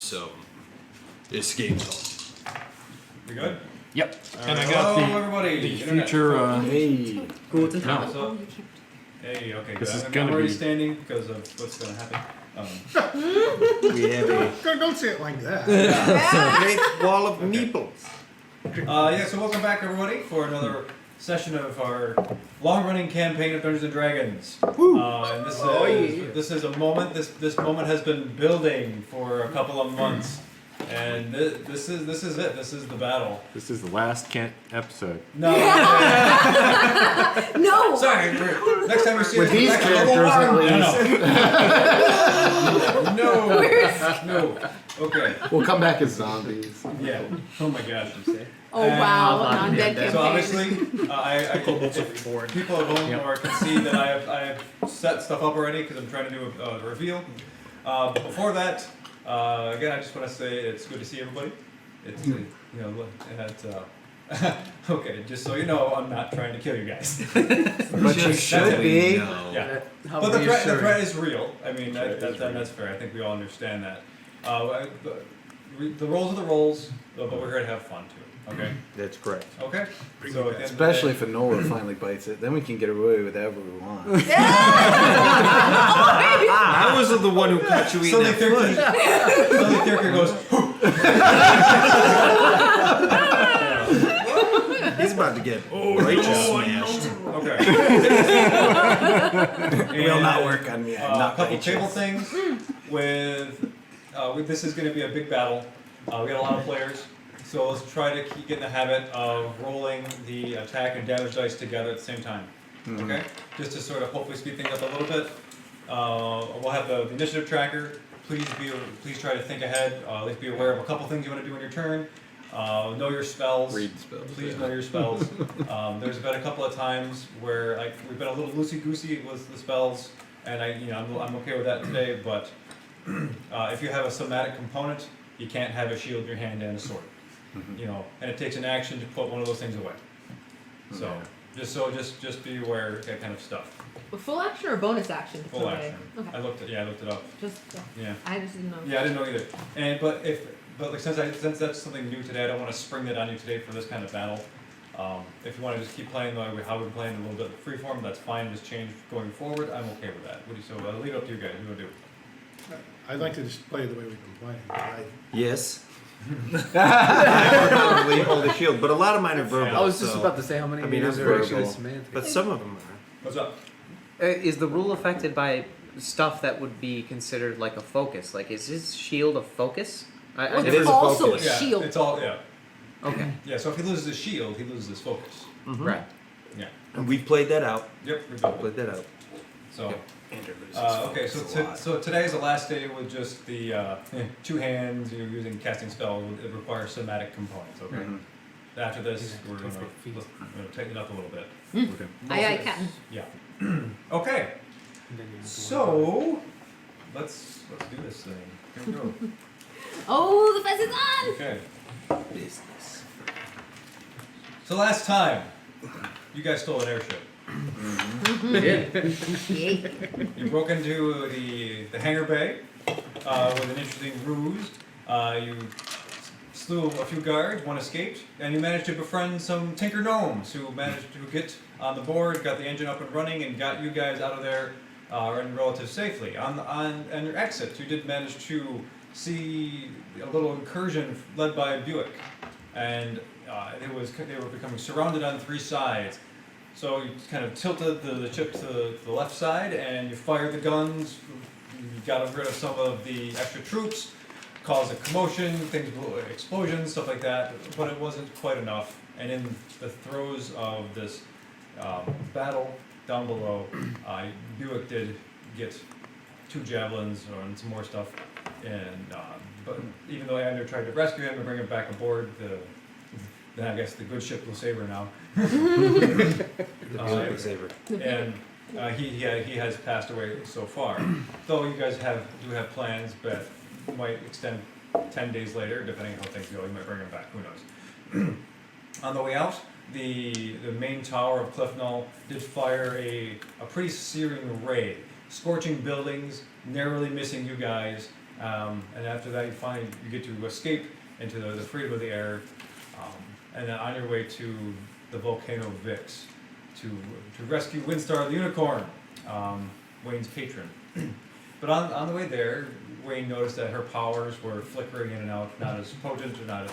So, it's game time. We good? Yep. And I got everybody. The future. Hey. Guten No. Tag. So, hey, okay, This good. is I'm gonna already be- standing because of what's going to happen. We have a Don't say it like that. great wall of meeples. So welcome back, everybody, for another session of our long-running campaign of Dungeons and Dragons. And this is a moment. This moment has been building for a couple of months, and this is it. This is the battle. This is the last episode. No, No! sorry. Next time you see With us, these back to level characters, at one. least. No. Okay. We'll come back as zombies. Yeah. Oh my gosh. Oh wow, And- non-dead campaign. So obviously, if people at home or can see that I have set stuff up already because I'm trying to do a reveal. But before that, again, I just want to say it's good to see everybody. It's okay. Just so you know, I'm not trying to kill you guys. But you should be. Yeah. How But the reassuring. threat is real. I mean, that's fair. I think we all understand that. The rolls are the rolls, but we're here to have fun too. Okay. That's correct. Okay. So at the end Especially of the if Nola finally bites it, then we can get away with whatever we want. I was the one who caught you eating that foot. suddenly character goes. He's about to get righteous smashed. Okay. Will not work on me. I'm A not couple righteous. table things with this is going to be a big battle. We got a lot of players, so let's try to get in the habit of rolling the attack and damage dice together at the same time. Okay, just to sort of hopefully speed things up a little bit. We'll have the initiative tracker. Please try to think ahead. At least be aware of a couple things you want to do on your turn. Know your spells. Read spells. Please know your spells. There's been a couple of times where we've been a little loosey-goosey with the spells, and I'm okay with that today. But if you have a somatic component, you can't have a shield in your hand and a sword. And it takes an action to put one of those things away. So just be aware of that kind of stuff. Full action or bonus action? to Full put away? action. Okay. I looked it up. Just, Yeah. I just didn't know. Yeah, I didn't know either. But since that's something new today, I don't want to spring that on you today for this kind of battle. If you want to just keep playing how we've been playing a little bit of freeform, that's fine. Just change going forward. I'm okay with that. So I'll leave it up to you guys. What do you want to do? I'd like to just play the way we've been playing. Yes. I probably hold a shield, but a lot of mine are verbal. I was just so- about to say how many I mean, meters I'm are actually verbal, semantic. but some of them are. What's up? Is the rule affected by stuff that would be considered like a focus? Like, is his shield a focus? Well, It it's is a also a focus. Yeah, shield. it's all Okay, Yeah, so if he loses his shield, he loses his focus. right. Yeah. And we've played that out. Yep. We're good. Played that out. So. Andrew loses Okay, focus so a lot. so today's the last day with just the two hands. You're using casting spells. It requires somatic components. Okay. After this, we're gonna tighten it up a little bit. Okay. Aye, Captain. Yeah. Okay. So let's do this thing. Here we go. Oh, the fence is on! Okay. Business. So last time, you guys stole an airship. Yay. You broke into the hangar bay with an interesting ruse. You slew a few guards, one escaped, and you managed to befriend some tinker gnomes who managed to get on the board, got the engine up and running, and got you guys out of there in relative safely. On your exit, you did manage to see a little incursion led by Buick, and they were becoming surrounded on three sides. So you kind of tilted the ship to the left side, and you fired the guns. You got rid of some of the extra troops, caused a commotion, explosions, stuff like that. But it wasn't quite enough. And in the throes of this battle down below, Buick did get 2 javelins and some more stuff. And but even though Andrew tried to rescue him and bring him back aboard, then I guess the good ship will save her now. Saber. And he has passed away so far. Though you guys do have plans, but might extend 10 days later, depending on how things go. You might bring him back. Who knows? On the way out, the main tower of Cliff Knoll did fire a pretty searing ray, scorching buildings, narrowly missing you guys, And after that, you get to escape into the freedom of the air, and then on your way to the volcano Vix to rescue Windstar the unicorn, Wayne's patron. But on the way there, Wayne noticed that her powers were flickering in and out, not as potent or not as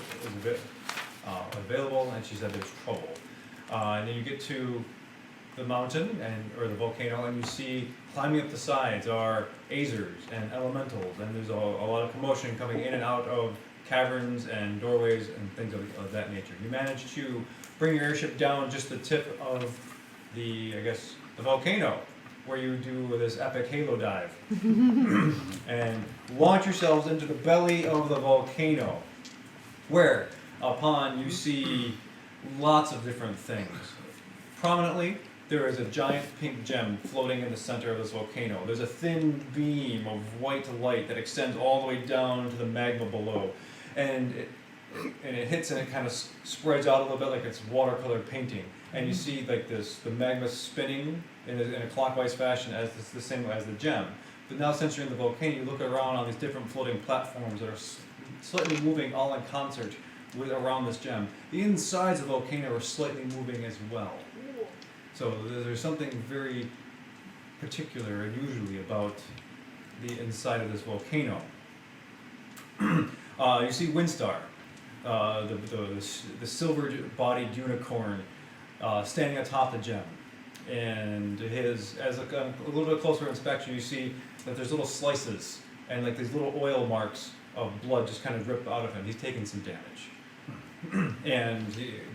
available, and she said there's trouble. And then you get to the mountain or the volcano, and you see climbing up the sides are azers and elementals, and there's a lot of commotion coming in and out of caverns and doorways and things of that nature. You manage to bring your airship down just the tip of the volcano, where you do this epic halo dive and launch yourselves into the belly of the volcano, where upon you see lots of different things. Prominently, there is a giant pink gem floating in the center of this volcano. There's a thin beam of white light that extends all the way down to the magma below. And it hits and it kind of spreads out a little bit like it's watercolor painting. And you see like the magma spinning in a clockwise fashion as the same as the gem. But now since you're in the volcano, you look around on these different floating platforms that are slightly moving all in concert around this gem. The insides of the volcano are slightly moving as well. So there's something very particular and usually about the inside of this volcano. You see Windstar, the silver-bodied unicorn, standing atop the gem. And as a little bit closer inspection, you see that there's little slices and like these little oil marks of blood just kind of drip out of him. He's taking some damage.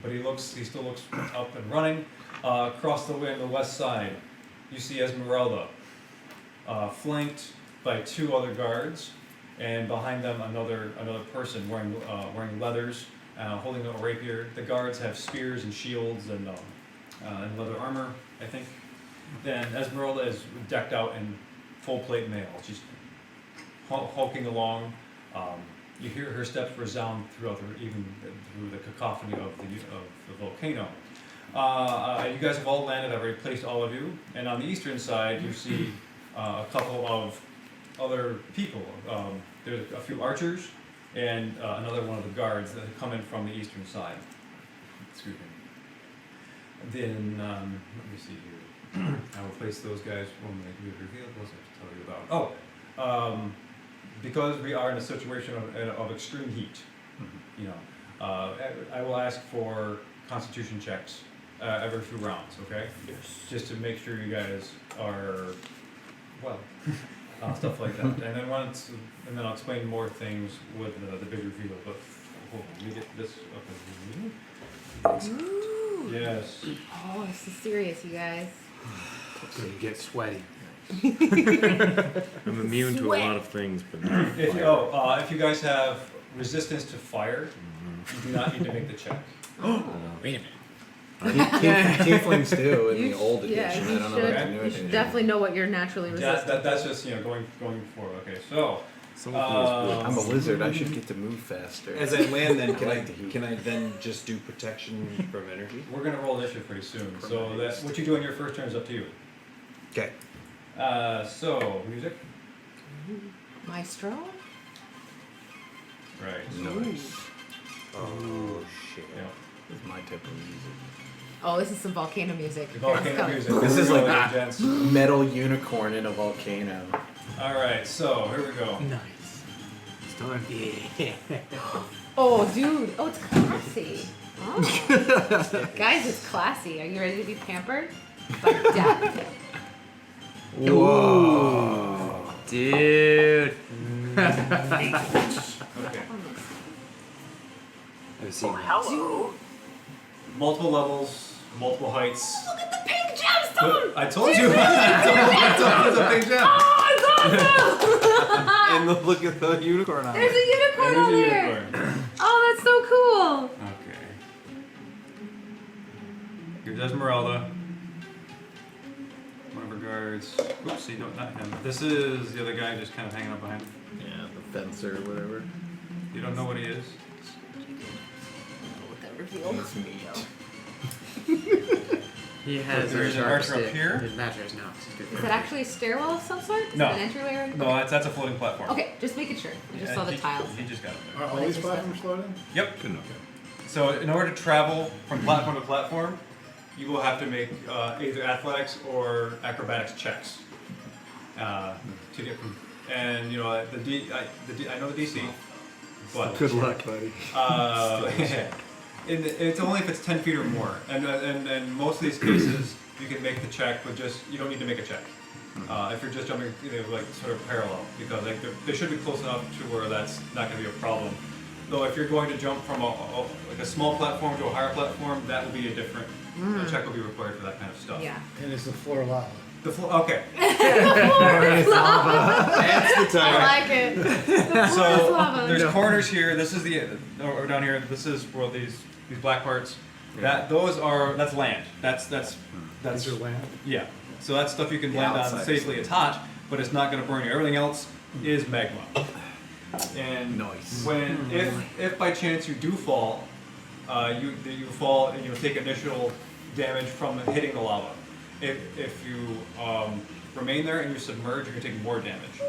But he still looks up and running. Across the way on the west side, you see Esmeralda, flanked by two other guards, and behind them another person wearing leathers, holding a rapier. The guards have spears and shields and leather armor, I think. Then Esmeralda is decked out in full plate mail. She's hulking along. You hear her steps resound even through the cacophony of the volcano. You guys have all landed. I've already placed all of you. And on the eastern side, you see a couple of other people. There's a few archers and another one of the guards that have come in from the eastern side. Excuse me. Then, let me see here. I will place those guys when they do reveal. What was I to tell you about? Because we are in a situation of extreme heat, I will ask for constitution checks every few rounds, okay? Yes. Just to make sure you guys are well, stuff like that. And then I'll explain more things with the big reveal. But hold on, let me get this up and Ooh. yes. Oh, this is serious, you guys. So you get sweaty. I'm immune to a lot of things, but not fire. If you guys have resistance to fire, you do not need to make the check. Wait a minute. Tieflings do in You the old sh- yeah, edition. you I don't know about the should- new You edition. should definitely know what you're naturally resistant. That's just going forward. Okay, so Someone who I'm a lizard. I should get to move faster. As I land, then I like the heat. can I then just do protection from energy? we're gonna roll initiative pretty soon. So that's what you do on your first turn is up to you. Okay. So music. Maestro? Right. Nice. Oh shit. Yeah. It's my type of music. Oh, this is some volcano music. The volcano Let's go. music. This is Here we like- go, gents. Metal unicorn in a volcano. All right. So here we go. Nice. Start. Yeah. Oh, dude. Oh, it's classy. Oh. Guys, it's classy. Are you ready to be pampered? By death. Whoa. Dude. Okay. I've seen Dude, Multiple levels, multiple heights. look at the pink gemstone! I told you. I told you it's a big gem. Oh, And look at the unicorn on there's it. a unicorn There's on a there! unicorn. Oh, that's so cool! Okay. Here's Esmeralda. One of her guards. Oopsie, no, not him. This is the other guy just kind of hanging up behind him. Yeah, the fencer or whatever. You don't know what he is. What that reveal. It's meat. He has There's a an archer up here. His master is not. Is that actually a stairwell of some sort? Is No. it an entryway or anything? No, that's a floating platform. Okay, just making sure. I just Yeah, saw the he- tiles. He just got it there. Are all these platforms floating? Yep. Good enough. So in order to travel from platform to platform, you will have to make either athletics or acrobatics checks to get from. And you know I know the DC, but Good luck, buddy. it's only if it's 10 feet or more. And most of these cases, you can make the check, but you don't need to make a check. If you're just jumping, like sort of parallel, because like they should be close enough to where that's not going to be a problem. Though if you're going to jump from like a small platform to a higher platform, that will be a different. A check will be required for that kind of stuff. Yeah. And is the floor lava? The floor. Okay. That's the I time. like it. So lava. there's corners here. This is or down here. This is where these black parts. That's land. That's These are land? yeah. So that's stuff you can The land on outside safely. is It's hot, but it's not going to burn you. Everything else is magma. And Nice. if by chance you do fall, you fall and you take initial damage from hitting the lava. If you remain there and you submerge, you're gonna take more damage.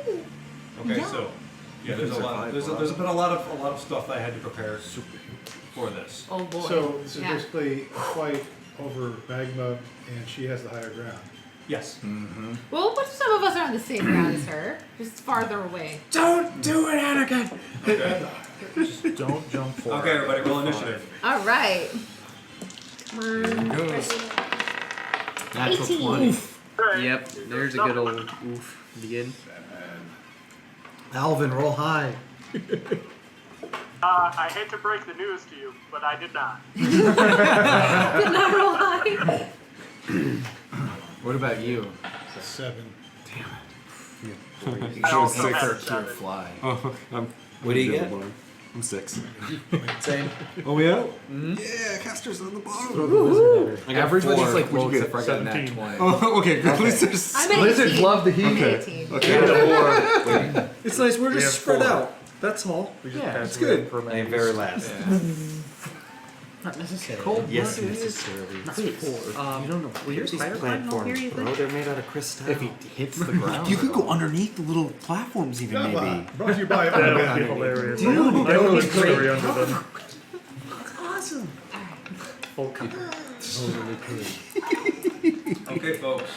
Okay, Yeah. so yeah, there's a lot. There's been a lot of stuff that I had to prepare for this. Oh boy. So this is Yeah. basically a fight over magma, and she has the higher ground. Yes. Well, but some of us are on the same ground as her, just farther away. Don't do it, Anakin. Okay. Just don't jump forward. Okay, everybody, roll initiative. All right. Come on. Natural 18. 20. Yep, there's a good old oof. Begin. Alvin, roll high. I hate to break the news to you, but I did not. Did not roll high. What about you? 7. You I should also stick had her a to 7. fly. Oh, What do you get? I'm 6. Same. Oh, we out? Yeah, Caster's on the bottom. Everybody's 4. like low What'd you except for I got a nat 17. 20. Oh, okay. At least there's. I'm at Lizards 18. love the I'm heat. at 18. Okay. It's nice. We're just spread out. That's all. Yeah, It's good. I am very last. Not necessary. Cold Yes, blooded. necessarily. You don't know. Were your These spider platforms, bro, they're made out of crystal. If he hits the ground. You could go underneath the little platforms, even maybe. Brought to you by That'll be Alvin. hilarious. Dude, that would be great. Awesome. Full cover. Okay, folks.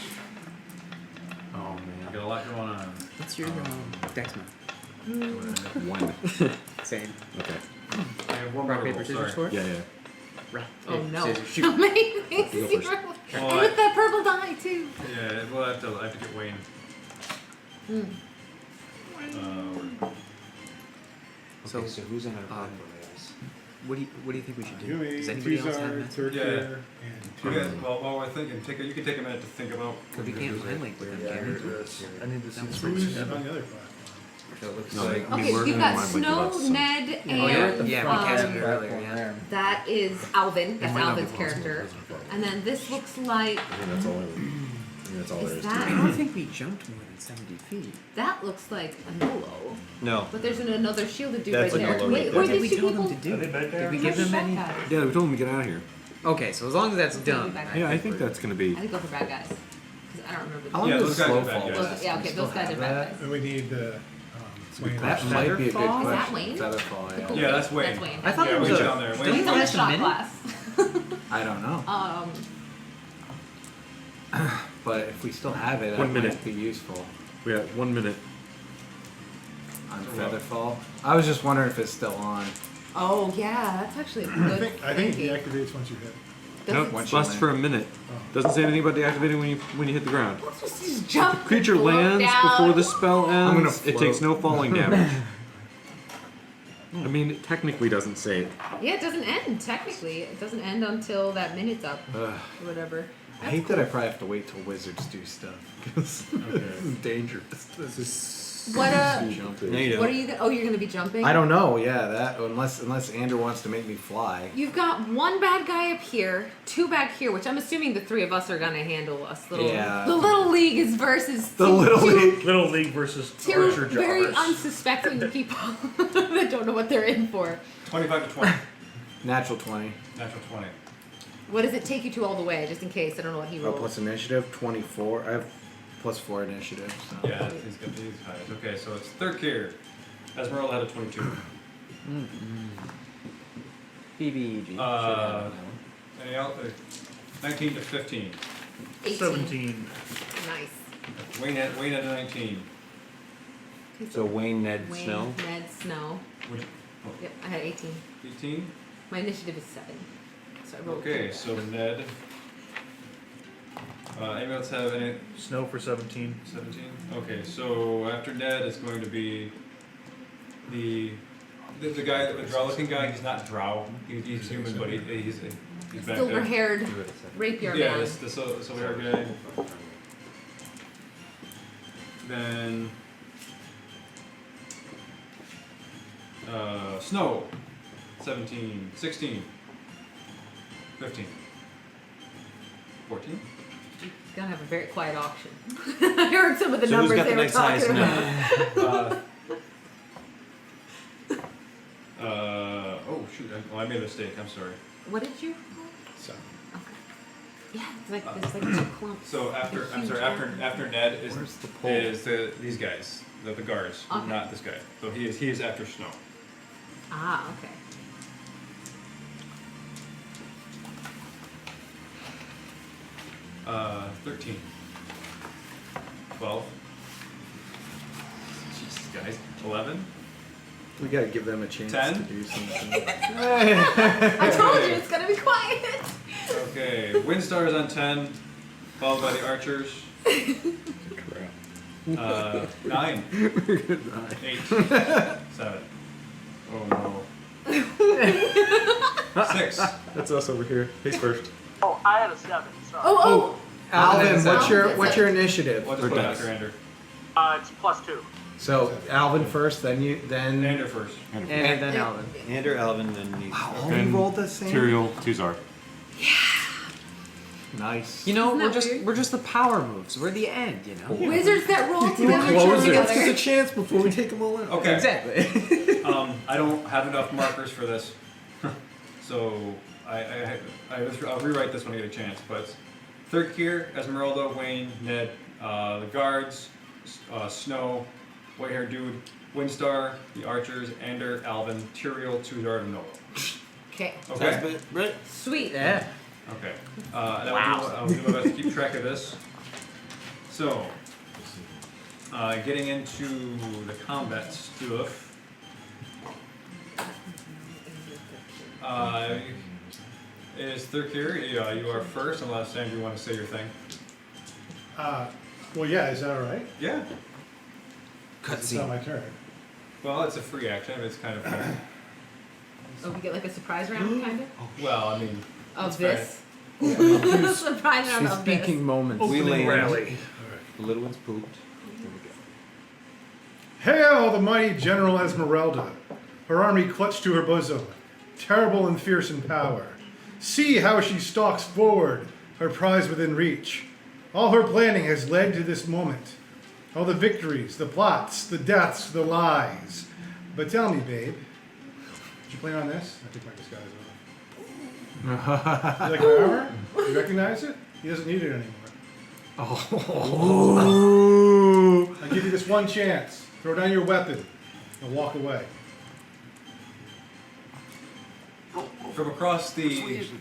Oh I man. got a lot going on. What's your dex mode? 1. Same. Okay. I have one Rock, more paper, roll, scissors, sorry. sword? Yeah, yeah. Rock, Oh paper, no. scissors, shoot. Amazing. Go first. Zero. Well, And with that purple die too. Yeah, well, I have to get Wayne. So, Okay, so who's in our um, what do you think we should do? Yumi, Does anybody else have Tuzar, that? third Yeah. tier, You and guys, while we're thinking, you can take a minute to think about. Because we can't mind link with them, can we? I need to see That some. was who's on the other platform? So it looks No, like I mean, Okay, we're you've gonna got mind like Snow, about some. Ned, and Oh, yeah, we cast it um, earlier, yeah. that is Alvin. That's might not be Alvin's possible. character. And then this looks like I think that's all. I think that's all there is is. I that don't think we jumped more than 70 feet. that looks like a Nolo. No. But there's another shielded dude That's right a there. Nolo Wait, right who are What did we these two tell people? them to do? Did we Where's give them the any? bad guys? Yeah, we told him to get out of here. Okay, so as long as that's Those are done. bad guys. Yeah, I think that's gonna be. I think go for bad guys. Because I don't remember. How long Yeah, does those guys slow are bad fall guys. last? Those, yeah, okay, those guys are bad guys. And we need Wayne. That might be a good Featherfall? Is that question. Wayne? Featherfall, The yeah. cool Yeah, that's thing. Wayne. That's Wayne. I thought Yeah, it was Wayne's a. down there. He's Wayne. on Don't the last a shot minute? class. I don't know. But if we still have it, that 1 minute. might be useful. We got 1 minute. On Featherfall. I was just wondering if it's still on. Oh yeah, that's actually a I good think it thinking. deactivates once you hit. Does Nope, it- Once it you lasts land. for a minute. Doesn't say anything about deactivating when you hit the ground. Just jump. Creature float lands down. before the spell I'm gonna ends. It takes float. no falling damage. I mean, it technically doesn't say it. Yeah, it doesn't end. Technically, it doesn't end until that minute's up Ugh. or whatever. I hate that I probably have to wait till wizards do stuff. Because this is dangerous. What No, you What are don't. you? Oh, you're gonna be jumping. I don't know, yeah, that unless Andrew wants to make me fly. You've got one bad guy up here, two back here, which I'm assuming the three of us are gonna handle. Us little. Yeah. The little league is versus The two, Little two- League. Little League versus Two Archer very Jobbers. unsuspecting people that don't know what they're in for. 25 to 20. Natural 20. Natural 20. What does it take you to all the way, just in case? I don't know what he Oh, rolled. plus initiative, 24. I have plus 4 initiative. So. Yeah, he's got these highs. Okay, so it's third gear. Esmeralda had a 22. BBEG. Should Uh, have that one. Any else? 19 to 15. 18. 17. Nice. Wayne had a 19. Okay, So Wayne, Ned, Wayne, Snow. Ned, Snow. Which, Yep, I had 18. 18? My initiative is 7. So I rolled Okay, 3. so Ned. Anyone else have any? Snow for 17. 17? Okay, so after Ned, it's going to be the guy, the drow looking guy. He's not drow. He's human, but he's back Silver there. haired rapier Yeah, man. this the silver hair guy. Then Snow, 17, 16, 15, 14. Gonna have a very quiet auction. I heard some of the So who's numbers got they the were next talking highest about. Oh shoot! I made a mistake. I'm sorry. What did you? So. Okay. Yeah, it's like two clumps. So after They're I'm huge, sorry. yeah. After Ned is Where's the pole? these guys, the guards, Okay. not this guy. So he is after Snow. Ah, okay. Uh, 13. 12. Jesus, guys. 11. We gotta give them a chance 10? to do something. I told you it's gonna be quiet. Okay, Windstar is on 10, followed by the Archers. 9. 8. 7. Oh no. 6. That's us over here. He's first. Oh, I had a 7. Sorry. Oh, Alvin, Alvin, what's your initiative? We'll just put it after Ander. It's +2. So Alvin first, then you, then. Ander first. And then Yeah. Alvin. Ander, Alvin, then me. All Then we rolled the same. Tyrael, Tuzar. Nice. You know, Isn't that weird? we're just the power moves. We're the end, you know. wizards that roll together. Close it. together. Give us a chance before we take them all out. Okay. Exactly. I don't have enough markers for this, so I'll rewrite this when I get a chance. But third gear: Esmeralda, Wayne, Ned, the guards, Snow, white haired dude, Windstar, the Archers, Ander, Alvin, Tyrael, Tuzar, and Noah. Okay, Okay. Right? sweet. Yeah. Okay. And I'll do my best to keep track of this. So, getting into the combat stuff. Is third gear? Yeah, you are first, unless Andrew, you want to say your thing. Well, yeah, is that all right? Yeah. It's not my turn. Well, it's a free action. It's kind of. Oh, we get like a surprise round, kind of? Well, I mean. Of That's this? Surprise round She's of speaking this. moments. We Opening land. rally. The little one's pooped. Hail the mighty General Esmeralda! Her army clutched to her bosom, terrible and fierce in power. See how she stalks forward, her prize within reach. All her planning has led to this moment. All the victories, the plots, the deaths, the lies. But tell me, babe, did you plan on this? I took my disguise off. You like my armor? You recognize it? He doesn't need it anymore. Oh. I give you this one chance. Throw down your weapon and walk away. From across the. You see,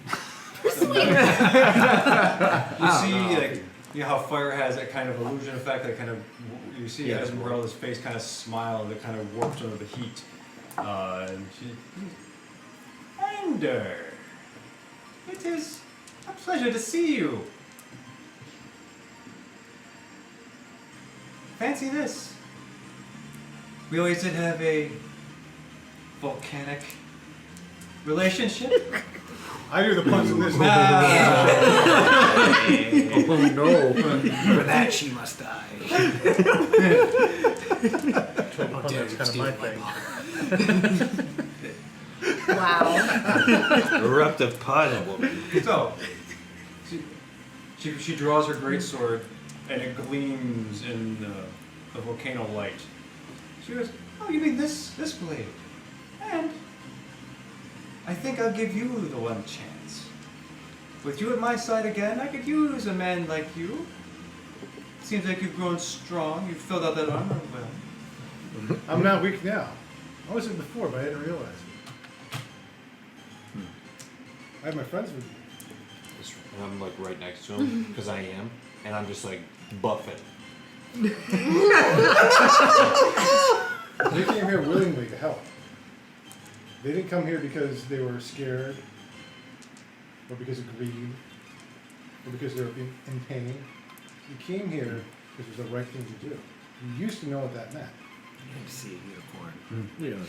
like, you know how fire has that kind of illusion effect, that kind of. You see Yeah. Esmeralda's face kind of smile that kind of warps under the heat. And she. Ander, it is a pleasure to see you. Fancy this. We always did have a volcanic relationship. I do the punch in this. Oh no. For that she must die. That's kind of my thing. Wow. Eruptive pun. So, she draws her great sword, and it gleams in the volcano light. She goes, "Oh, you mean this blade? And I think I'll give you the one chance." With you at my side again, I could use a man like you. Seems like you've grown strong. You've filled out that armor well. I'm not weak now. I wasn't before, but I didn't realize it. I have my friends with me. And I'm like right next to him because I am, and I'm just like buffing. They came here willingly to help. They didn't come here because they were scared, or because of greed, or because they were in pain. You came here because it was the right thing to do. You used to know what that meant. You see a unicorn. We don't.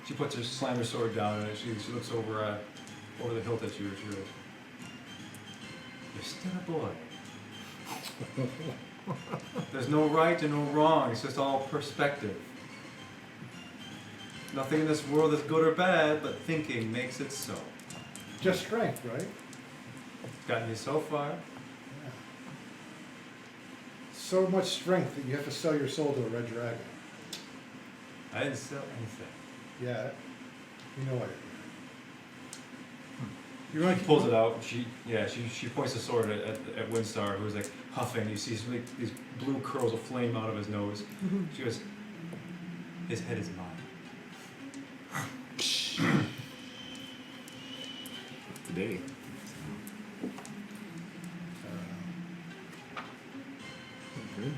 She puts her slammer sword down and she looks over the hilt at you. She goes, "You're still a boy. There's no right and no wrong. It's just all perspective. Nothing in this world is good or bad, but thinking makes it so. Just strength, right? Gotten you so far. Yeah. So much strength that you have to sell your soul to a red dragon. I didn't sell anything." Yeah, you know what? You want She pulls it out. She points the sword at Windstar, who's like huffing. You see these blue curls of flame out of his nose. She goes, "His head is mine." Today. Good.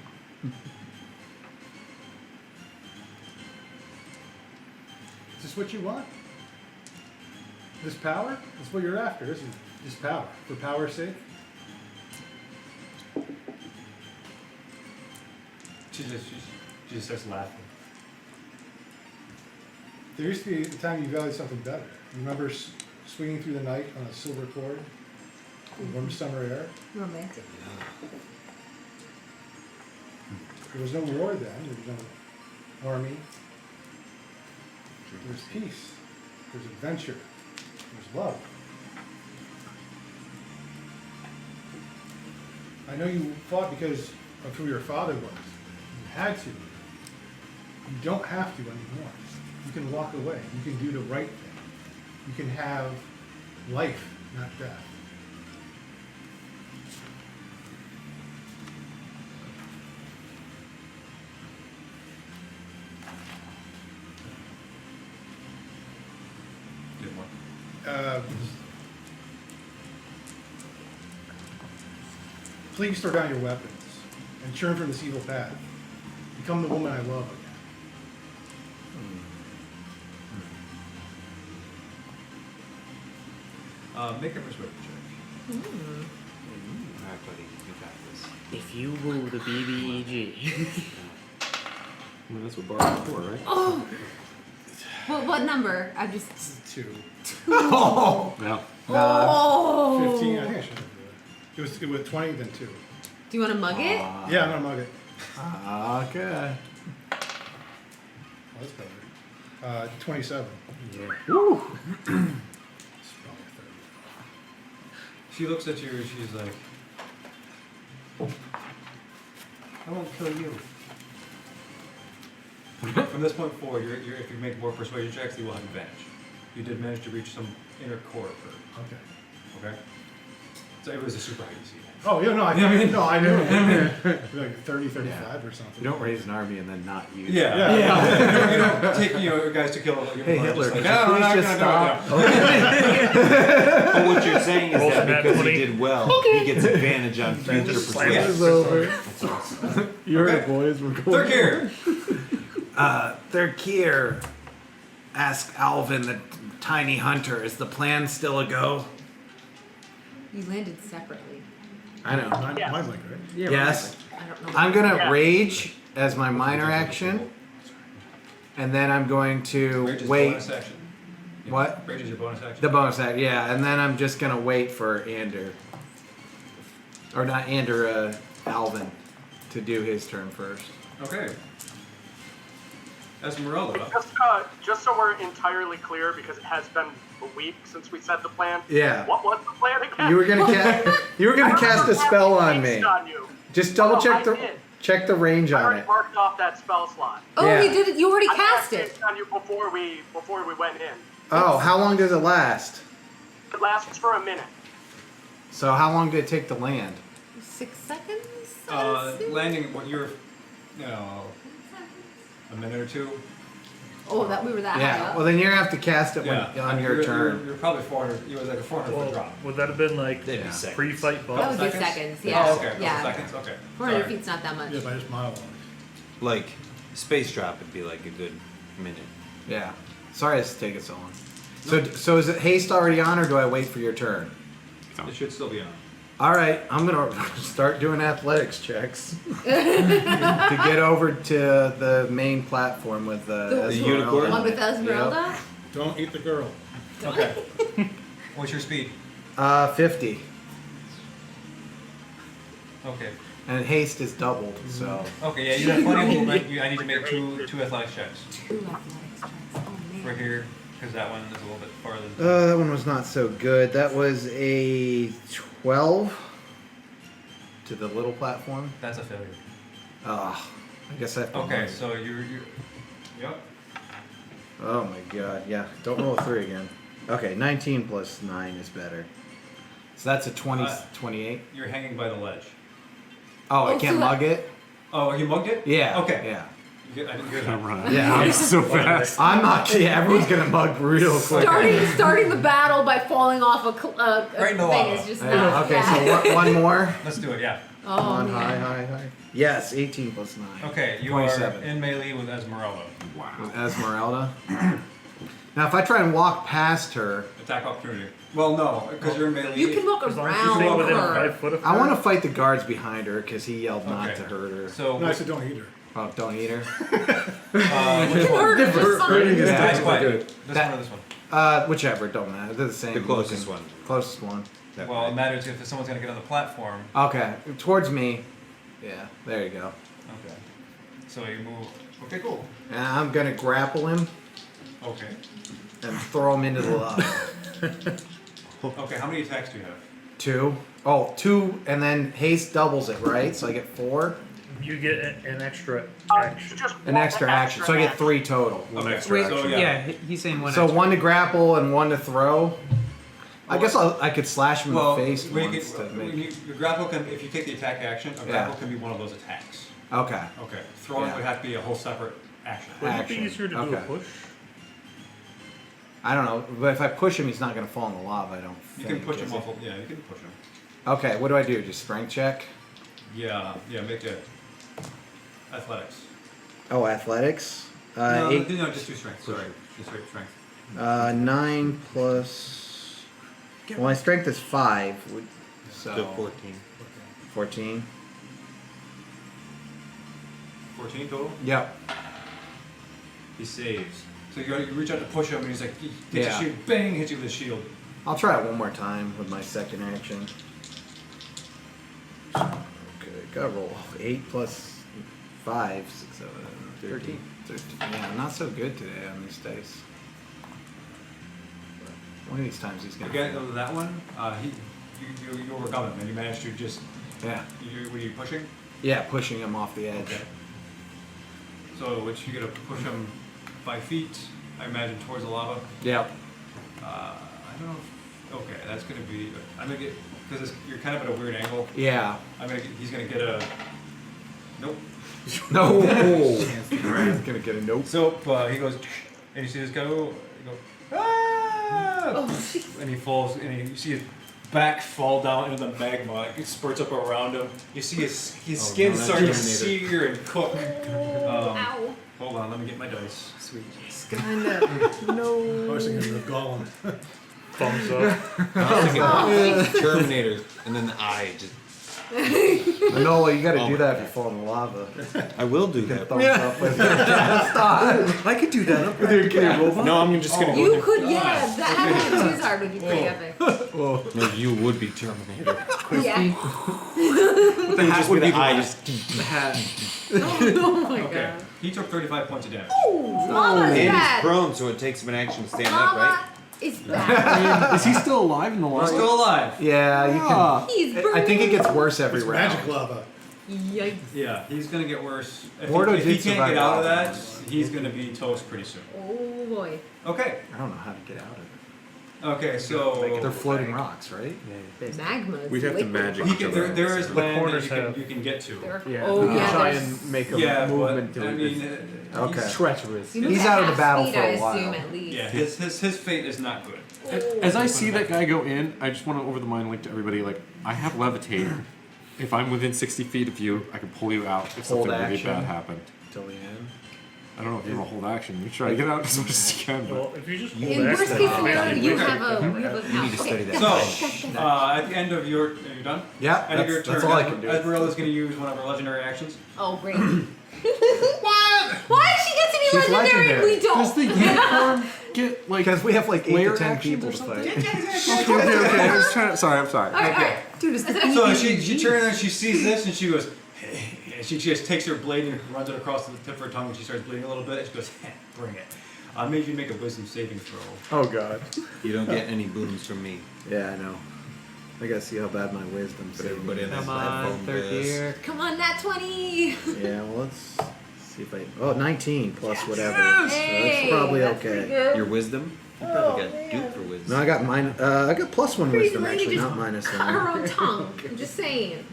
Is this what you want? This power? That's what you're after, isn't it? This power. For power's sake? She just starts laughing. There used to be a time you valued something better. You remember swinging through the night on a silver cord in warm summer air? Romantic. There was no war then. There was no army. There was peace. There was adventure. There was love. I know you fought because of who your father was. You had to. You don't have to anymore. You can walk away. You can do the right thing. You can have life, not death. Good one. Please throw down your weapons and turn from this evil path. Become the woman I love again. Make a persuasion check. Alright, buddy, you got this. If you woo the BBEG. I mean, that's what bars are for, right? Oh! What number? I just. 2. Yeah. Oh! 15. I think I should have it. It was 20, then 2. Do you want to mug it? Yeah, I'm gonna mug it. Okay. Oh, that's better. 27. Yeah. It's probably 30. She looks at you and she's like, "I won't kill you." From this point forward, if you make more persuasion checks, you will have advantage. You did manage to reach some inner core of her. Okay. Okay? So it was a super high DC. Oh, yeah, no, I knew. Like 30, 35 or something. You don't raise an army and then not use Yeah. Yeah. You don't take guys to kill. Hey, Hitler, Just could like, you "No, we're not please just gonna do it stop? now." But what you're saying is Roll that for nat because 20. he did well, he gets advantage on future just slam persuasion. it. This is over. That's awesome. You heard Okay. it, boys. We're going. They're here. They're here. Ask Alvin, the tiny hunter. Is the plan still a go? You landed separately. I know. Mine's Yes. like, right? Yeah, Yes. I don't know. I'm gonna Yeah. rage as my minor action, and then I'm going to Rage is wait. bonus action. Yeah. What? Rage is your bonus action. The bonus act, yeah, and then I'm just gonna wait for Ander, or not Ander, Alvin, to do his turn first. Okay. Esmeralda. Just so we're entirely clear, because it has been a week since we set the plan. Yeah. What was the plan again? You were gonna cast a spell on me. On you. Just double check I did. check the range I on already it. marked off that spell slot. Oh, Yeah. you did it. You already I cast it. on you before we went in. Oh, how long does it last? It lasts for a minute. So how long did it take to land? 6 seconds? I assume? Landing, what you're, a minute or two. Oh, that we were that high Yeah. up. Well, then you're gonna have to cast it Yeah, on your turn. You're probably 400. It was like a 400 foot Well, drop. would that have been like That'd be seconds. pre-fight that buff? would be seconds. Yeah. Oh, okay. Yeah. Seconds. Okay. 400 Sorry. feet's not that much. Yeah, by just mile. Like space drop would be like a good minute. Yeah. Sorry it's taking so long. So is it haste already on, or do I wait for your turn? It should still be on. All right, I'm gonna start doing athletics checks to get over to the main platform with The unicorn? One with Esmeralda? Don't eat the girl. Okay. What's your speed? 50, Okay. and haste is doubled. So Okay. Yeah, you have plenty of movement. I need to make two athletics checks 2 athletics checks. Oh, man. for here because that one is a little bit farther. that one was not so good. That was a 12 to the little platform. That's a failure. I guess I have to. Okay. roll. So you're. Yep. Oh my god, yeah. Don't roll a 3 again. Okay, 19 plus 9 is better. So that's a 20, 28. You're hanging by the ledge. Oh, I Oh, can't so mug it? Oh, you mugged it? Yeah. Okay. Yeah. I didn't hear that. I'm running. Yeah, I'm, so fast. I'm not. Yeah, everyone's gonna mug real quick. Starting the battle by falling off a Right in the thing lava. is just Yeah, not. okay, yeah. so one more. Let's do it. Yeah. Oh, One man. high. Yes, 18 plus 9. Okay. You 27. are in melee with Esmeralda. With Esmeralda. Now, if I try and walk past her, Attack opportunity. Well, no, because you're in melee. You can walk As long as around you stay within her. 5 foot of her. I want to fight the guards behind her because he yelled not Okay. to hurt her. So. No, I said don't eat her. Oh, don't eat her. Which You one? heard her just fine. Yeah, Nice quiet. good. This That- one or this one? Whichever, don't matter. They're the same. The closest looking. one. Closest one. That Well, way. it matters if someone's gonna get on the platform. Okay, towards me. Yeah, there you go. Okay. So you move. Okay, cool. And I'm gonna grapple him Okay. and throw him into the lava. Okay. How many attacks do you have? 2. Oh, 2, and then haste doubles it, right? So I get 4. You get an extra It's action. just An one extra action. So I get 3 total. Okay. extra So action. yeah. he's saying one. So extra. 1 to grapple and 1 to throw. I guess I could slash him in Well, the face when you once get, to when make. your grapple can, if you take the attack action, a grapple Yeah. can be one of those attacks. Okay. Okay. Throwing Yeah. would have to be a whole separate action. Would it Action. be easier to do a Okay. push? I don't know, but if I push him, he's not gonna fall in the lava. I don't. You think, can push is him he? off. Yeah, you can push him. Okay. What do I do? Just strength check. Yeah. Yeah. Make it. Athletics. Oh, athletics. No, 8. no, just do strength. Sorry, just straight strength. 9 plus. Well, my strength is 5. So So 14. 14. 14 total. Yep. He saves. So you reach out to push him, and he's like, he gets Yeah. your shield, bang, hits you with his shield. I'll try it one more time with my second action. Okay, gotta roll 8 plus 5, 6, 7, 13. 13. Yeah, not so good today on these dice. But one of these times he's gonna. Again, that one, you overcome him, and you manage to just. Yeah. Were you pushing? Yeah, pushing him off the edge. Okay. So, which you're gonna push him 5 feet, I imagine, towards the lava. Yep. I don't know. Okay, that's gonna be. I'm gonna get because you're kind of at a weird angle. Yeah. He's gonna get a. Nope. No. He's gonna get a nope. So he goes, and you see this guy go, ah! Oh, jeez. And he falls, and you see his back fall down into the magma. Like, it spurts up around him. You see his skin no, that's starting to Terminator. sear and cook. Ow. Hold on, let me get my dice. Sweet. Kinda. I No. was thinking of the golem. Thumbs up. I was thinking Oh. Terminator, and then the eye just. Nola, you gotta Oh do my that if God. you fall in the lava. I will do that. Thumbs up with your Stop. I could do that. With your robot. No, I'm just gonna You go. could, yeah. That having a Tuzard would be pretty epic. No, you would be Terminator. Yeah. The hat would be the eye. The hat. Oh my Okay. god. He took 35 points of damage. Lava's And he's bad. prone, so it takes him an action to stand up, right? Lava is bad. Is he still alive in the We're lava? still alive. Yeah, you can. He's burning. I think it gets worse every It's round. magic lava. Yikes. Yeah, he's gonna get worse. Mordo If he did can't survive get out of lava. that, he's gonna be toast pretty soon. Oh boy. Okay. I don't know how to get out of it. Okay, so They're floating rocks, right? Magma. We'd have to magic he each can, other. there is The land that corners you can, have- you can get to. There- Oh yeah. Try there's- and make a Yeah, movement but to I it. mean, Okay. he's- Treacherous. You move He's at out of the half battle speed, for a I assume, while. at least. yeah, his fate is not good. As I see that guy go in, I just want to over the mind link to everybody. Like, I have levitate. If I'm within 60 feet of you, I can pull you out if Hold something really action. bad happened. Till the end. I don't know if you want to hold action. You try to get out as much as you can. But Well, if you just hold In worst X, case then scenario, basically you we have could- a. You have a You need to study that. So, at the end of your, are you done? Yeah, End of your that's turn, all I can do. Esmeralda's going to use one of her legendary actions. Oh great. What? Why does she get to be She's legendary? legendary. We don't. does the unicorn get like? Because we have like 8 Layer to 10 actions people or to something? fight. Okay. I was trying to. Sorry, I'm sorry. All right, all right. Dude, is that So she turns and she sees this and she goes, and she just takes her blade and runs it across the tip of her tongue and she starts bleeding a little bit and she goes, bring it. I made you make a wisdom saving throw. Oh god. You don't get any boons from me. Yeah, I know. I gotta see how bad my wisdom But saving everybody in is. this Come on, platform third does. year. Come on, that 20. Yeah, well, let's see if I. Oh, 19 plus whatever. So Hey, that's probably that's pretty okay. good. Your wisdom? You probably got duped for wisdom. No, I got I got plus 1 Crazy wisdom lady actually, just not minus cut her 1. own tongue. I'm just saying.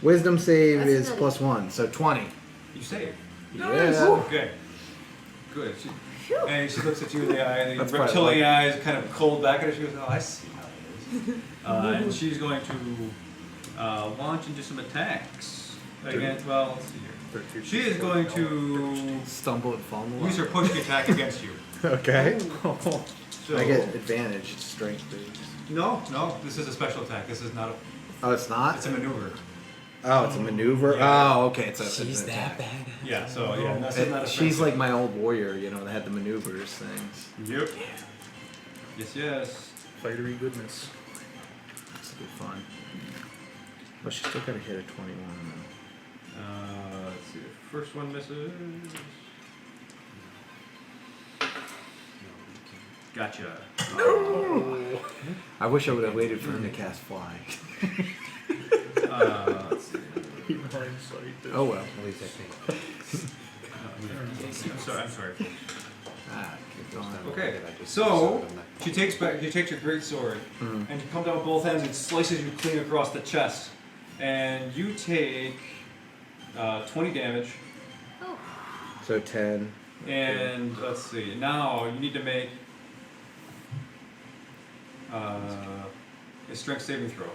Wisdom save That's is nutty. plus 1, so 20. You save. Yeah. Okay. Good. And she looks at you in the eye, the That's probably reptilian eyes kind of cold back at her. She goes, oh, I see how it is. And she's going to launch into some attacks. Against, well, let's see here. She is going to Stumble and fall. use her pushing attack against you. Okay. So, I get advantage, strength boost. no, this is a special attack. This is not a, Oh, it's not? it's a maneuver. Oh, it's a maneuver? Yeah. Oh, okay. It's She's an that attack. bad. Yeah, so yeah, this is not a She's strength like my old warrior, you know, that had the maneuvers things. Yep. Yes. Fiery goodness. This will be fun. But she's still got to hit a 21 though. Let's see. The first one misses. Gotcha. I wish I would have waited for him to cast fly. Let's see. In hindsight, this- Oh well. At least I think. I'm sorry. Ah, keep going. Okay, I just so decided I'm not- she takes her great sword Mhm. and you come down both ends and slices you clean across the chest, and you take 20 damage. So 10. And let's see. Now you need to make a strength saving throw.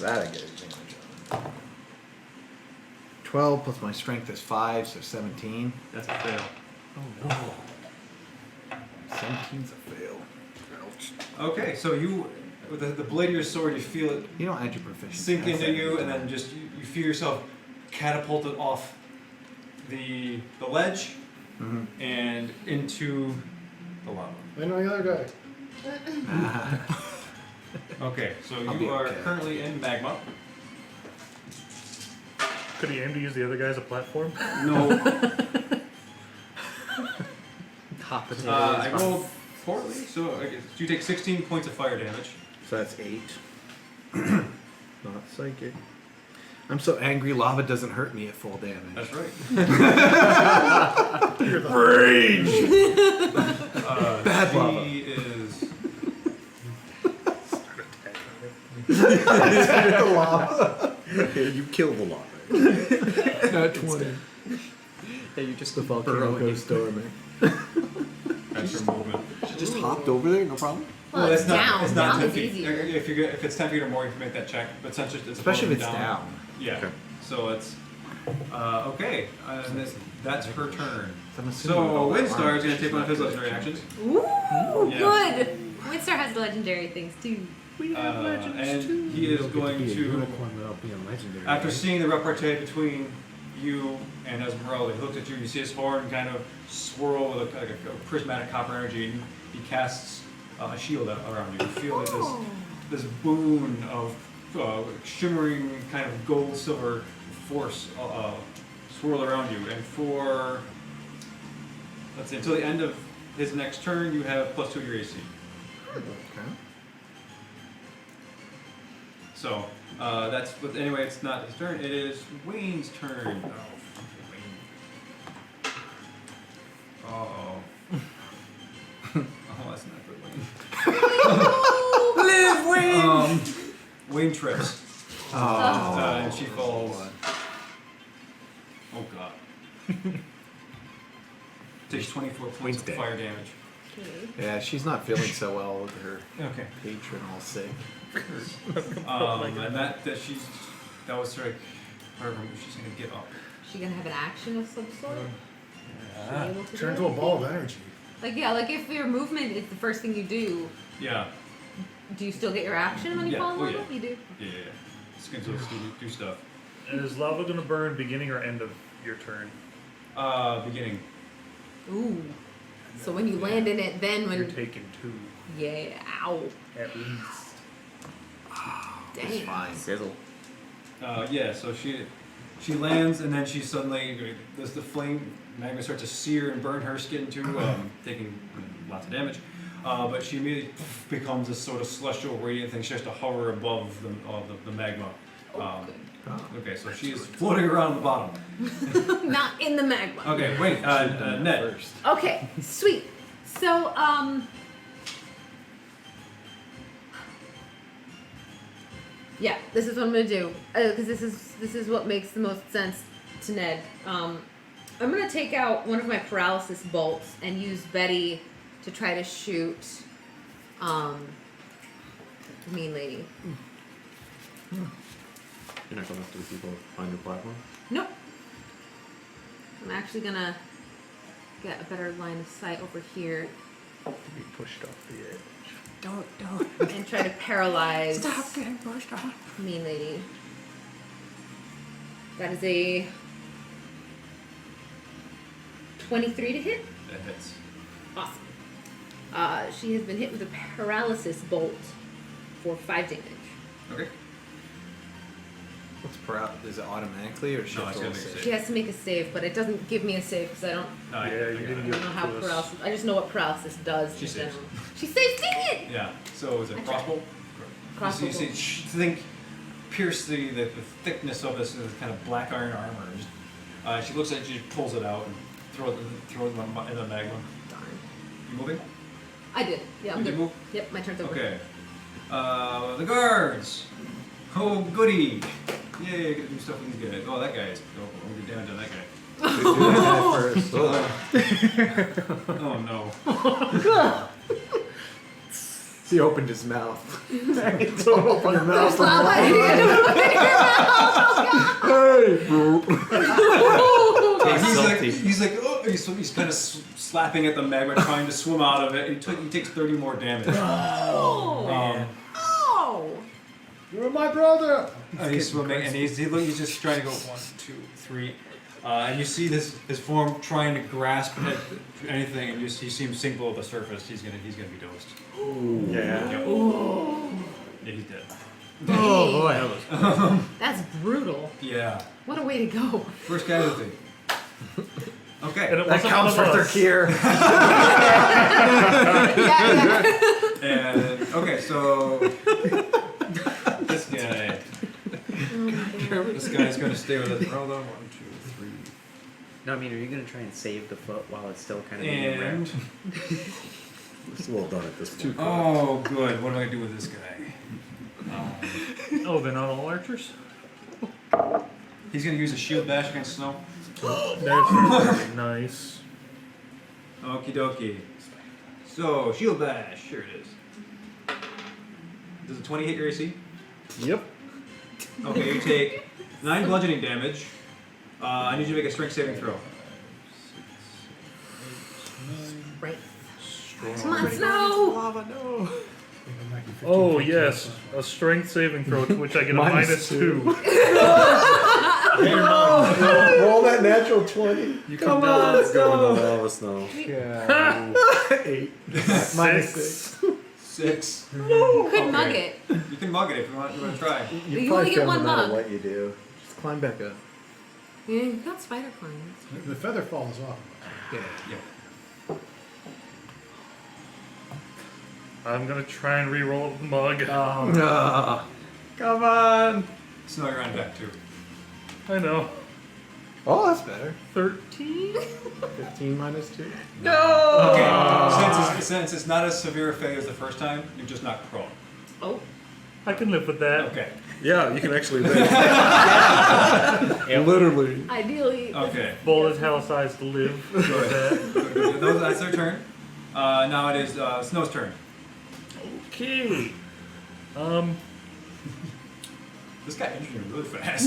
That I get advantage on. 12 plus my strength is 5, so 17. That's a fail. 17's a fail. Okay, so you with the blade of your sword, you feel it You don't add your proficiency. sink That's into it. you, and then just you feel yourself catapulted off the ledge Mhm. and into the lava. I know the other guy. Okay, so I'll be you are okay. currently in magma. Could he aim to use the other guy as a platform? No, Hot potatoes. I rolled poorly, so I guess you take 16 points of fire damage. So that's 8. Not psychic. I'm so angry lava doesn't hurt me at full damage. That's right. Rage! Bad Bad lava. She is. the lava. You kill the lava. Not 20. Yeah, you just The volcano goes storming. That's your movement. She just hopped over there, no problem. Well, it's it's not. down. It's not Down 10 is feet. easier. If it's 10 feet or more, you can make that check. But since it's Especially if above it's and down. Yeah. Okay. So it's okay. And that's her turn. I'm assuming with all So that Windstar armor, is going to she's take one of not his good legendary at actions. Ooh, Yeah. good. Windstar has legendary things too. And he is going to, after seeing the repartee between you and Esmeralda, he looks at you, you see his horn kind of swirl with like a prismatic copper energy, and he casts a shield around you. You feel like this boon of shimmering kind of gold silver force swirl around you, and for let's see, until the end of his next turn, you have +2 to your AC. Okay. So that's, but anyway, it's not his turn. It is Wayne's turn. Oh, Wayne. Uh oh. Oh, that's not good, Wayne. Wayne trips. Oh. And she falls. Oh god. Takes 24 points of fire damage. Okay. Yeah, she's not feeling so well with her Okay. patron all sick. And that was her. She's gonna get up. She gonna have an action of some sort? She able to Turn do to a it? ball of energy. Like yeah, like if your movement is the first thing you do, Yeah. do you still get your action when you Yeah. fall in Oh, lava? yeah. You do. Yeah. It's gonna do stuff. And is lava gonna burn beginning or end of your turn? Beginning. Ooh. So when you land in it, then You're when taking 2 yeah, ow, at least. It's dang. fine. Sizzle. Yeah. So she lands and then she suddenly the flame magma starts to sear and burn her skin too, taking lots of damage. But she immediately becomes this sort of celestial radiant thing. She starts to hover above the magma. Okay, so she is floating around the bottom. Not in the magma. Okay, wait, Ned. First. Okay, sweet. So, yeah, this is what I'm gonna do because this is what makes the most sense to Ned. I'm gonna take out one of my paralysis bolts and use Betty to try to shoot, mean lady. You're not going after the people on your platform? Nope. I'm actually gonna get a better line of sight over here Be pushed off the edge. Don't. and try to paralyze Stop getting pushed off. mean lady. That is a 23 to hit. That hits. Awesome. She has been hit with a paralysis bolt for 5 damage. Okay. What's is it automatically or she No, has it's to gotta roll make a save? She has to make a save, but it doesn't give me a save because I don't No, Yeah, you didn't I give don't know how it to us. paralysis. I just know what paralysis does. She in saves. general. She saves. Dang it! Yeah. So is it I tried. crossbow? Crossbow You see, bolt. think, pierce the thickness of this kind of black iron armor. She looks at it, she pulls it out and throws it in the magma. Darn. You moving? I did. Yeah, I'm You did good. move? Yep, my turn's over. Okay. The guards. Oh, goody. Yay, get to do stuff with these guys. Oh, that guy is. Oh, I'm gonna get damage on that guy. First. Oh no. He opened his mouth. Don't open your mouth. There's lava in He's like, oh, he's kind of slapping at the magma, trying to swim out of it. He takes 30 more damage. Oh! Oh! You're my brother! He's swimming, and he's just trying to go 1, 2, 3. And you see his form trying to grasp at anything, and you see him sink below the surface. He's gonna be dosed. Yeah. Yep. Oh! Yeah, he's dead. Oh boy. That's brutal. Yeah. What a way to go. First casualty. And Okay. it That wasn't counts one for of us. Thirkir. Yeah. And okay, so this guy. This guy's gonna stay with us. Hold on. 1, 2, 3. No, I mean, are you gonna try and save the foot while it's still kind of being And wrapped? It's well done at this point. oh, good. What am I gonna do with this guy? Oh, they're not all archers? He's gonna use a shield bash against snow. That's very nice. Okie dokie. So shield bash. Here it is. Does a 20 hit your AC? Yep. Okay, you take 9 bludgeoning damage. I need you to make a strength saving throw. Right. Come on, Snow! Lava, no. Oh, yes. A strength saving throw to which I get a Minus -2. Roll that natural 20. You come down and go in the lava snow. Yeah. 8. -6. 6. You could Okay. mug it. You can mug it if you want to try. You probably only get fail one no matter mug. what you do. Just climb back up. Yeah, you got spider climb. The feather falls off. Yeah. Yeah. I'm gonna try and re-roll the mug. Come on. Snow, you're on deck too. I know. Oh, that's better. 13? 15 minus 2. Okay. Since it's not as severe a failure as the first time, you're just not prone. Oh. I can live with that. Okay. Yeah, you can actually live. Literally. Ideally. Okay. Bold italicized live. With that. That's their turn. Now it is Snow's turn. Okay. This got interesting really fast.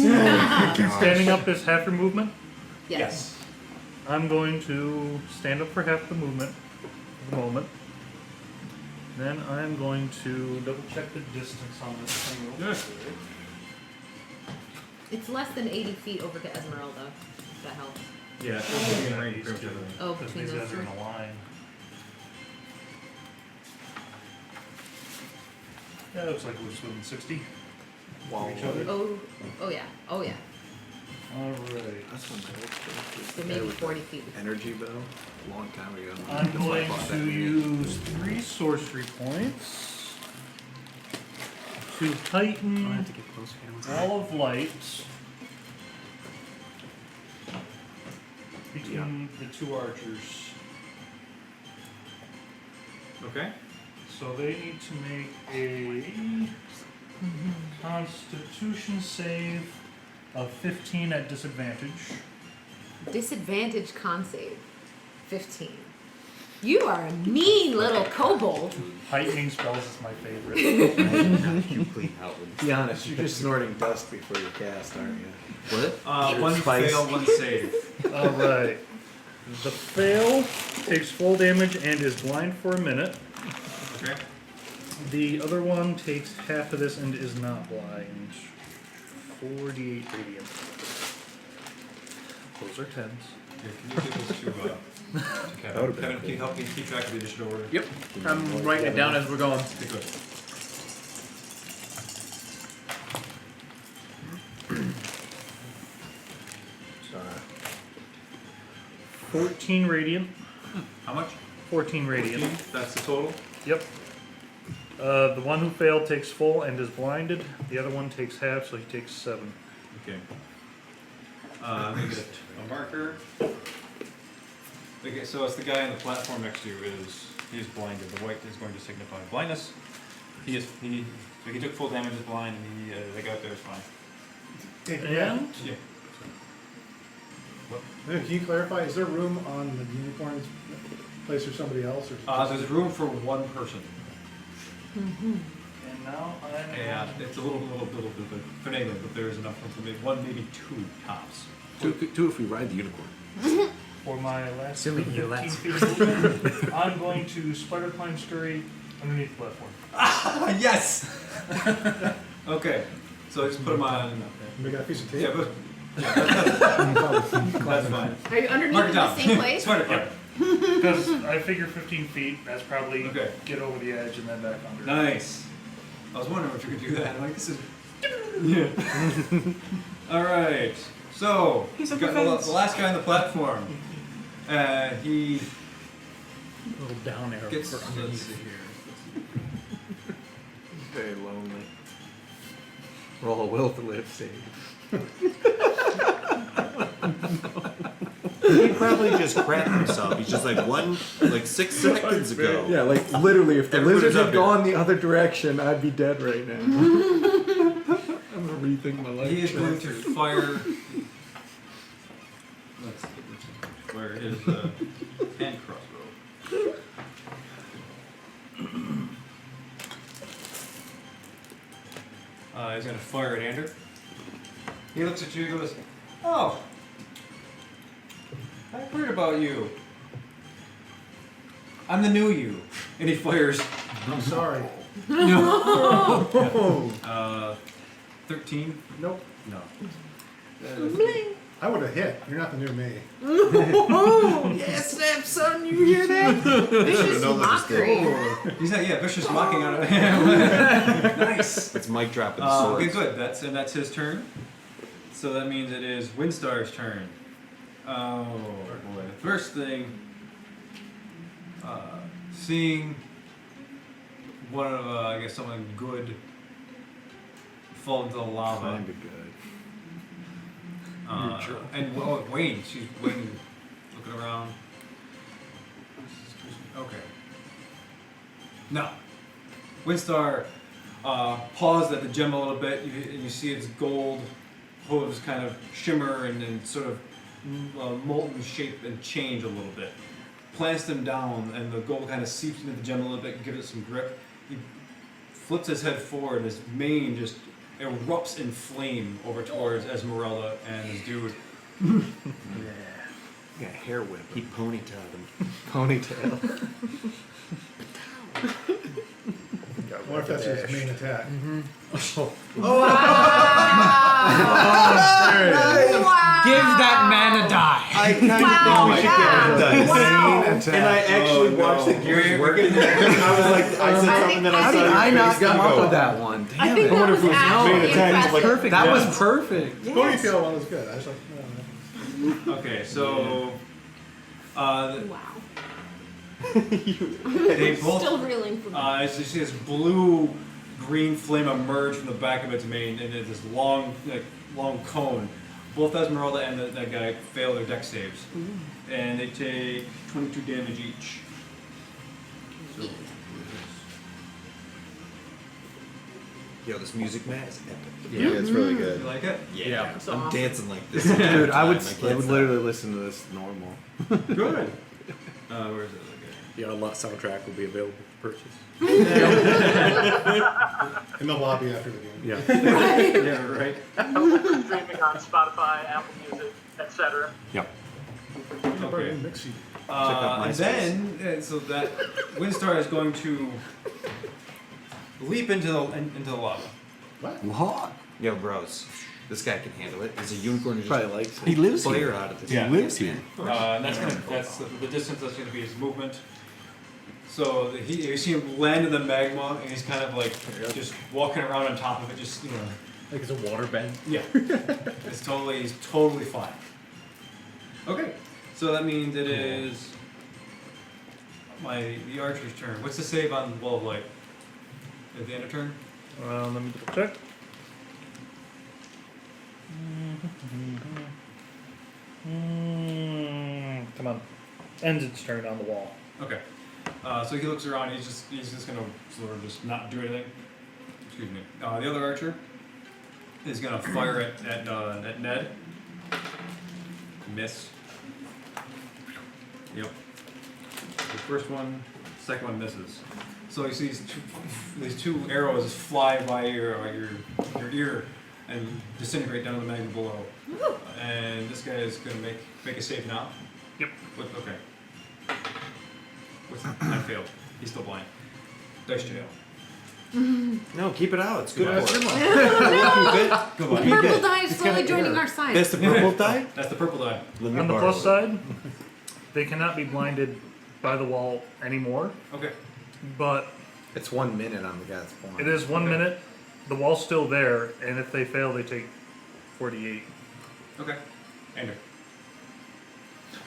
Standing up is half your movement. Yes. I'm going to stand up for half the movement for the moment. Then I'm going to double check the distance on this thing real quick. It's less than 80 feet over to Esmeralda, if that helps. Yeah, it's supposed to be in range pretty much everything. Oh, Because between these those guys are two. in a line. Yeah, looks like we're within 60 Wow. of each other. Oh yeah. Oh yeah. Alright. That's when my old stuff So was maybe with 40 feet. energy bow a long time ago. I'm going I bought that to mini. use 3 sorcery points to heighten Wall of Light between the 2 archers. Okay. So they need to make a Constitution save of 15 at disadvantage. Disadvantage con save. 15. You are a mean little kobold. Heightening spells is my favorite. You clean outward. Be honest, you're just snorting dust before you cast, aren't you? What? One Spice. fail, one save. Alright. The fail takes full damage and is blind for a minute. Okay. The other one takes half of this and is not blind. 48 radiant. Those are 10s. Here, can you give this to Kevin? Kevin, can you help me keep track of the initiative order? Yep. I'm writing it down as we're going. Okay, good. Sorry. 14 radiant. How much? 14 radiant. 14? That's the total? Yep. The one who failed takes full and is blinded. The other one takes half, so he takes 7. Okay. I'm gonna get a marker. Okay, so it's the guy on the platform next to you he's blinded. The white is going to signify blindness. So he took full damage, is blind, and the guy up there is fine. And Yeah. Can you clarify? Is there room on the unicorn's place for somebody else? Or There's room for one person. and now I'm Yeah, it's a little bit of finagling, but there is enough room for maybe one, maybe 2 tops. Two if we ride the unicorn. for my last Assuming you 15 last. feet of movement. I'm going to spider climb scurry underneath the platform. Yes! Okay, so just put them on. we got a piece of tape? Yeah, but. That's fine. Are you underneath Mark it in the down. same place? Spider climb. Because I figure 15 feet, that's probably Okay. get over the edge and then back under. Nice. I was wondering if you could do that. I'm like, this is. Yeah. All right. So He's got the last guy on the platform. He A little down arrow gets. for Let's underneath. see here. Very lonely. Roll a will to live save. He probably just crapped himself. He's just like 6 seconds ago. Yeah, like literally, if the Everybody's lizard up had here. gone the other direction, I'd be dead right now. I'm gonna rethink my life. He is going to choices. fire. Let's see where his hand crossbow. He's going to fire at Ander. He looks at you and goes, "Oh, I heard about you. I'm the new you." And he fires. I'm sorry. No. 13. Nope. No. I would have hit. You're not the new me. Yes, snap, son, you hear that? Vicious know that this mockery. He's not. Yeah, vicious mocking out of him. Nice. It's Mike dropping the sword. Okay, good. That's his turn. So that means it is Windstar's turn. Oh boy. First thing, seeing one of I guess someone good fall into the lava. Kinda good. And Wayne, she's Wayne looking around. Okay. No. Windstar paws at the gem a little bit. You see its gold hooves kind of shimmer and sort of molten shape and change a little bit. Plants them down, and the gold kind of seeps into the gem a little bit and gives it some grip. He flips his head forward, and his mane just erupts in flame over towards Esmeralda and his dude. Yeah, hair whip. He ponytailed him. Ponytail. I wonder if that's his main attack. Give that man a die. I kind of think we should get him done. And I actually watched the gears working. I was like, I said something that I How saw did your I face not come go. up with that one? I Damn think it. that was main actually attack was like- impressive. That was perfect. Ponytail one was good. I was like, no. Okay, so Wow. they both. Still reeling from As you see this blue-green flame emerge from the back of its mane, and it's this long cone. Both Esmeralda and that guy fail their dex saves, and they take 22 damage each. So, Yo, this music, Matt, is epic. Yeah, it's really you good. like it? Yeah, It's I'm awesome. dancing like this. Dude, I would My kids literally listen to this normal. Good. Where's it? The Unlock soundtrack will be available for purchase. In the lobby after the game. Yeah. Okay. Yeah, right. Streaming on Spotify, Apple Music, etc. Yep. Okay. Mix CD. And then, so that Windstar is going to leap into the lava. What? Yo, bros, this guy can handle it. He's a unicorn. Who Probably just likes it. He lives fire here. out of this. He lives here. And that's the distance that's going to be his movement. So you see him land in the magma, and he's kind of like just walking around on top of it, just Like it's a water bed. yeah. He's totally fine. Okay, so that means it is the archer's turn. What's the save on Wall of Light? At the end of turn? Let me double check. Come on. Ends its turn on the wall. Okay. So he looks around. He's just gonna sort of just not do anything. Excuse me. The other archer is gonna fire at Ned. Miss. Yep. The first one, second one misses. So you see these two arrows just fly by your ear and disintegrate down the magma below. And this guy is gonna make a save now. Yep. Okay. I failed. He's still blind. Dice jail. No, keep it out. It's good Yeah, for it's it. Good one. Purple dye is slowly joining our side. That's the purple die? That's the purple die. Let me On the borrow plus it. side, they cannot be blinded by the wall anymore, Okay. but It's 1 minute on the guy's point. it is 1 minute. The wall's still there, and if they fail, they take 48. Okay. Ender.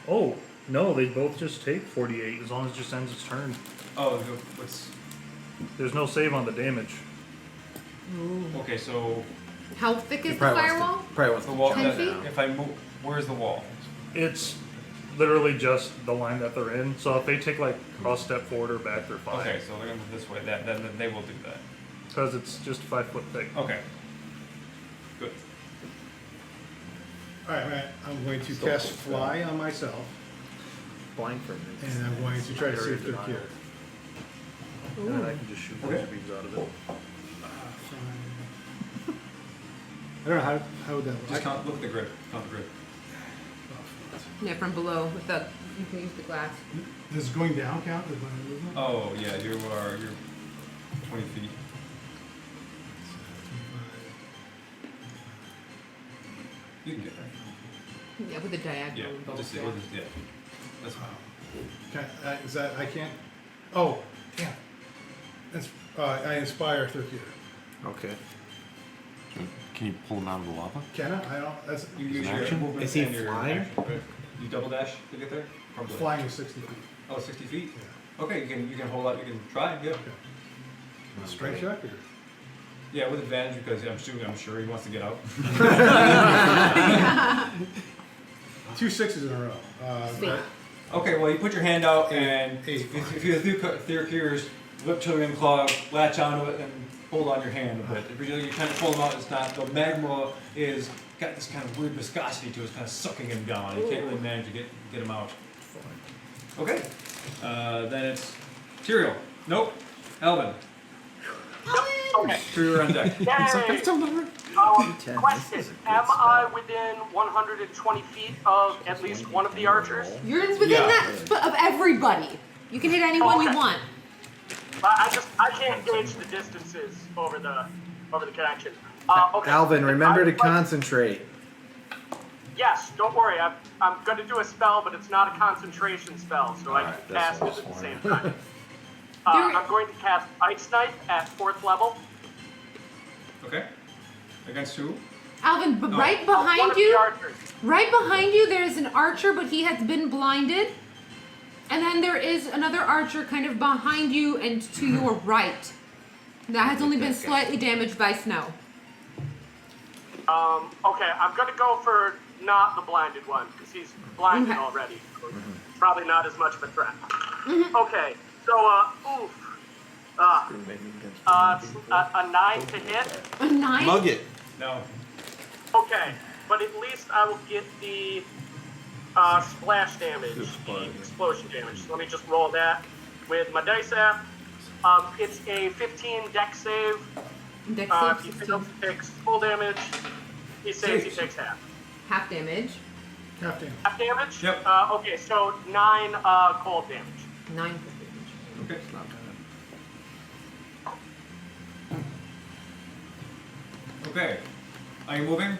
Oh, no, they both just take 48 as long as it just ends its turn. Oh, what's There's no save on the damage. okay? So How thick is the Probably wants to- firewall? Probably wants the to wall. Ten feet? If I move, where's the wall? It's literally just the line that they're in. So if they take like a step forward or back, they're fine. Okay, so they're gonna move this way. Then they will do that. Because it's just 5 foot thick. Okay. Good. Alright, Matt, I'm going to cast Fly on myself, blind for a minute. and I'm going to try to see if they're Area cured. And then I can just shoot laser beams out of it. I don't know how would that work. Just count. Look at the grid. Count the grid. Yeah, from below with the you can use the glass. Does going down count as my movement? Oh yeah, you're 20 feet. You can get there. Yeah, with the diagonal. Yeah. in both, Just yeah. yeah. That's fine. Is that I can't? Oh, damn. That's I inspire through here. Okay. Can you pull him out of the lava? Can I? I don't. That's You use your action? movement Is he and your flying? action, right? You double dash to get there? Probably. flying is 60 feet. Oh, 60 feet? Yeah. Okay, you can hold out, you can try, yeah. Strength check or? Yeah, with advantage because I'm sure he wants to get out. 2 6s in a row. Sweet. Okay, well you put your hand out and Eight. if you do Theric Claw, latch onto it and hold on your hand a bit. If you kind of pull him out, it's not. The magma is got this kind of weird viscosity to it. It's kind of sucking him down. You can't really manage to get him out. Okay. Then it's Tyrael. Nope. Alvin. Okay. Tyrael on deck. Yay! Question: am I within 120 feet of at least one of the archers? You're within that of everybody. You can hit anyone you want. I can't gauge the distances over the connection. Okay. Alvin, remember to concentrate. Yes, don't worry. I'm going to do a spell, but it's not a concentration spell, so I can cast it at the same time. I'm going to cast Ice Knife at 4th level. Okay. Against who? Alvin, but right One behind of the you, archers. right behind you, there's an archer, but he has been blinded. And then there is another archer kind of behind you and to your right. That has only been slightly damaged by snow. Okay, I'm going to go for not the blinded one, because he's blinded already. So probably not as much of a threat. Okay, so, a 9 to hit. A 9? Mug it. No. Okay, but at least I will get the splash damage, the explosion damage. So let me just roll that with my dice app. It's a 15 dex save. Dex If save he 16. fails, he takes full damage. He saves, he takes half. Half damage. Half damage. Half damage? Yep. Okay, so 9 cold damage. 9 damage. Okay. Okay. Are you moving?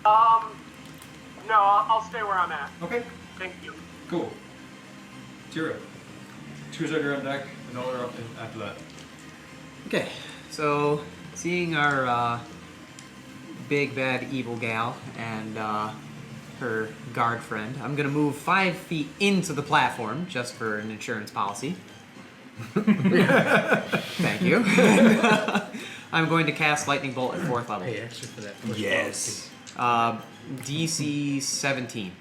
No, I'll stay where I'm at. Okay. Thank you. Cool. Tyrael. Two's are on deck, and all are up after that. Okay, so seeing our big bad evil gal and her guard friend, I'm gonna move 5 feet into the platform just for an insurance policy. Thank you. I'm going to cast Lightning Bolt at 4th level. Hey, extra for that. Yes. DC 17.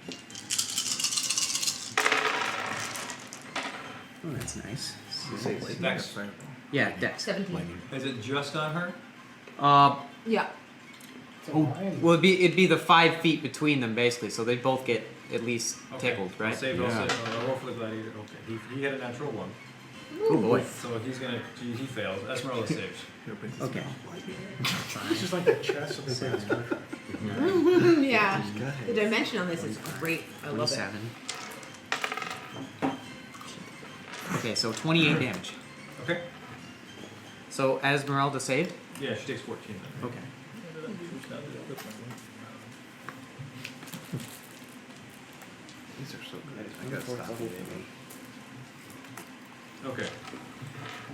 Oh, that's nice. Dex. Yeah, Dex. 17. Is it just on her? Yeah. Well, it'd be the 5 feet between them basically, so they both get at least tickled, right? I'll save, I'll roll for the gladiator. Okay. He had a natural 1. Oh boy. So he's gonna. He fails. Esmeralda saves. Okay. It's just like the chest of the dance. Yeah. The dimension on this is great. I love it. 27. Okay, so 28 damage. Okay. So Esmeralda saved? Yeah, she takes 14 then. Okay. These are so good. I gotta stop eating. Okay.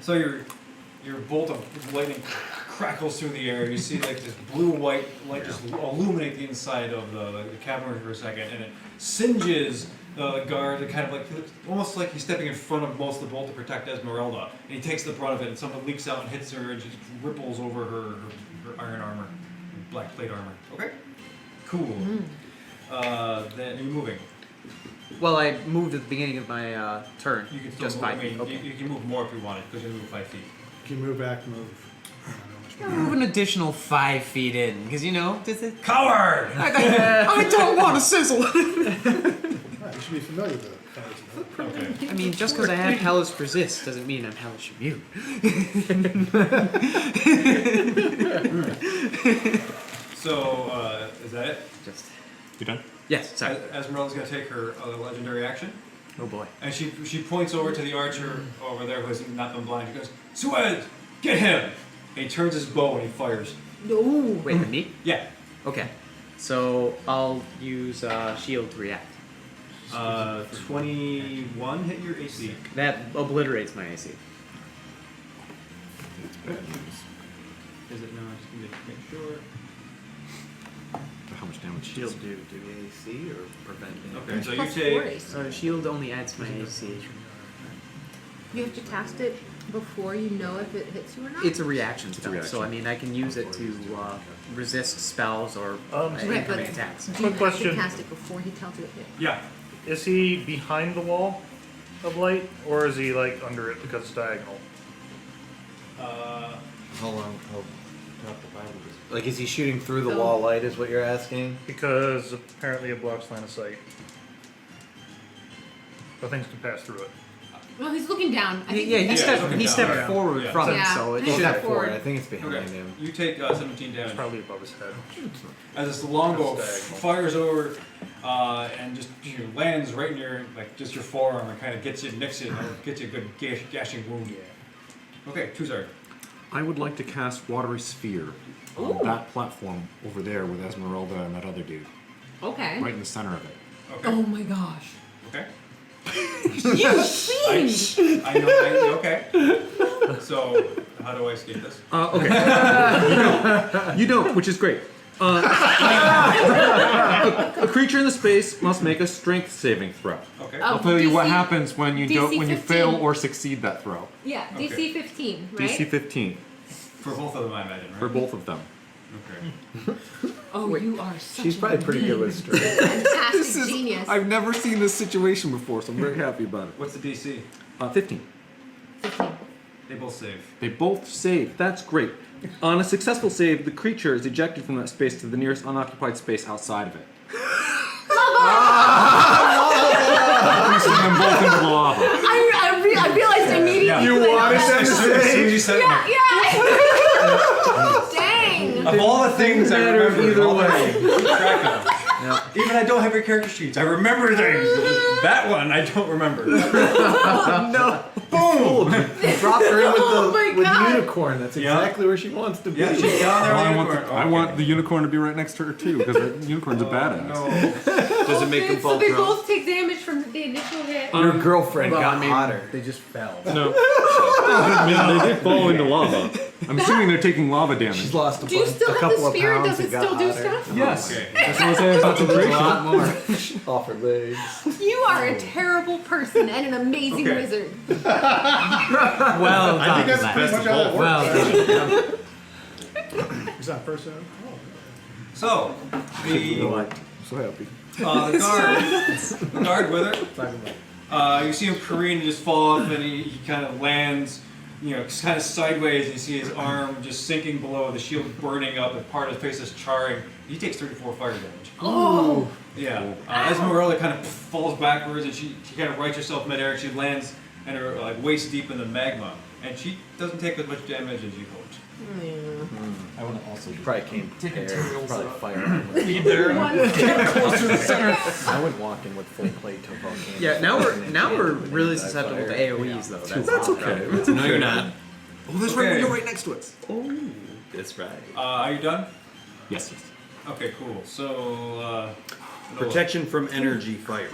So your bolt of lightning crackles through the air. You see like this blue-white light just illuminate the inside of the cavern for a second, and it singes the guard. It kind of like almost like he's stepping in front of most of the bolt to protect Esmeralda, and he takes the brunt of it, and something leaks out and hits her, and just ripples over her iron armor, black plate armor. Okay. Cool. Then you're moving. Well, I moved at the beginning of my turn. You can still just move. 5 I mean, feet. Okay. you can move more if you wanted, because you move 5 feet. You can move back, move. Move an additional 5 feet in, because you know, this is. Coward! I don't want to sizzle. Right, you should be familiar with it. Okay. I mean, just because I have hellish resist doesn't mean I'm hellish immune. So, is that it? Just. You done? Yes. Sorry. Esmeralda's gonna take her legendary action, Oh boy. and she points over to the archer over there who has not been blind. She goes, "Suez, get him!" And he turns his bow and he fires. Ooh. Wait, me? Yeah. Okay. So I'll use shield to react. 21 hit your AC. That obliterates my AC. Is it not? Just need to make sure. How much damage? Shield do AC or prevent damage? Okay, so you Plus take. 4 AC. Shield only adds to my AC. You have to cast it before you know if it hits you or not? It's a reaction spell, reaction. so I mean I can use it to resist spells or Right, incoming but attacks. do you Quick have question. to cast it before he tells you it hit? Yeah. Is he behind the wall of light, or is he like under it because it's diagonal? How long? How top the Bible is? Like, is he shooting through the wall light? Is what you're asking? Because apparently it blocks line of sight. But things can pass through it. Well, he's looking down. I think He looking stepped down. forward Yeah. from it, Yeah. so it He's should. step forward. I think it's behind Okay. him. You take 17 damage. It's probably above his head. As this longbow That's diagonal. fires over and just lands right in your just your forearm and kind of gets you, nicks you, and gets you a good gashing wound. Okay, Tuzard. I would like to cast Watery Sphere on that platform over there with Esmeralda and that other dude. Okay. Right in the center of it. Okay. Oh my gosh. Okay. You fiend! I know. Okay. So, how do I escape this? Okay. You don't, which is great. A creature in the space must make a strength saving throw. Okay. I'll tell you what DC happens when you DC when you 15. fail or succeed that throw. Yeah, DC Okay. 15, right? DC 15 For both of them, I imagine, right? for both of them. Okay. Oh, you are such She's probably pretty good with strength. fantastic genius. I've never seen this situation before, so I'm very happy about it. What's the DC? 15. 15. They both save. They both save. That's great. On a successful save, the creature is ejected from that space to the nearest unoccupied space outside of it. Releasing them both into the lava. I realized immediately. You wanted them to As soon as say? you said Yeah, yeah. Dang. Of all the things I Matter remember, either all the way. keep track of. Even I don't have your character sheets. I remember things. That one I don't remember. No. Boom! Drop her in with Oh my the with God. unicorn. That's Yeah. exactly where she wants to be. Yeah, she's down there. Well, with the unicorn. I want the unicorn to be right next to her too, because the unicorn's a badass. No. Does it make them So fall they drunk? both take damage from the initial hit. Your girlfriend Well, got I mean, hotter. they just fell. No. I mean, they did fall into lava. I'm assuming they're taking lava damage. She's lost a, Do you still a have couple the of spear? pounds Does it and got still do hotter. stuff? Yes. Okay. That's what I say. Concentration. A lot more off her legs. You are a terrible person and an amazing Okay. wizard. Well I think done, that's Zach. pretty much how that Well works. done. Is that first round? So the So happy. the guard with her. You see him careen and just fall off, and he kind of lands, kind of sideways. You see his arm just sinking below, the shield burning up, and part of his face is charring. He takes 34 fire damage. Oh. Yeah. Esmeralda kind of falls backwards, and she kind of rights herself midair, and she lands and her waist deep in the magma, and she doesn't take as much damage as you hoped. I want to also Probably came prepared. Probably fire. I would walk in with full plate to volcano. Yeah, now we're really susceptible to AoEs though. That's okay. No, you're not. Oh, that's Okay. right. You're right next to us. That's right. Are you done? Yes. Yes. Okay, cool. So, Protection from energy fire.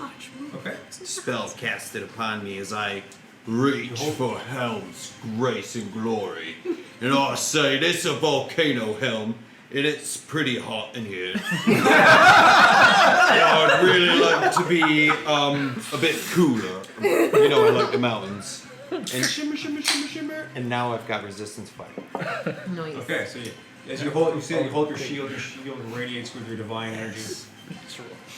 Okay. Spell casted upon me as I reach for Helm's grace and glory. And I say, this is a volcano helm, and it's pretty hot in here. I'd really like to be a bit cooler. I like the mountains. And shimmer, shimmer, shimmer, shimmer. And now I've got resistance fire. Nice. Okay, so as you hold your shield radiates with your divine energy.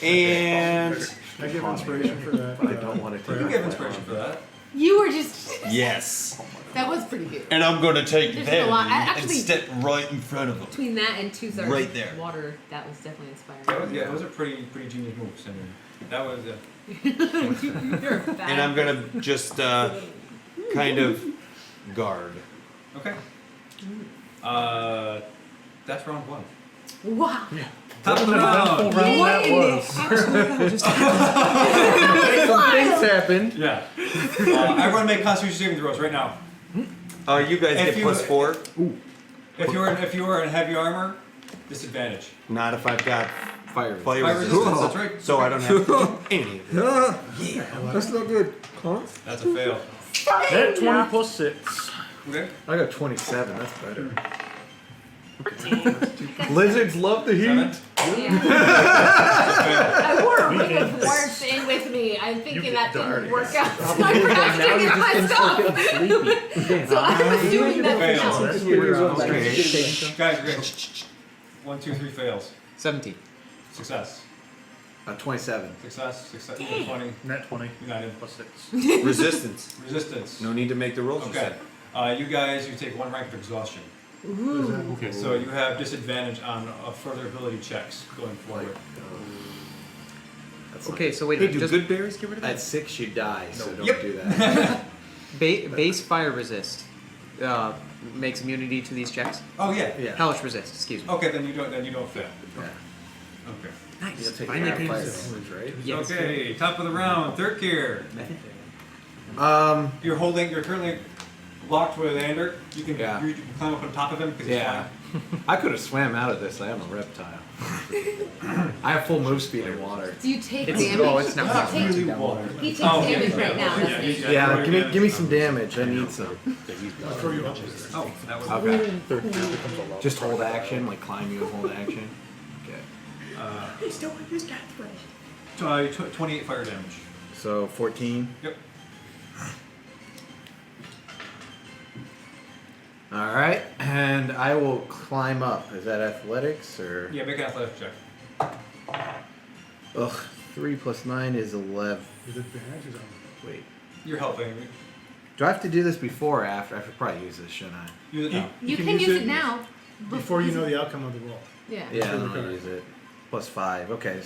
And Can I give inspiration for that? I don't want to You take can give inspiration for that. You were just. yes. That was pretty good. And I'm going to take There's them a lot- and actually- step right in front of them. Between that and Tuzar's Right there. water, that was definitely inspiring. Those are pretty genius moves. I mean, that was. You're a bad And I'm going to just kind of guard. Okay. That's round one. Wow. Top of the round. What in the Things happened. Yeah. Everyone make Constitution saving throws right now. You guys If get you- plus 4. If you are in heavy armor, disadvantage. Not if I've got Fire. fire Fire resistance. resistance. That's right. So I don't have to do any of it. That's not good. That's a fail. Net 20 plus 6. Okay. I got 27. That's better. Lizards love the heat. 7. Yeah. I wore a ring of warmth in with me. I'm thinking that didn't work out. So I forgot to get myself. So I'm assuming that Fails. Okay. Guys, great. 1, 2, 3 fails. 17. Success. 27. Success. 20. Net 20 United. plus 6. Resistance. Resistance. No need to make the rolls, you Okay. said. You guys, you take 1 rank of exhaustion. Ooh. Okay. So you have disadvantage on further ability checks going forward. Okay, so wait a Hey, minute. do Just good berries get rid of that? At 6 you die, so don't Yep. do that. base fire resist makes immunity to these checks. Oh yeah. Yeah. Hellish resist, excuse me. Okay, then you don't fail. Yeah. Okay. Nice. You'll take Finally half came fire to- damage, right? Yes. Okay, top of the round, third gear. You're currently locked with Ander. You can, Yeah. you can climb up on top of him because Yeah. I could have swam out of this. I am a reptile. I have full move speed in water. Do you take It's- damage? oh, it's not not he takes, really water. he takes Oh, damage yeah. right now, doesn't he? Yeah, give me some damage. I need some. I'll throw you up. Oh, that was Okay. Just hold action, like climb you and hold action. Okay. 28 fire damage. So 14. Yep. All right, and I will climb up. Is that athletics or? Yeah, make an athletics check. Ugh, 3 plus 9 is 11. With advantage on. Wait, You're helping. do I have to do this before or after? I should probably use this, shouldn't I? Use it now. You can use it now. Before you know the outcome of the roll. Yeah. Yeah, Sure, then I'll okay. use it. Plus 5. Okay.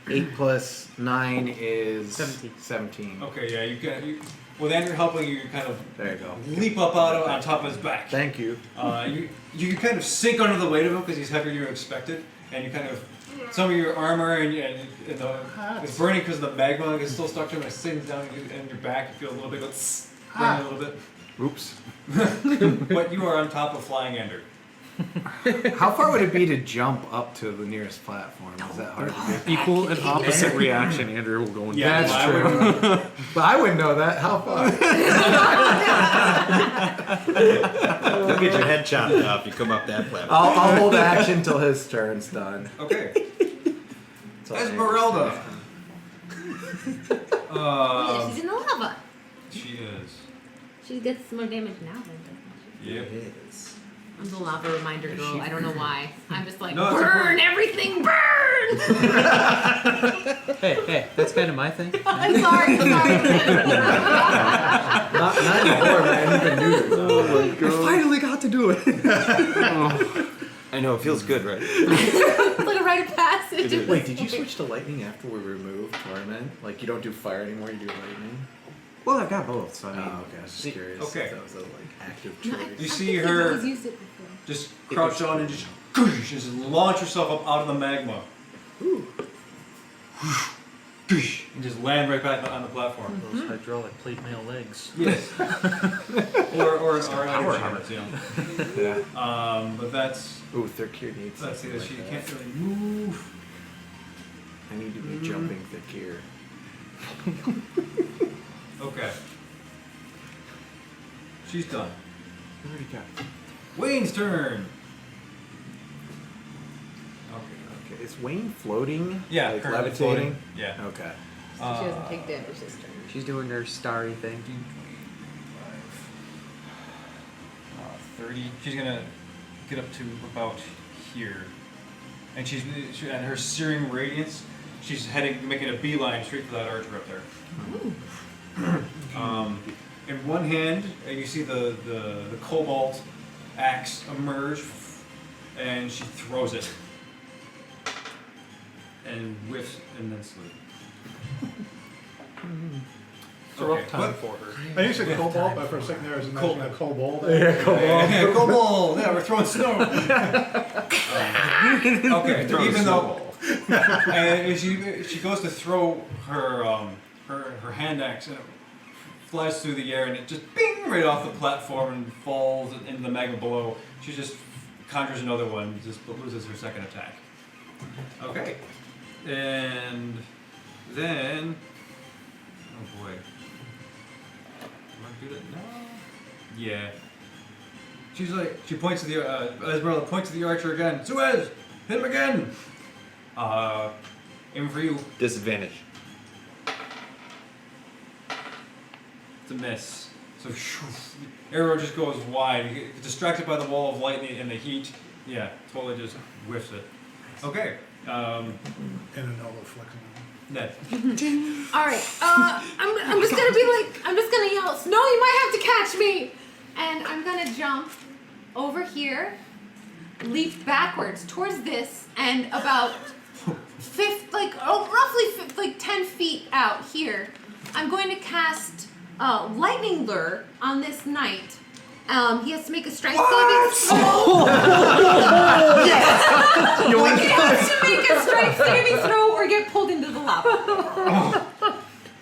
8 plus 9 is 17. 17. Okay, yeah, you can. With Andrew helping you, kind of There you go. leap up on top of his back. Thank you. You kind of sink under the weight of him because he's heavier than you expected, and you kind of some of your armor and it's burning because the magma is still stuck to him. And it sinks down in your back. You feel a little bit, burning a little bit. Oops. But you are on top of flying Ender. How far would it be to jump up to the nearest platform? Is that hard to do? Equal and opposite reaction. Andrew will go in. Yeah, That's I true. But I wouldn't know that. How far? You'll get your head chopped off. You come up that platform. I'll hold action till his turn's done. Okay. Till Esmeralda. Yeah, she's in the lava. She is. She gets more damage now than doesn't she? Yep. I'm the lava reminder girl. I don't know why. I'm just like, No, it's burn, everything burn! Hey, that's kind of my thing. I'm sorry. Not anymore, man. You've been neutered. Oh my I finally got to do it. I know, it feels good, right? It's like a rite of passage. Wait, did you switch to lightning after we removed torment? Like you don't do fire anymore, you do lightning? Well, I've got both, so I mean. Oh, okay. I was just curious. Okay. If that was a active No, choice. You I see think her- He's used it before. Just crouch down and just launch yourself up out of the magma. And just land right back on the platform. Those hydraulic plate mail legs. Yes. or energy units, you know. Yeah. But that's Ooh, Thirkir needs let's see. something She like can't that. really move. I need to be jumping Thirkir. Okay. She's done. Already got it. Wayne's turn. Okay. Okay, is Wayne floating? Yeah, Like currently levitating? floating. Yeah. Okay. So she doesn't take damage this turn. She's doing her starry thing. 30. She's gonna get up to about here, and and her searing radiance. She's making a beeline straight for that archer up there. In one hand, you see the cobalt axe emerge, and she throws it, and whiffs immensely. It's a rough time for her. I used to say cobalt, but for a second there I was imagining a kobold. Yeah, come on. Yeah, cobalt! Yeah, we're throwing snow! Okay, even though... And she goes to throw her hand axe, and it flies through the air, and it just bing right off the platform and falls into the magma below. She just conjures another one, just loses her second attack. Okay, and then oh boy, am I good at no? Yeah. She points to the Esmeralda points to the archer again. Suez, hit him again. Aim for you. Disadvantage. It's a miss. So arrow just goes wide. You get distracted by the wall of lightning and the heat. Yeah, totally just whiffs it. Okay. And another flexing. Ned. Alright, I'm just gonna yell, Snow, you might have to catch me! And I'm gonna jump over here, leap backwards towards this, and about roughly 10 feet out here, I'm going to cast lightning lure on this knight. He has to make a strength saving throw. He has to make a strength saving throw or get pulled into the lava.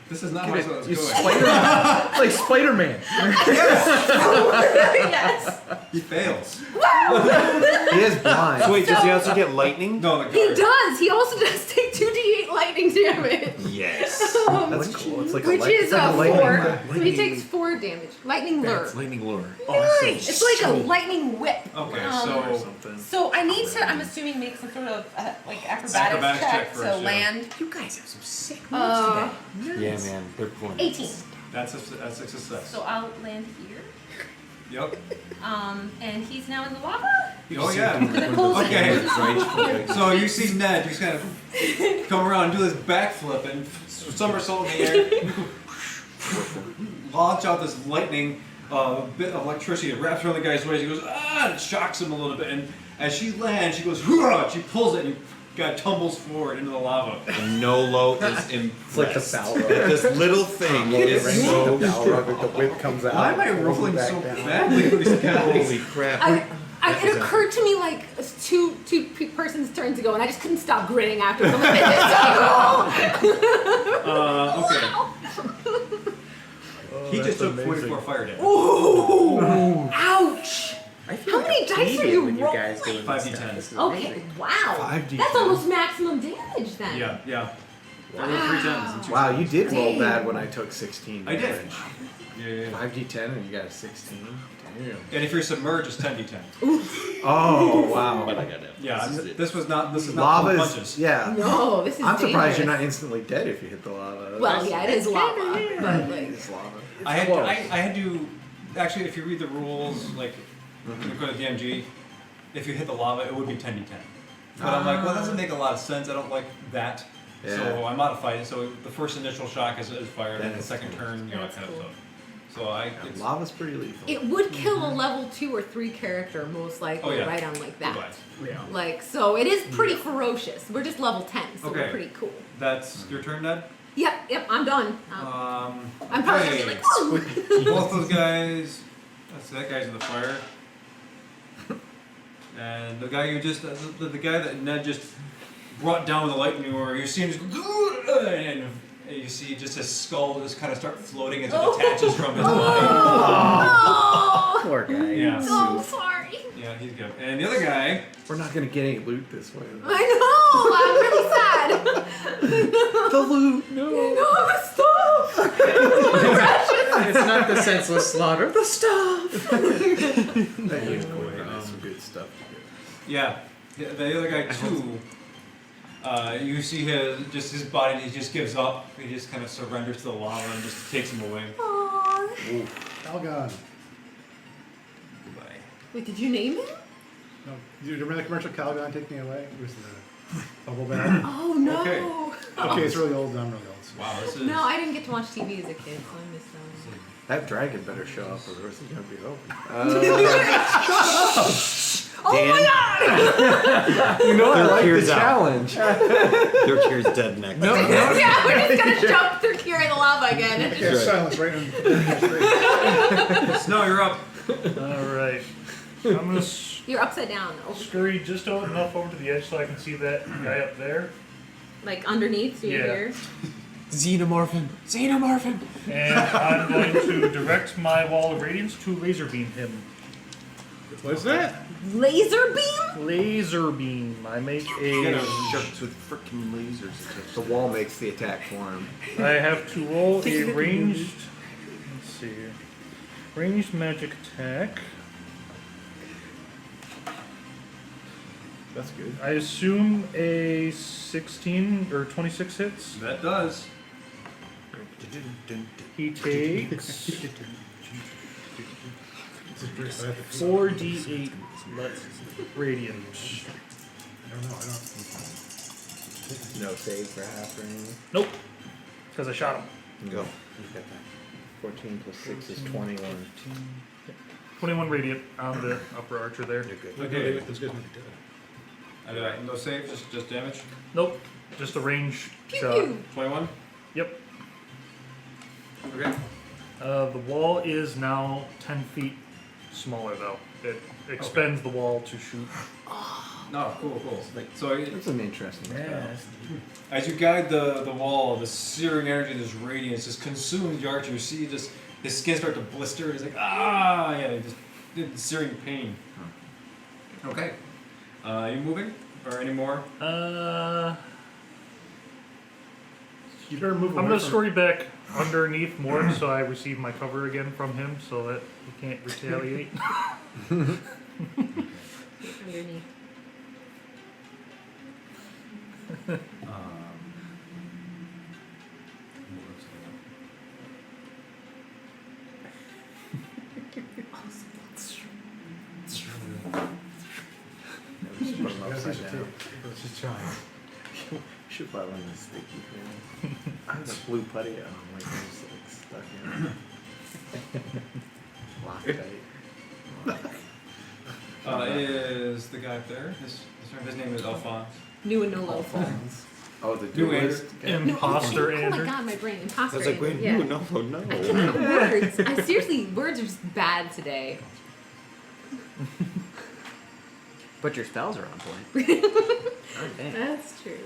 This is not how it's going. Like Spider-Man. Yes. He fails. He is blind. So wait, does he also get lightning? No, the He guard. does. He also does take 2d8 lightning damage. Yes. That's cool. It's like Which is a 4. So he takes 4 damage. Lightning lure. That's lightning lure. Nice. It's like a lightning whip. Okay, So I need to, I'm assuming, make some sort of acrobatics Acrobatics check check to first, yeah. land. You guys have some sick moves today. Yeah, man. They're pulling. 18. that's a success. So I'll land here. Yep. And he's now in the lava. Oh yeah. Nicole's Okay. So you see Ned just kind of come around and do this backflip and somersault in the air, launch out this lightning bit of electricity. It wraps around the guy's waist. He goes and it shocks him a little bit. And as she lands, she goes hurrah! She pulls it and guy tumbles forward into the lava. And Nolo is impressed. It's like the Balrog. This little thing is so the Balrog, the whip comes out. Why am I rolling so badly for these guys? Holy crap. It occurred to me like two persons' turns ago, and I just couldn't stop grinning after them. Okay. He just took 44 fire damage. Ooh! Ouch! I feel How like many a dice are plebeian you when you rolling? guys doing 5d10. this stuff. This is Okay, amazing. wow. 5d10. That's almost maximum damage then. Yeah. Wow. 3 times and 2 Wow, you did roll Dang. bad when I took 16 I did. damage. Yeah. 5d10 and you got a 16. Damn. And if you're submerged, it's 10d10. Oh, wow. But I got it. Yeah, this is not pulling Lava punches. is, yeah. No, this is I'm surprised you're dangerous. not instantly dead if you hit the lava. Well, yeah, it is lava, but like. It's lava. I had to actually, if you read the rules, like you go to DMG, if you hit the lava, it would be 10d10. But I'm like, well, that doesn't make a lot of sense. I don't like that. Yeah. So I modified it. So the first initial shock is fired, and the That's second cool. turn, That's kind cool. of stuff. So I. Yeah, It's, lava's pretty lethal. It would kill a level 2 or 3 character most likely Oh, yeah. right on like that. Goodbye. Yeah. Like, so it is pretty ferocious. We're just level 10, so we're Okay. pretty cool. That's your turn, Ned. Yep, I'm done. I'm probably gonna okay. be like, oh! Both those guys. That guy's in the fire. And the guy you just, the guy that Ned just brought down with the lightning lure, you see him just go, and you see just his skull just kind of start floating as it detaches from his body. Oh! Poor guy. Yeah. So sorry. Yeah, he's good. And the other guy, We're not gonna get any loot this way. though. I know! I'm really sad. The loot, no. No, the stuff! It's not the senseless slaughter. The stuff. That is cool. There's some good stuff to yeah, the other guy too. You see his body. He just gives up. He just kind of surrenders to the lava and just takes him away. Aww. Calgon. Goodbye. Wait, did you name him? No, you remember the commercial Calgon Take Me Away? It was the bubble bath. Oh no! Okay. It's really old. I'm really old. So. Wow, this is. No, I didn't get to watch TV as a kid, so I missed out. That dragon better show up or the rest is gonna be over. Oh my god! You know I Third like the tier's out. challenge. Your tear's dead next. No, Yeah, we're just gonna jump through here in the lava again. Yeah, silence right in. Snow, you're up. Alright. I'm gonna You're upside down. scurry just enough over to the edge so I can see that guy up there. Like underneath, so you're Yeah. here. Xenomorphin. Xenomorphin. And I'm going to direct my wall of radiance to laser beam him. What's that? Laser beam? Laser beam. I make a. Sharks with freaking lasers. the wall makes the attack for him. I have to roll a ranged. Let's see. Ranged magic attack. That's good. I assume a 16 or 26 hits. That does. He takes 4d8 radiant. I don't know. I don't. No save for half or anything. Nope, because I shot him. Go. 14 plus 6 is 21. 21 radiant on the upper archer there. Okay. Those guys might be dead. No save, just damage. Nope, just a range Pew shot. pew. 21. Yep. Okay. The wall is now 10 feet smaller though. It expends the wall to shoot. No, cool. So That's an interesting spell. as you guide the wall, the searing energy, this radiance just consumes the archer. You see just his skin start to blister. He's like, just searing pain. Okay. You moving or any more? You better move away I'm gonna from scurry back underneath more so I receive my cover again from him so that he can't retaliate. Underneath. Let's just try. Should buy one of those sticky things. The blue putty. Oh my god, it's like stuck in. Loctite. Is the guy up there? His name is Alphonse. New and no low. Oh, the New duelist. Imposter Oh my Andrew. god, my brain. Imposter. I was like, wait, Andrew. Yeah. no, no. I cannot words. I seriously, words are just bad today. But your spells are on point. Oh, dang. That's true.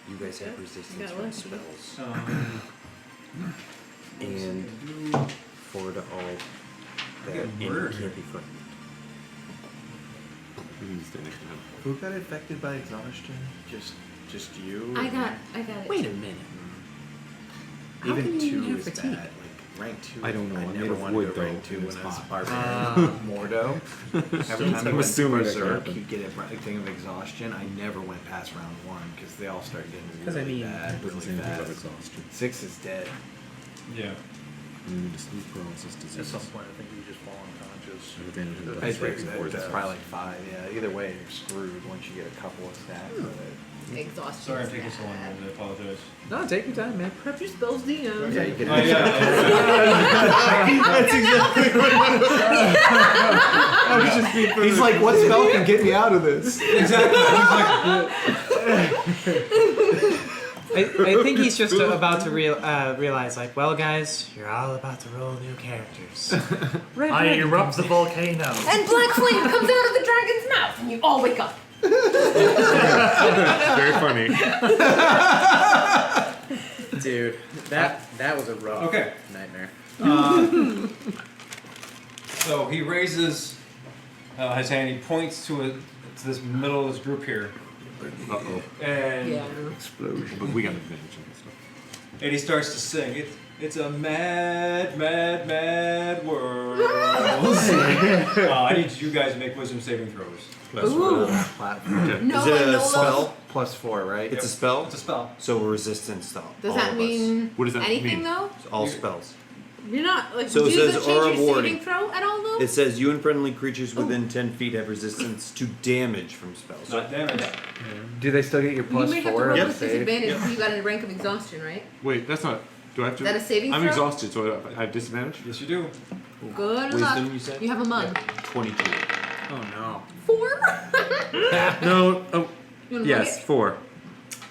You guys have Got resistance lucky. from spells. And And forward to all that get enemy murdered. can't be frightened. Who got affected by exhaustion? Just you? I got it. Wait a minute. How Even can you 2 have is fatigue? bad. Like rank 2. I don't know, I I never made of wanted wood, to go rank though, 2 and when it's I was hot. barbarian. Mordo. Every time I I'm went assuming that could berserk, happen. you get a thing of exhaustion. I never went past round 1 because they all start getting 'Cause I really mean, bad, Doesn't really say anything about fast. exhaustion. 6 is dead. yeah. Sleep paralysis At disease. some point, I think you just fall unconscious. Advantage of I dice think rolls before that's death. probably like 5. Yeah, either way, you're screwed once you get a couple of stacks of it. Exhaustion. Sorry, I'm is taking so long. bad. I apologize. No, take your time, man. Prep your spells, DM. Yeah, you get Oh yeah. That's exactly what He's like, what spell can get me out of this? Exactly. I think he's just about to realize, like, well, guys, you're all about to roll new characters. I erupt the volcano. And black flame comes out of the dragon's mouth, and you all wake up. Very funny. Dude, that was a rough Okay. nightmare. So he raises his hand. He points to this middle of this group here, Uh-oh. and Yeah. Explosion. But we got advantage on this stuff. and he starts to sing. It's a mad, mad, mad world. I need you guys to make wisdom saving throws. Ooh. Platform. No, Is it no, a spell? Plus 4, right? It's a spell? It's a spell. So a resistance spell. Does all that of mean What does that anything mean? though? us. All spells. You're not like. So it do you says change your aura warding. saving throw at all though? It says you and friendly creatures within 10 feet have resistance to damage from spells. Not damage. Do they still get your You plus may have to 4 roll on the with save? disadvantage if you got a rank of exhaustion, right? Wait, that's not. Do I have to? Is that a saving I'm throw? exhausted, so I have disadvantage? Yes, you do. Good Wisdom, luck. you said? You have a mug. 22. Oh no. 4. No. Oh, You wanna yes, mug 4. it?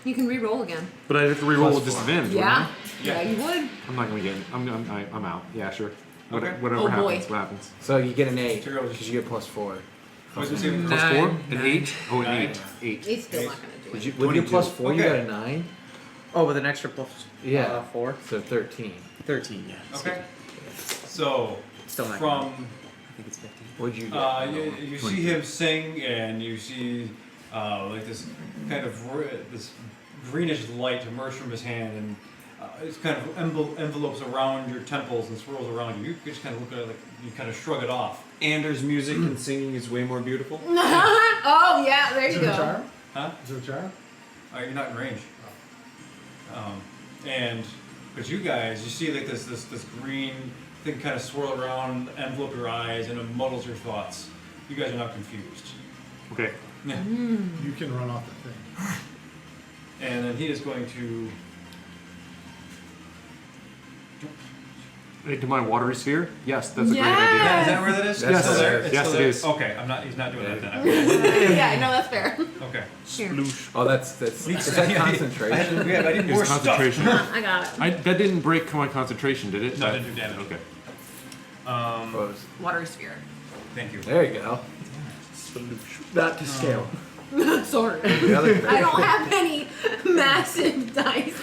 You can re-roll again. But I have to reroll Plus with 4. disadvantage. Yeah. wouldn't Yeah, you would. I? I'm not gonna get. I'm out. Yeah, sure. Okay. Whatever Oh, boy. happens, what happens? So you get an 8 Zero. because you get plus 4. Wisdom saving throw. Plus 4? An 8? Oh, an Nine. 8. 8. It's still not gonna do Did it. you, with your plus 4, you got Okay. a 9? Oh, with an extra plus Yeah. 4? So 13. 13, yeah. Okay. So Still not from I think it's 15. What'd you get? you see him sing, and you see like this kind of this greenish light emerge from his hand, and it's kind of envelopes around your temples and swirls around you. You just kind of look at it like you kind of shrug it off. Anders' music and singing is way more beautiful. Oh yeah, there Is you it a go. charm? Huh? Is it a charm? You're not in range. But you guys, you see like this green thing kind of swirl around, envelope your eyes, and it muddles your thoughts. You guys are now confused. Okay. Yeah. You can run off the thing. And then he is going to. into my watery sphere? Yes, that's a great Yes! idea. Is that where that is? Yes. It's still there? It's Yes, still it there? is. Okay, he's not doing that then. Yeah, no, that's fair. Okay. Here. Oh, that's is that concentration? I need more It's stuff. concentration. Come on, I got it. That didn't break my concentration, did it? No, it didn't do damage. Okay. Watery sphere. Thank you. There you go. Not to scale. Sorry. The other thing. I don't have any massive dice.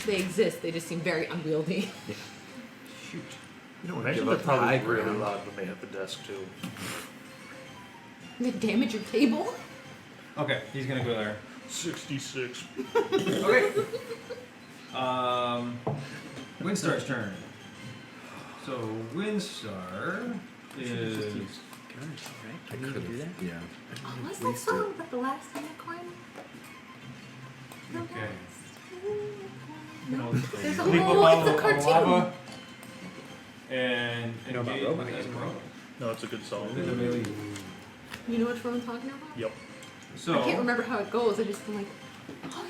They exist, they just seem very unwieldy. You don't want to Imagine give they're up the high probably really ground. loud when they hit the desk too. They damage your table? Okay, he's gonna go there. 66. Okay. Windstar's turn. So Windstar is. Can you do that? Yeah. Oh, what's that song about the last unicorn? Okay. No, there's a Leap whole, up it's a out of cartoon. lava and know about engage robots? with Esmeralda. No, it's a good song. In the melee. You know which one I'm talking about? Yep. So I can't remember how it goes, I just am like, oh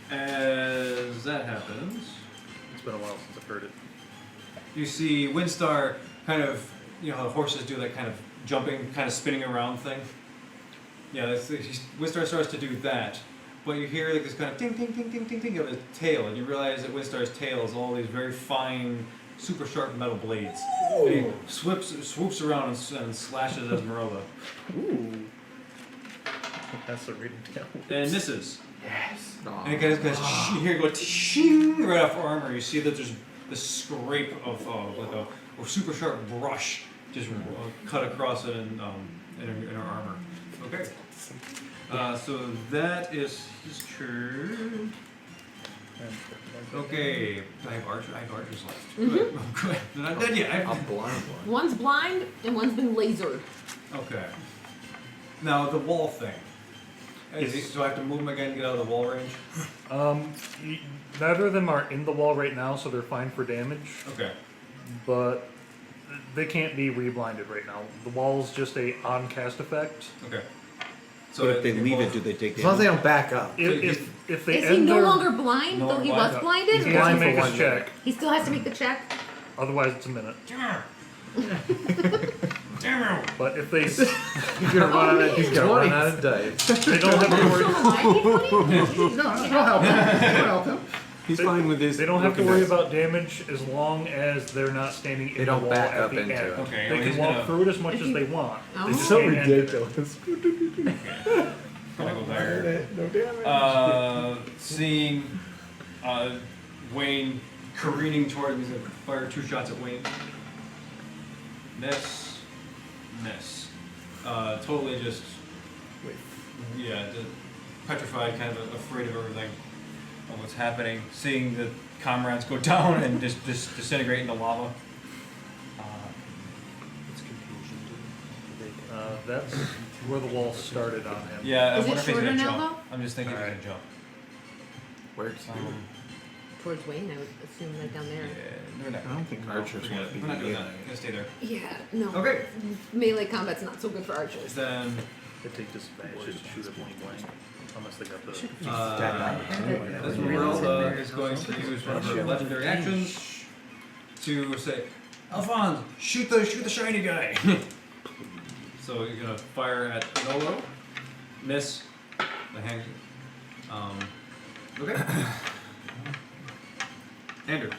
yeah. as that happens, It's been a while since I've heard it. you see Windstar kind of, you know how the horses do that kind of jumping, kind of spinning around thing. Yeah, Windstar starts to do that, but you hear like this kind of ding, ding, ding, ding, ding, ding of his tail, and you realize that Windstar's tail is all these very fine, super sharp metal blades. And he swoops around and slashes Esmeralda, That's the reading down. and misses. Yes. And it kind of goes, you hear it go shing right off her armor. You see that there's this scrape of like a super sharp brush just cut across it in her armor. Okay. So that is his turn. Okay. I have archers left. Good. Good. They're not dead yet. I'm blind one. One's blind and one's been lasered. Okay. Now the wall thing. Yes. Do I have to move them again to get out of the wall range? Neither of them are in the wall right now, so they're fine for damage. Okay. But they can't be reblinded right now. The wall's just a on-cast effect. Okay. So if they leave it, do they take As long as they damage? don't back up. If they Is end he no their, longer blind, No though he longer was blind. blinded? he or- has to blind make for his 1 check. minute. He still has to make the check? Otherwise, it's a minute. Damn it! But if they He's gonna run out of dice. they don't have to worry, No, I'll help him. I'll help him. He's fine with this. they don't have to looking worry dice. about damage as long as they're not standing They in don't the wall back at up the into end. it. Okay, They he's can walk gonna- through it as much as they want. Oh. They just So can't enter it. ridiculous. Gonna go there. No damage. Seeing Wayne careening toward him, he's gonna fire 2 shots at Wayne. Miss. Totally just, petrified, kind of afraid of everything, of what's happening. Seeing the comrades go down and just disintegrate into lava. That's where the wall started on him. Yeah, I Is it wonder if he's shorter gonna now, jump. though? I'm just thinking he's Alright. gonna jump. Where's Towards Wayne, I would assume, right down there. Yeah, we're not I don't think archers forget want it. to be We're not doing melee. that. Gonna stay there. Yeah, no. Okay. Melee combat's not so good for archers. Then They take disadvantage to shoot at point blank. Unless they got the. Esmeralda is going to use one of her legendary actions to say, Alphonse, shoot the shiny guy. So you're gonna fire at Nolo, miss the hang. Okay. Andrew.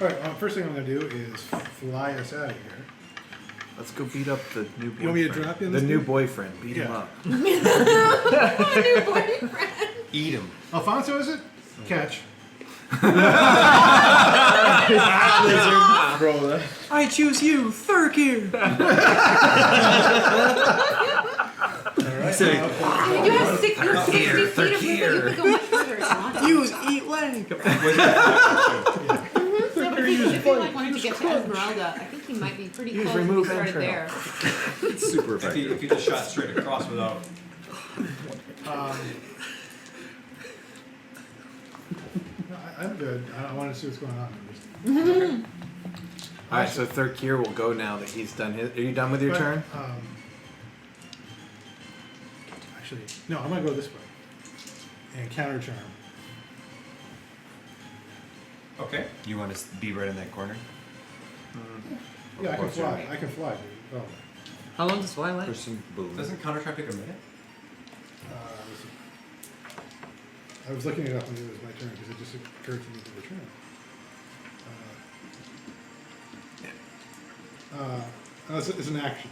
Alright, first thing I'm going to do is fly us out of here. Let's go beat up the new boyfriend. You want me to drop you on The this new dude? boyfriend. Beat him Yeah. up. My new boyfriend. Eat them. Alfonso, is it? Catch. I choose you, Thurkir. Say, You have 60 feet of movement. You can go much further if you want. Use eat leg. So, but if you like wanted to get to Esmeralda, I think he might be pretty Use close if you remove started entrail. there. super If effective. you just shot straight across without. No, I'm good. I want to see what's going on. Alright, so Thurkir will go now that he's done his. Are you done with your But, turn? Actually, no, I'm going to go this way. And counter charm. Okay. You want to be right in that corner? Yeah, I can Closer. fly. I can fly. Dude. Oh. How long does fly last? For some boom. Doesn't counter trap take a minute? I was looking it up when it was my turn because it just occurred to me to return. It's an action.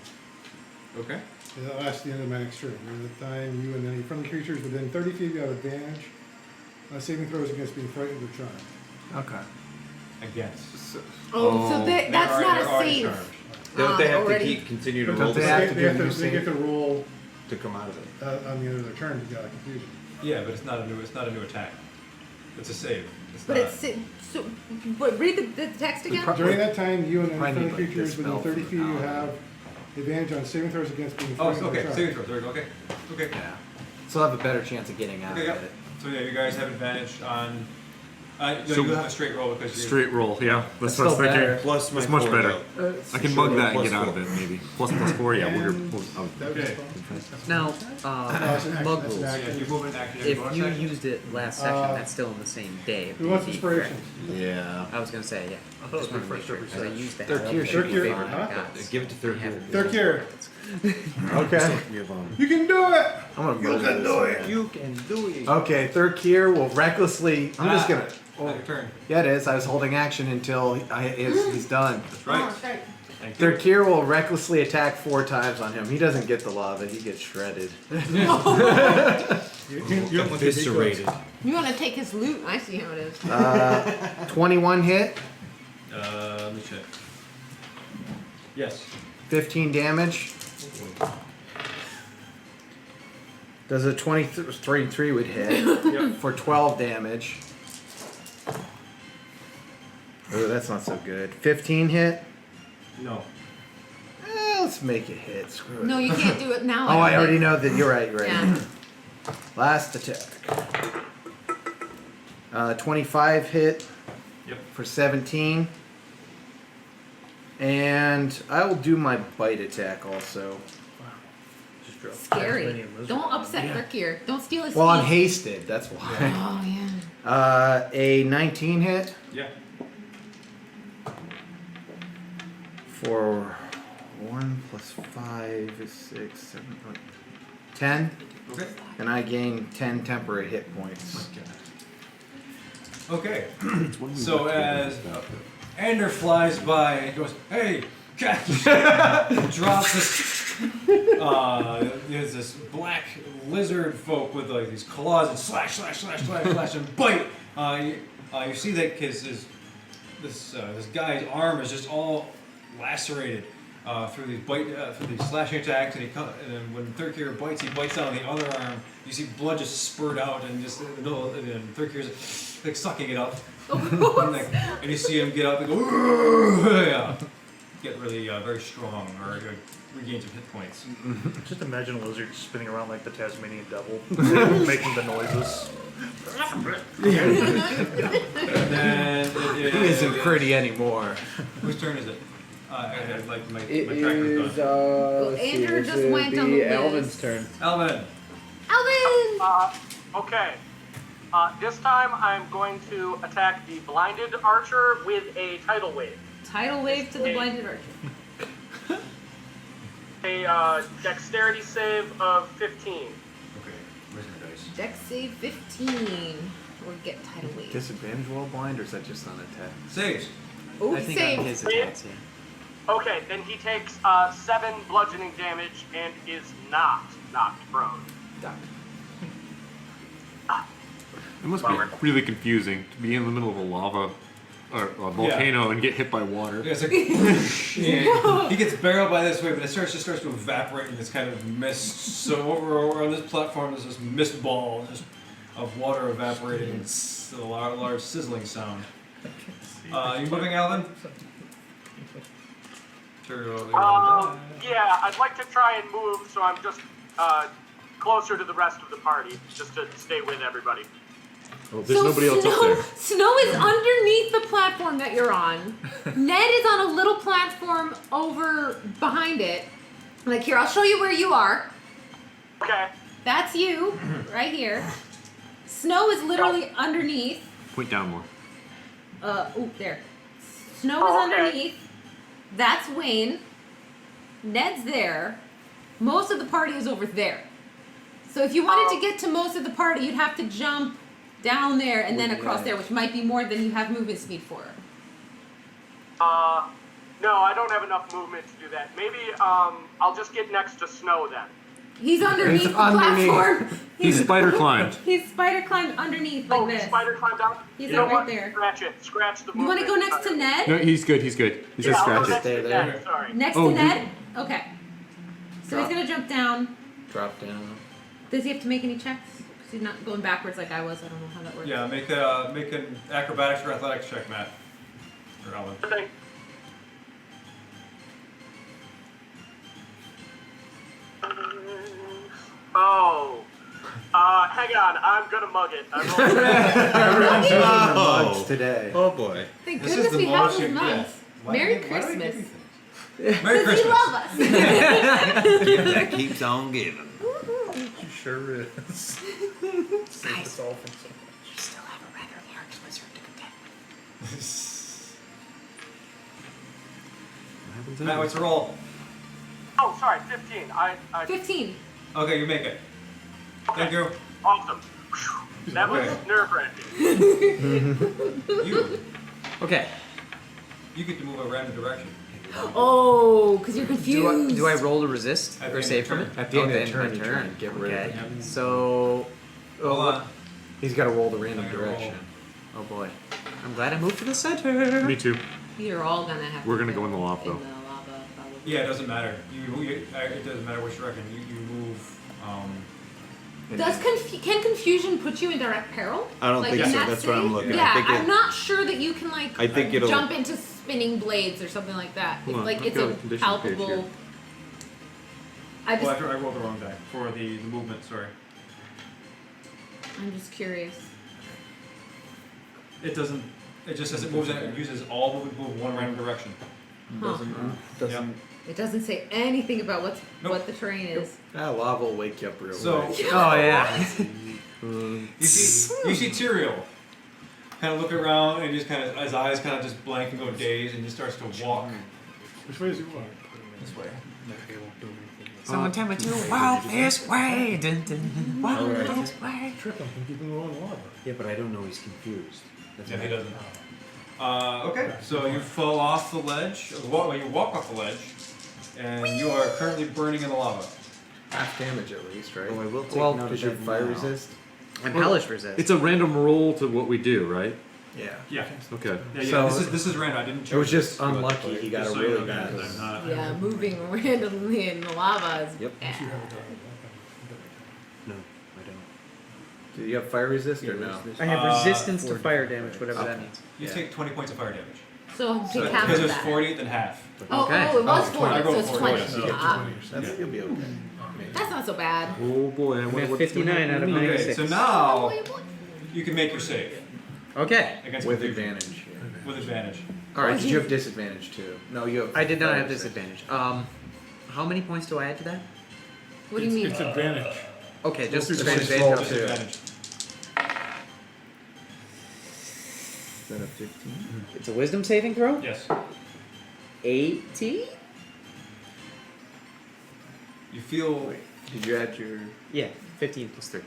Okay. It'll last the end of my next turn. During the time, you and any friendly creatures within 30 feet of you have advantage. Saving throws against being frightened or charmed. Okay. Against. Oh, so that's not a save. Don't they have already. to continue to Don't roll they the have save to They do have a to, new they get save? to roll to come out of it? on the end of their turn to get out of confusion. Yeah, but it's not a new attack. It's a save. It's But not. it's so. But read the text again. During that time, you and any Probably friendly need, like, creatures this within spell 30 for feet you now. have advantage on saving throws against being Oh, frightened so or okay. charmed. Saving throw. There we go. Okay. Okay. Yeah. So I'll have a better chance of getting out Okay. of Yep. it. So yeah, you guys have advantage on. No, So- you have a straight roll because you're. Straight roll, yeah. That's That's what I was still thinking. better. Plus my It's much 4 better. now. I can So mug we're that and plus get out of 4. it, maybe. Plus 4, yeah. We're And- good. Okay. Now, It's an mug action, rules. that's an Yeah, action. you move an action. If bonus you action. used it last session, that's still in the same day. Who wants Correct. inspiration? Yeah. I was gonna say, yeah. I thought it was Just wanted to make refreshed sure, every 'cause I session. used that. Third tier That should was be my fine. favorite Huh? gods. Give it to third I have gear. it. Third gear. Okay. You can do it! I'm gonna murder this. You can do it. Okay, third gear will recklessly. I'm just gonna. Your turn. Yeah, it is. I was holding action until he's done. That's right. Oh, that's right. Thank you. Third gear will recklessly attack 4 times on him. He doesn't get the lava. He gets shredded. Eviscerated. You want to take his loot? I see how it is. 21 hit, Let me check. Yes. 15 damage. Does a 23 would hit Yep. for 12 damage. Oh, that's not so good. 15 hit. No. Let's make it hit. Screw it. No, you can't do it now. Oh, I don't already think. know that. You're right. You're right. Yeah. Last attack. 25 hit Yep. for 17. And I will do my bite attack also. Just drop Scary. Tasmanian lizard. Don't upset Thurkir. Don't steal his Well, I'm feet. hasted. That's why. Oh yeah. A 19 hit Yeah. for 1 plus 5 is 6, 7, 8, 10. Okay. And I gain 10 temporary hit points. Okay. So as Ander flies by and goes, "Hey, catch!" drops this. There's this black lizard folk with like these claws and slash and bite. You see that because this guy's arm is just all lacerated through these slashing attacks, and then when Thurkir bites, he bites down the other arm. You see blood just spurt out, and just in the middle, and Thurkir's like sucking it up, and you see him get up and go, yeah, get really very strong, or regain some hit points. Just imagine a lizard spinning around like the Tasmanian devil, making the noises. And then it He isn't pretty anymore. Whose turn is it? I had like my It tracker's is, gone. Well, Andrew just went on the list. Alvin's turn. Alvin. Alvin! Okay. This time I'm going to attack the blinded archer with a tidal wave. Tidal wave to the blinded archer. A dexterity save of 15. Okay, where's my dice? Dex save 15. Or get tidal wave. Disadvantage while blind, or is that just on attack? Saves. Oh, I he think on saved. his attacks, yeah. Okay, then he takes 7 bludgeoning damage and is not knocked prone. It must be really confusing to be in the middle of a lava or a volcano and get hit by water. Yeah, it's like, yeah, he gets barreled by this way, but it just starts to evaporate in this kind of mist. So over on this platform, there's this mist ball just of water evaporating, and it's a large sizzling sound. You moving, Alvin? Yeah, I'd like to try and move so I'm just closer to the rest of the party, just to stay with everybody. Oh, there's nobody else up there. Snow is underneath the platform that you're on. Ned is on a little platform over behind it. Like, here, I'll show you where you are. Okay. That's you, right here. Snow is literally underneath. Point down more. there. Snow is underneath. That's Wayne. Ned's there. Most of the party is over there. So if you wanted to get to most of the party, you'd have to jump down there and then across there, which might be more than you have movement speed for. No, I don't have enough movement to do that. Maybe I'll just get next to Snow then. He's underneath the platform. He's spider climbed. He's spider climbed underneath like this. Spider climbed down. He's you know right what? there. Scratch it. Scratch the You movement. want to go next to Ned? No, he's good. He's good. He's just I'll go scratch next it. to there. Ned, sorry. Next Oh, to Ned? Okay. So he's gonna jump down. Drop down. Does he have to make any checks? Because he's not going backwards like I was. I don't know how that works. Yeah, make an acrobatics or athletics check, Matt. Or Alan. Okay. Oh. Hang on. I'm gonna mug it. I rolled Oh. Today. Oh boy. Thank This is goodness the we have most those you mugs. get. Merry Why do they give Christmas. me things? Merry Because he Christmas. love us. That keeps on giving. It sure is. Save us all from so much. You still have a rather large lizard to contend with. Matt, what's the roll? Oh, sorry. 15. I 15. Okay, you make it. Thank you. Awesome. Whew. That was Okay. nerve-wracking. Okay. You get to move a random direction. Oh, because you're confused. Do I roll to resist At the or end save of from your it? turn. At the end of the my turn, you try and get rid of Okay. it. So. Hold on. He's got to roll the random I'm gonna roll. direction. Oh boy. I'm glad I moved to the center. Me too. You're all gonna have. We're to gonna go in the lava, In though. the lava, probably. Yeah, it doesn't matter. It doesn't matter which direction. You move. Can confusion put you in direct peril? I don't Like, think in so. that That's what I'm state? looking at. Yeah, I think I'm it- not sure that you can like I think it'll. jump into spinning blades or something like that. Hold If, on, like I've it's got a a condition page palpable. here. I just, I rolled the wrong die for the movement. Sorry. I'm just curious. It doesn't. It just says it moves. It uses all movement move one random direction. Huh. Doesn't. It doesn't say anything about what Nope. the terrain is. That lava will wake you up real So quick. Oh yeah. you see Tyrael kind of look around and just kind of his eyes kind of just blank and go dazed and he starts to walk Which way is you walk? this way. Someone tell me to walk this way. Dun, dun, dun, walk this way. Trick him and keep him going in the lava. Yeah, but I don't know he's confused. That's Yeah, what he I- doesn't. Okay, so you fall off the ledge. You walk off the ledge, and you are currently burning in the lava. Half damage at least, right? Oh, I will take Well, note of Because you that have fire now. resist. I'm hellish resist. It's a random roll to what we do, right? Yeah. Yeah. Okay. Yeah, So- this is random. I didn't. It was choose just this. unlucky. He got Just a so you really know, bad. guys, I'm not. Yeah, moving randomly in the lava is Yep. bad. No, I don't. Do you have fire resist or Yeah, no? there's- I have resistance to 4 fire damage, whatever that Okay. means. You Yeah. take 20 points of fire damage. So So take half because of it was that. 40, then half. Okay. Oh, it was 20. 40, I so rolled it's 40, 20. so you get Ah, That's, You'll be okay. that's not so bad. Oh boy, I We wonder have what's 59 out of gonna happen. 96. Okay, so now you can make your save Okay. against With confusion. advantage. Yeah. With advantage. All right. Did you have disadvantage too? No, you have. I did not fire have resist. disadvantage. How many points do I add to that? What do you mean? It's advantage. Okay, just Just advantage. roll Okay. two. Disadvantage. Is that a 15? It's a wisdom saving throw? Yes. 18? You feel Did you add your? Yeah, 15 plus 3.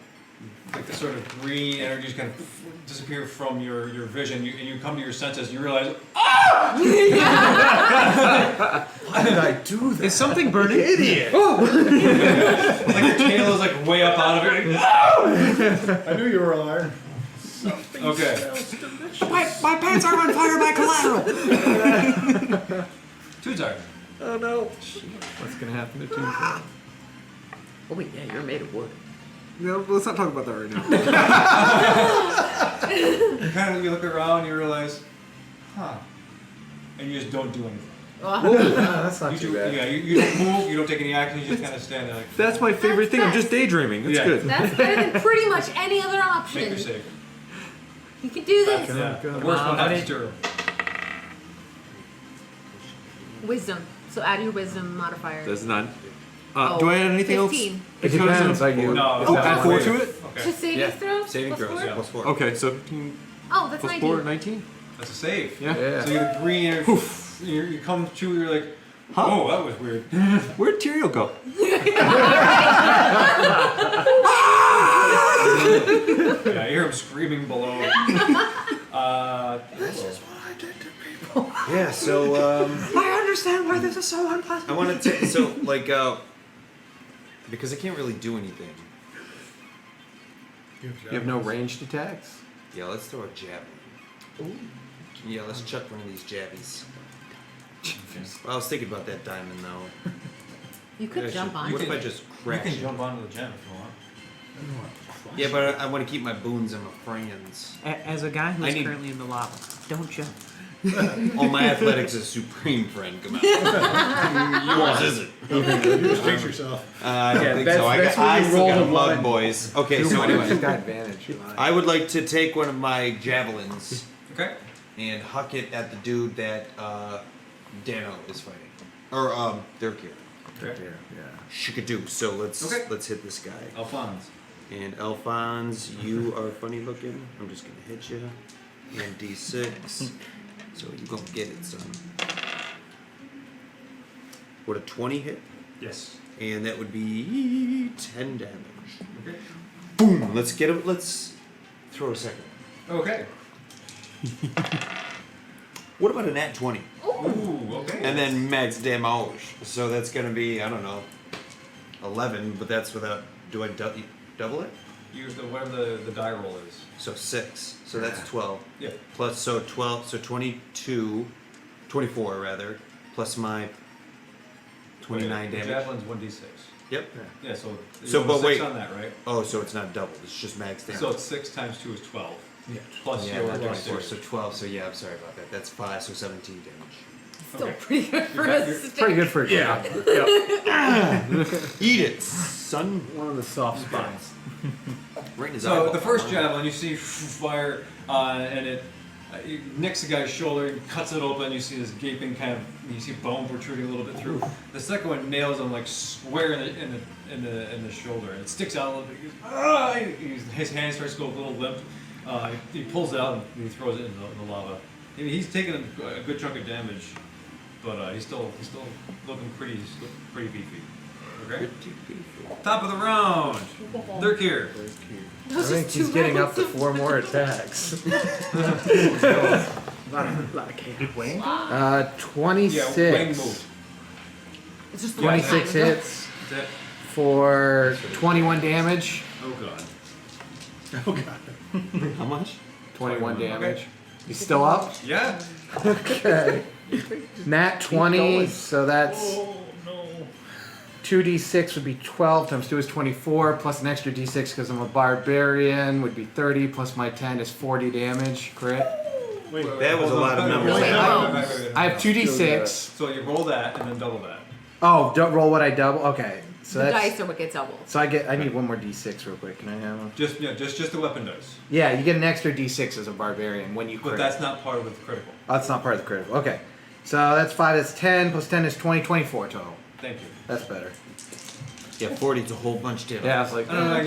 like the sort of green energy just kind of disappear from your vision, and you come to your senses, and you realize, Why did I do that? Is something burning? Idiot! like your tail is like way up out of it. I knew you were a liar. Okay. My pants are on fire by collateral! Tudzar. Oh no. What's gonna happen to Tuesday? Oh wait, yeah, you're made of wood. No, let's not talk about that right now. You kind of you look around, and you realize, huh, and you just don't do anything. That's not You too do, bad. yeah, you don't move, you don't take any action, you just kind of stand there like, That's my favorite thing. I'm just daydreaming. That's Yeah. good. That's better than pretty much any other make option. your save. You can do this. Yeah. The worst one happens to her. Wisdom. So add your wisdom modifier. That's none. Oh, Do I add anything 15. else? It depends. Are you? No. is Oh, that add one 4 way? to it? Okay. To saving Yeah. throws? Saving plus throws, four? yeah, plus 4. Okay, so 15 Oh, that's plus 19. 4, 19? That's a save. Yeah. So you get a green, you come to, you're like, oh, that was weird. Where'd Tyrael go? Yeah, I hear him screaming below. Yeah, so I understand why this is so unpleasant. I want to take because I can't really do anything. You have no ranged attacks? Yeah, let's throw a javelin. Yeah, let's chuck one of these jabbies. Well, I was thinking about that diamond though. You could jump on What it. if I just You crash can it? jump onto the gem if you want. Yeah, but I want to keep my boons and my friends. As a guy I who's need- currently in the lava, don't jump. Oh, my athletics is supreme, friend. Come on. Yours isn't. You just jinx yourself. I don't think that's- so. that's I when you still roll got a the mug, one. boys. Okay, so He's anyway, got advantage. I would like to take one of my javelins Okay. and huck it at the dude that Dano is fighting, or Dirkir. Okay. Yeah. Shikadoo. So let's hit this guy. Alphonse. And Alphonse, you are funny looking. I'm just gonna hit you. And D6. So you gonna get it, son. Would a 20 hit? Yes. And that would be 10 damage. Okay. Boom! Let's get him. Let's throw a second. Okay. What about a nat 20? Ooh, okay. And then max damage. So that's gonna be, I don't know, 11, but that's without. Do I double it? You whatever the die roll is. So 6. So that's 12. Yeah. Plus, so 12, so 22, 24 rather, plus my 29 The damage. javelin's 1d6. Yep. Yeah, so So, you but roll wait. 6 on that, right? Oh, so it's not doubled, it's just max damage. So it's 6 times 2 is 12. Yeah. Plus yeah, your not 24, d6. so 12, so yeah, I'm sorry about that. That's 5, so 17 damage. Still Okay. pretty good for You're- a you're stick. Pretty good for a Yeah. Eat it, son. One of the soft spots. Right in his So eyeball. the first javelin, you see fire, and it nicks the guy's shoulder, and cuts it open. You see this gaping kind of, you see bone protruding a little bit through. The second one nails him like square in the shoulder, and it sticks out a little bit. He goes, "Ah!" His hand starts to go a little limp. He pulls it out and he throws it in the lava. I mean, he's taking a good chunk of damage, but he's still looking pretty beefy. Okay. Top of the round. Dirk here. I think he's getting up to 4 more attacks. lot of chaos. Did Wayne go? 26. Yeah, Wang moved. It's just the 26 one time. hits Is that? for 21 damage. Oh god. Oh god. How much? 21 Okay. damage. He's still up? Yeah. Okay. Nat 20, so that's Oh no. 2d6 would be 12 times 2 is 24, plus an extra d6 because I'm a barbarian would be 30, plus my 10 is 40 damage. Crit. Wait, That was a lot of numbers. Wait, I have 2d6. So you roll that and then double that. Oh, don't roll what I double. Okay, so The that's dice are what gets doubled. so I need one more d6 real quick. Can I have one? Just the weapon dice. Yeah, you get an extra d6 as a barbarian when you But crit. that's not part of the critical. Oh, that's not part of the critical. Okay, so that's 5. That's 10 plus 10 is 20. 24 total. Thank you. That's better. Yeah, 40 is a whole bunch of damage. Yeah, I was like, I don't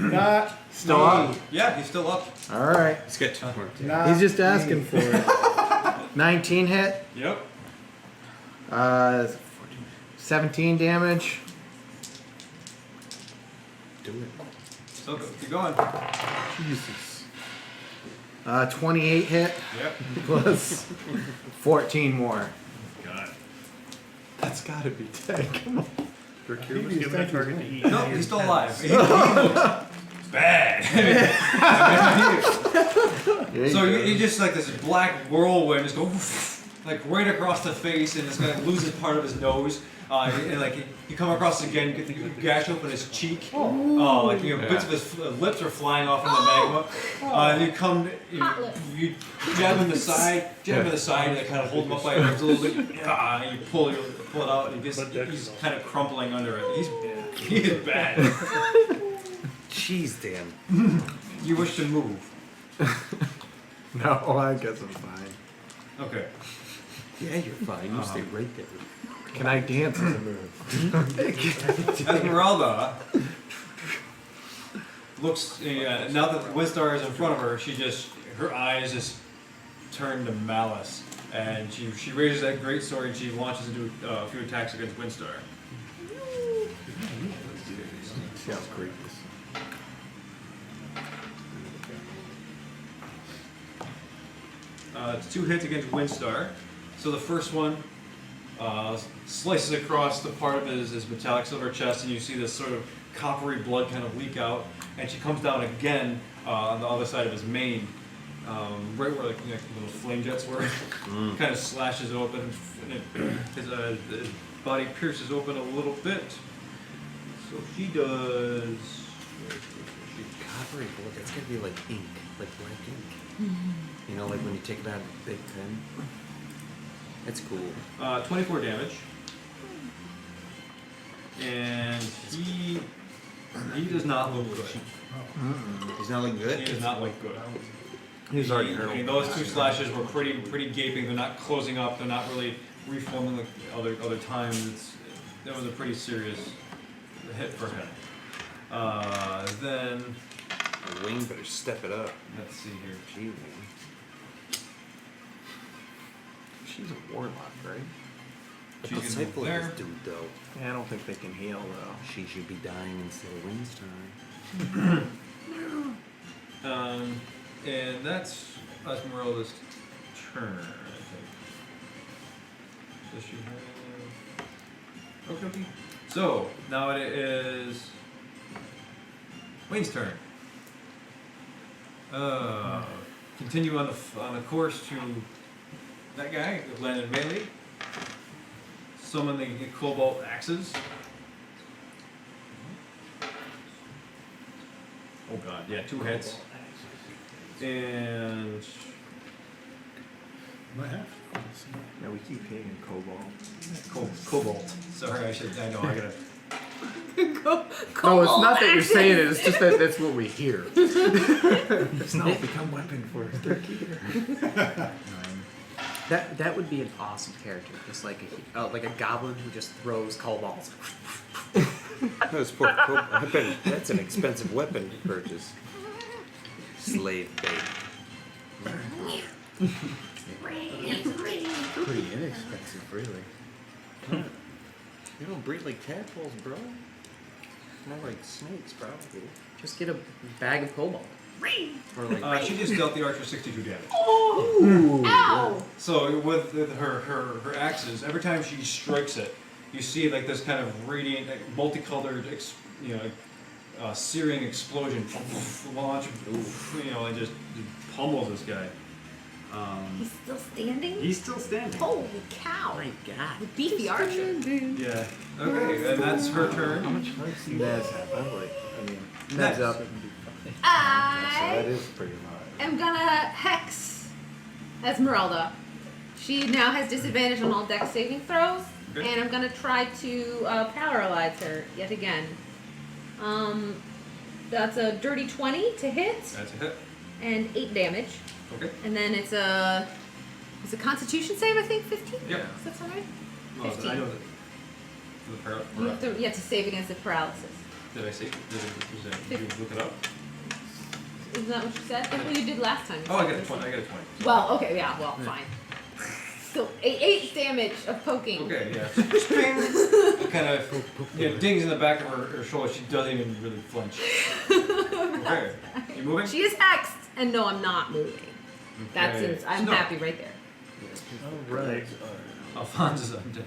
know, not still up. yeah, he's still up. All right, Let's get 2 more. not he's just asking me. for it. 19 hit. Yep. 17 damage. Do it. So keep going. Jesus. 28 hit Yep. plus 14 more. God. That's gotta be 10. Come on. Mercure was given a target to eat. No, he's still alive. He looks bad. So you just like this black whirlwind just go like right across the face, and this guy loses part of his nose. And like you come across again, you get the gash open his cheek. Like bits of his lips are flying off in the magma. And you come, you jab him in the side, and kind of hold him up by his ribs a little bit. You pull it out, and he's kind of crumpling under it. He's bad. Jeez, Dan. You wish to move. No, I guess I'm fine. Okay. Yeah, you're fine. You stay right there. Can I dance as a move? Esmeralda looks, now that Winstar is in front of her, she just, her eyes just turn to malice, and she raises that great sword and she launches into a few attacks against Windstar. See how great this It's 2 hits against Windstar. So the first one slices across the part of his metallic silver chest, and you see this sort of coppery blood kind of leak out. And she comes down again on the other side of his mane, right where like little flame jets were. Kind of slashes open, and his body pierces open a little bit. So she does. Coppery blood, that's gotta be like ink, like black ink. You know, like when you take it out of a big pen. That's cool. 24 damage. And he does not look good. He's not looking good? He does not look good. He's already I hurt. mean, those 2 slashes were pretty gaping. They're not closing up. They're not really reforming like other times. That was a pretty serious hit for him. Then The wing better step it up. let's see here. Gee, wing. She's a warlock, right? The She's gonna disciple move of there. this dude, though. Yeah, I don't think they can heal though. She should be dying instead of Windstar. And that's Esmeralda's turn, I think. Does she have... Okay. So, now it is... Wayne's turn. Continue on the course to that guy who landed melee. Summon the cobalt axes. Oh god, yeah, 2 hits. And Might have. Yeah, we keep hitting cobalt. cobalt. Sorry, I know, I gotta. No, it's not that you're saying it. It's just that that's what we hear. It's not become weapon for his third keeper. That would be an awesome character, just like a goblin who just throws cobalts. Those poor I bet that's an expensive weapon to purchase. Slave bait. Pretty inexpensive, really. You don't breed like tadpoles, bro. More like snakes, probably. Just get a bag of cobalt. Or like She just dealt the archer 62 damage. Oh! Ow! So with her axes, every time she strikes it, you see like this kind of radiant, like, multicolored, searing explosion launch, and just pummels this guy. He's still standing? He's still standing. Holy cow. My God. The beefy archer. Yeah. Okay, and that's her turn. How much life do you guys have? I mean, Next. Ned's up. So I that is pretty high. am gonna hex Esmeralda. She now has disadvantage on all dex saving throws, Okay. and I'm gonna try to paralyze her yet again. That's a dirty 20 to hit That's a hit. and 8 damage, Okay. and then it's a Constitution save, I think 15. Yeah. Does that sound right? Well, 15. I know that. You have to save against the paralysis. Did I say? Did you look it up? Isn't that what you said? Well, you did last time. Oh, I got a 20. Well, okay, yeah, well, fine. Still, 8 damage of poking. Okay, yeah. It kind of dings in the back of her shoulder. She doesn't even really flinch. Okay. You moving? She is hexed, and no, I'm not moving. That's Okay. it. I'm No. happy right there. All right. Alphonse is on deck.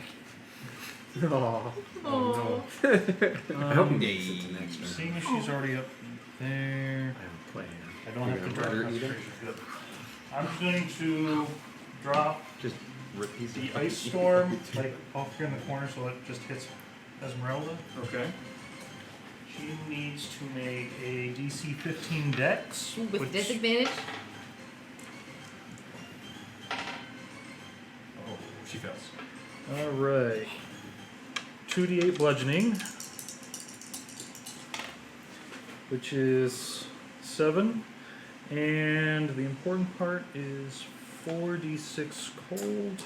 Oh. Oh. I hope he makes it to next turn. Seeing as she's already up there, I have a plan. I don't have to You're drop gonna let her eat concentration. Good. I'm going to drop just rip pieces the of ice storm like off here in the corner, so it just hits Esmeralda. Okay. She needs to make a DC 15 Dex With which- disadvantage. Oh, she fails. All right. 2d8 bludgeoning, which is 7, and the important part is 4d6 cold.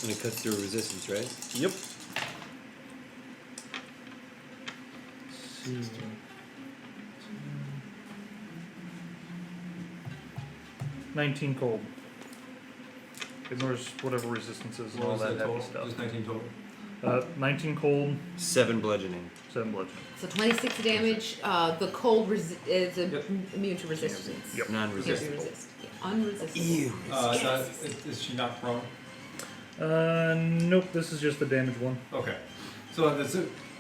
And it cuts through resistance, right? Yep. See. 19 cold. Ignores whatever resistances and What all was that that heavy total? stuff. Just 19 total. 19 cold, 7 bludgeoning. 7 bludgeoning. So 26 damage. The cold is Yep. immune to resistance. Yep. Non-resistible. Unresistable. Is she not prone? Nope, this is just the damage one. Okay. So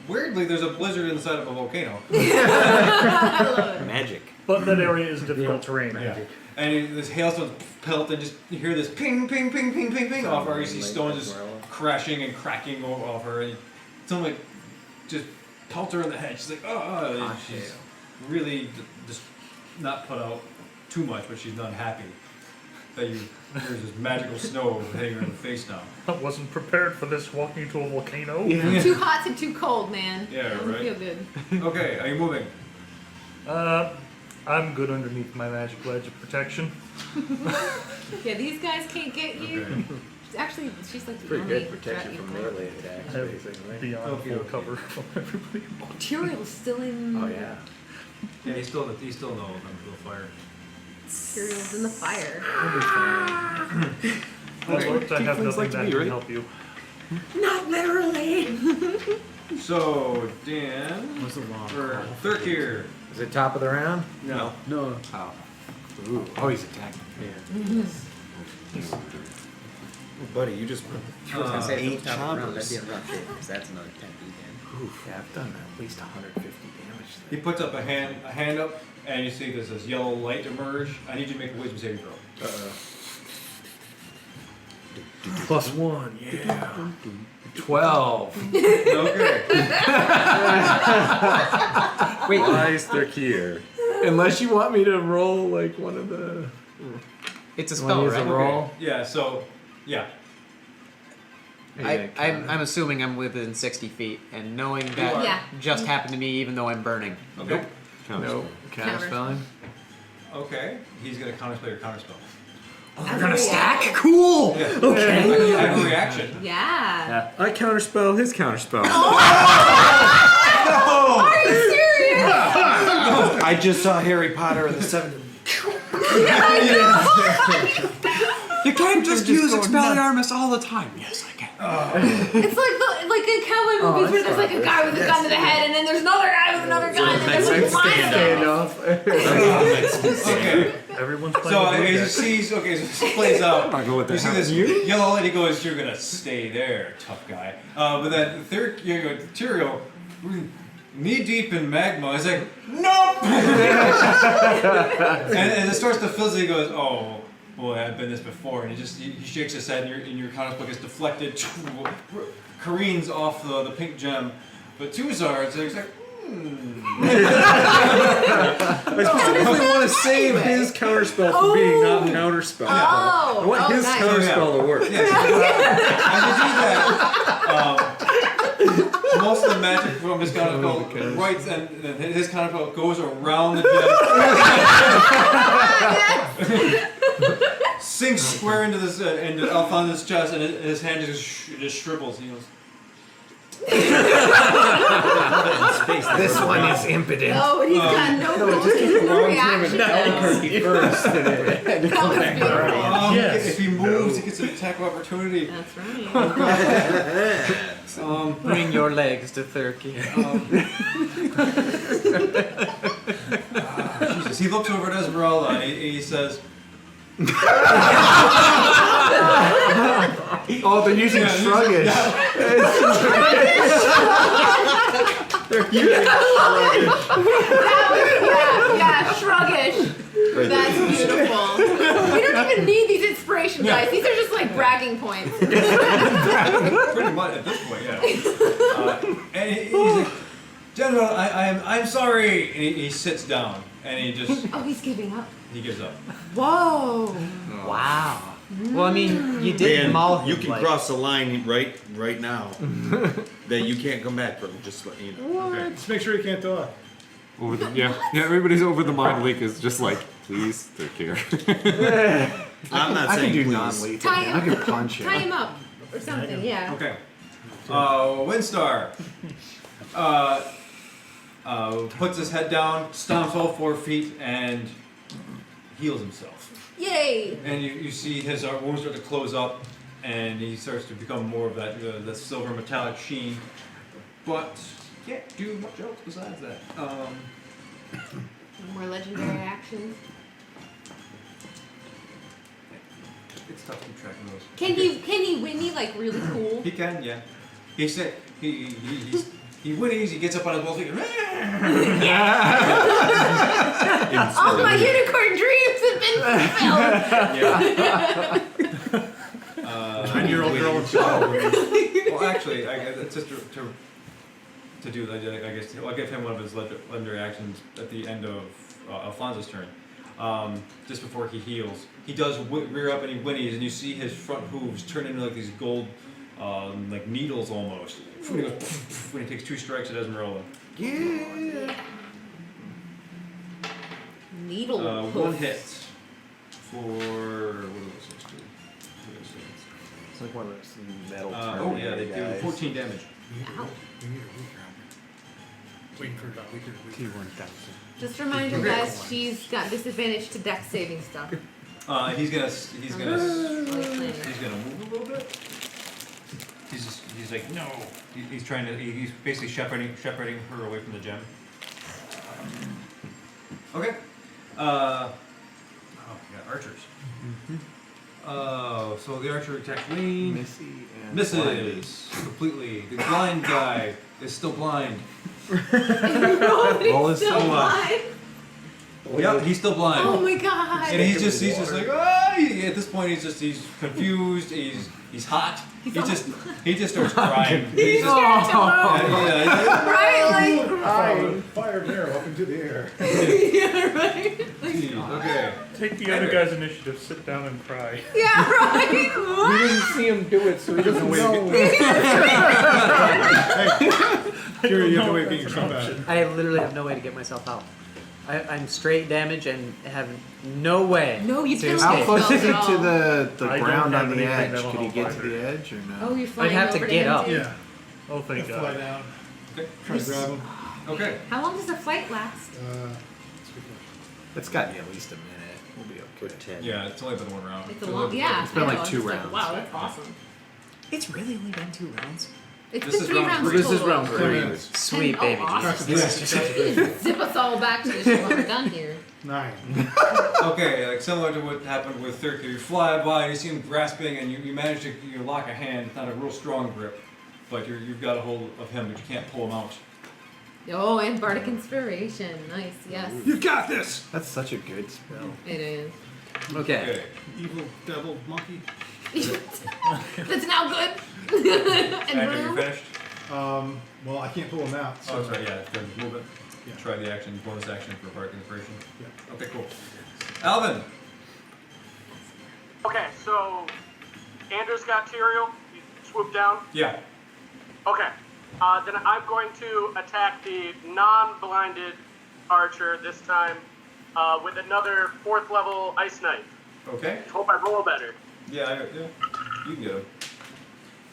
weirdly, there's a blizzard inside of a volcano. I love it. Magic. But that area is difficult terrain. Yeah. And this hailstones pelt, and just you hear this ping, ping, ping, ping, ping, ping off her. You see stones just crashing and cracking off her. And someone just pelts her in the head. She's like, oh, and she's really just not put out too much, but she's not happy that there's this magical snow hitting her in the face now. I wasn't prepared for this walking into a volcano. Yeah. Too hot to too cold, man. Yeah, Doesn't right. feel good. Okay, are you moving? I'm good underneath my magic ledge of protection. Yeah, these guys can't get you. Okay. Actually, she's like the Pretty only good protection threat from you've got. melee attacks, I have basically. beyond Okay, full okay. cover from everybody. Material's still in. Oh yeah. Yeah, he's still know I'm the fire. Material's in the fire. Well, look, I have Tieflings nothing like to that be, can right? help you. Not literally. So, Dan, What's the long for Thurkir. Is it top of the round? No. No. Oh. Ooh. Oh, he's attacking. Yeah. Buddy, you just put I was gonna say, if it 8 was top of the round, that'd be a choppers. rough shape, because that's another 10 d Oof, yeah, I've done at least 150 damage. He puts up a hand up, and you see this yellow light emerge. I need you to make a wisdom saving throw. +1, yeah. 12. Okay. Wait, wise Thurkir. Unless you want me to roll like one of the. It's a Wanna spell, use a right? roll? Yeah. So, yeah. I'm assuming I'm within 60 feet, and knowing You that are. Yeah. just happened to me even though I'm burning. Okay. No. Counterspelling. Okay. He's gonna counterspell your counterspell. They're gonna stack? Cool! Yeah. Okay. I have a reaction. Yeah. I counterspell his counterspell. Are you serious? I just saw Harry Potter and the 7. You can't just use Expelliarmus all the time. Yes, I can. It's like in cowboy movies where there's like a guy with a gun to the head, and then there's another guy with another gun, and there's like Okay. Everyone's playing So with he Ludex. sees. Okay. So this plays out. I'll go with You that. see this yellow light. He goes, "You're gonna stay there, tough guy." But then third, you go, Tyrael, knee deep in magma. He's like, "Nope." and it starts to fizzle. He goes, "Oh boy, I've been this before." And he shakes his head, and your counterspell gets deflected, careens off the pink gem. But Tuzar, so he's like, I specifically want to save his counterspell from being not counterspell. Oh, I want his nice. counterspell to work. Yes. As you do that, most of the magic from his counterspell right, and his counterspell goes around the gem, sinks square into this into Alfonso's chest, and his hand just shrivels. He goes, This one is impotent. Oh, and he's got no reaction. First. That was beautiful. Yes. If he moves, he gets an attack of opportunity. That's right. Bring your legs to Thurkir. Jesus. He looks over at Esmeralda and he says, Oh, they're using Shruggish. Yeah, shruggish. That's beautiful. We don't even need these inspiration dice. These are just like bragging points. pretty much at this point, yeah. And he's like, General, I'm sorry. And he sits down and he just Oh, he's giving up. he gives up. Whoa. Wow. Well, I mean, you did Dan, maul him. you can like, cross the line right now. That you can't come back from. Just let you know. Okay. Just make sure you can't talk. Over the, yeah, everybody's over the mind leak is just like, please, they're here. I'm not I saying can do please. non-lethal. Tie I him, can punch him. tie him up or something. Yeah. Okay. Windstar puts his head down, stomps all 4 feet, and heals himself. Yay! And you see his wounds start to close up, and he starts to become more of that the silver metallic sheen. But can't do much else besides that. More legendary actions. It's tough to keep track of those. Can he Winnie like really cool? He can, yeah. He said he whinnies. He gets up on his both feet. All my unicorn dreams have been fulfilled. 9-year-old girl with Well, actually, it's just to do. I guess I'll give him one of his legendary actions at the end of Alfonso's turn. Just before he heals, he does rear up and he whinnies, and you see his front hooves turn into like these gold, like needles almost. When he goes, when he takes 2 strikes at Esmeralda. Yeah. Needle. One hit for what are those supposed to do? It's like one of those metal Oh yeah, they do guys. 14 damage. Ow. Waiting for weaker. T1000. Just a reminder, guys, she's got disadvantage to dex saving stuff. He's gonna Like he's gonna move a little bit. He's like no. He's trying to. He's basically shepherding her away from the gem. Okay. Oh, we got archers. So the archer attacks Wayne. Missy and Misses completely. The blind guy is still blind. Roll is still so blind. Yep, he's still blind. Oh my god. And he's just like, ah! At this point, he's confused. He's hot. He just starts crying. He's scared to move. Right, like Fire an arrow up into the air. yeah, right. Okay. Take the other guy's initiative, sit down and cry. Yeah, right. We didn't see him do it, so he doesn't know. Fury, you have to wait to get yourself out. I literally have no way to get myself out. I'm straight damage and have no way. No, you to can't. escape. How close is it No. to the I don't ground on have the anything edge? that'll Could he help get to either. the edge or no? Oh, you're flying have to over get him up. too? Yeah. Oh, thank Fly God. down. Okay. Try to grab him. Okay. How long does the fight last? That's a good question. It's got to be at least a minute. We'll be okay. Yeah, it's only been 1 round. It's a long, yeah. It's been I like know, 2 it's rounds. Wow, that's awesome. It's really only been 2 rounds. It's This been is 3 round rounds three. total. This is round 10 3. minutes. Sweet Oh, baby awesome. Jesus. Zip us all back to the show when we're done here. 9. Okay, like similar to what happened with Thurka, you fly by, you see him grasping, and you manage to lock a hand. It's not a real strong grip, but you've got a hold of him, but you can't pull him out. Oh, and Bardic Inspiration. Nice, yes. You got this. That's such a good spell. It is. Okay. Okay. Evil devil monkey. That's now good. and Andrew, you're blue. finished. Well, I can't pull him out. So Oh, that's right. Yeah, good movement. Yeah. Try the action, bonus action for Bardic Inspiration. Yeah. Okay, cool. Alvin. Okay, so Andrew's got Tyrael. You swoop down. Yeah. Okay. Then I'm going to attack the non-blinded archer this time with another 4th level ice knife. Okay. Hope I roll better. Yeah, you can get him.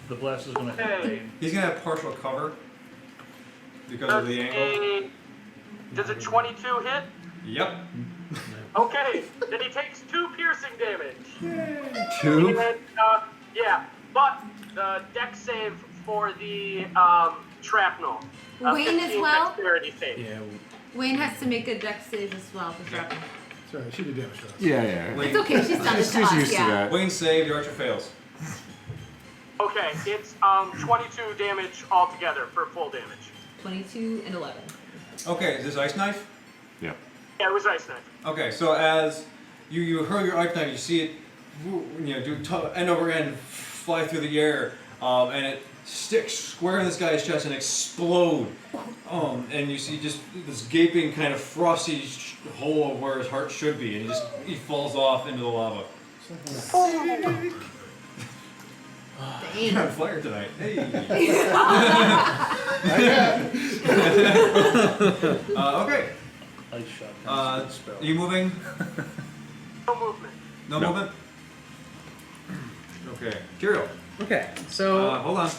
The blast is going to hit Hey. Wayne. He's gonna have partial cover because of the angle. Does a 22 hit? Yep. Okay, then he takes 2 piercing damage. 2? And, yeah, but the dex save for the shrapnel. Wayne as 15 well? Dexterity save. Yeah. Wayne has to make a dex save as well for shrapnel. Sorry, she did damage to us. Yeah. It's okay, she's done it to She's us, used to yeah. that. Wayne save, the archer fails. Okay, it's 22 damage altogether for full damage. 22 and 11. Okay, is this ice knife? Yeah. Yeah, it was ice knife. Okay, so as you hurl your ice knife, you see it, do end over end, fly through the air, and it sticks square in this guy's chest and explode. And you see just this gaping kind of frosty hole of where his heart should be, and he falls off into the lava. You're on fire tonight. Hey. Okay. Ice shot. Are you moving? No movement. No movement? Okay. Tyrael. Okay. So. Hold on.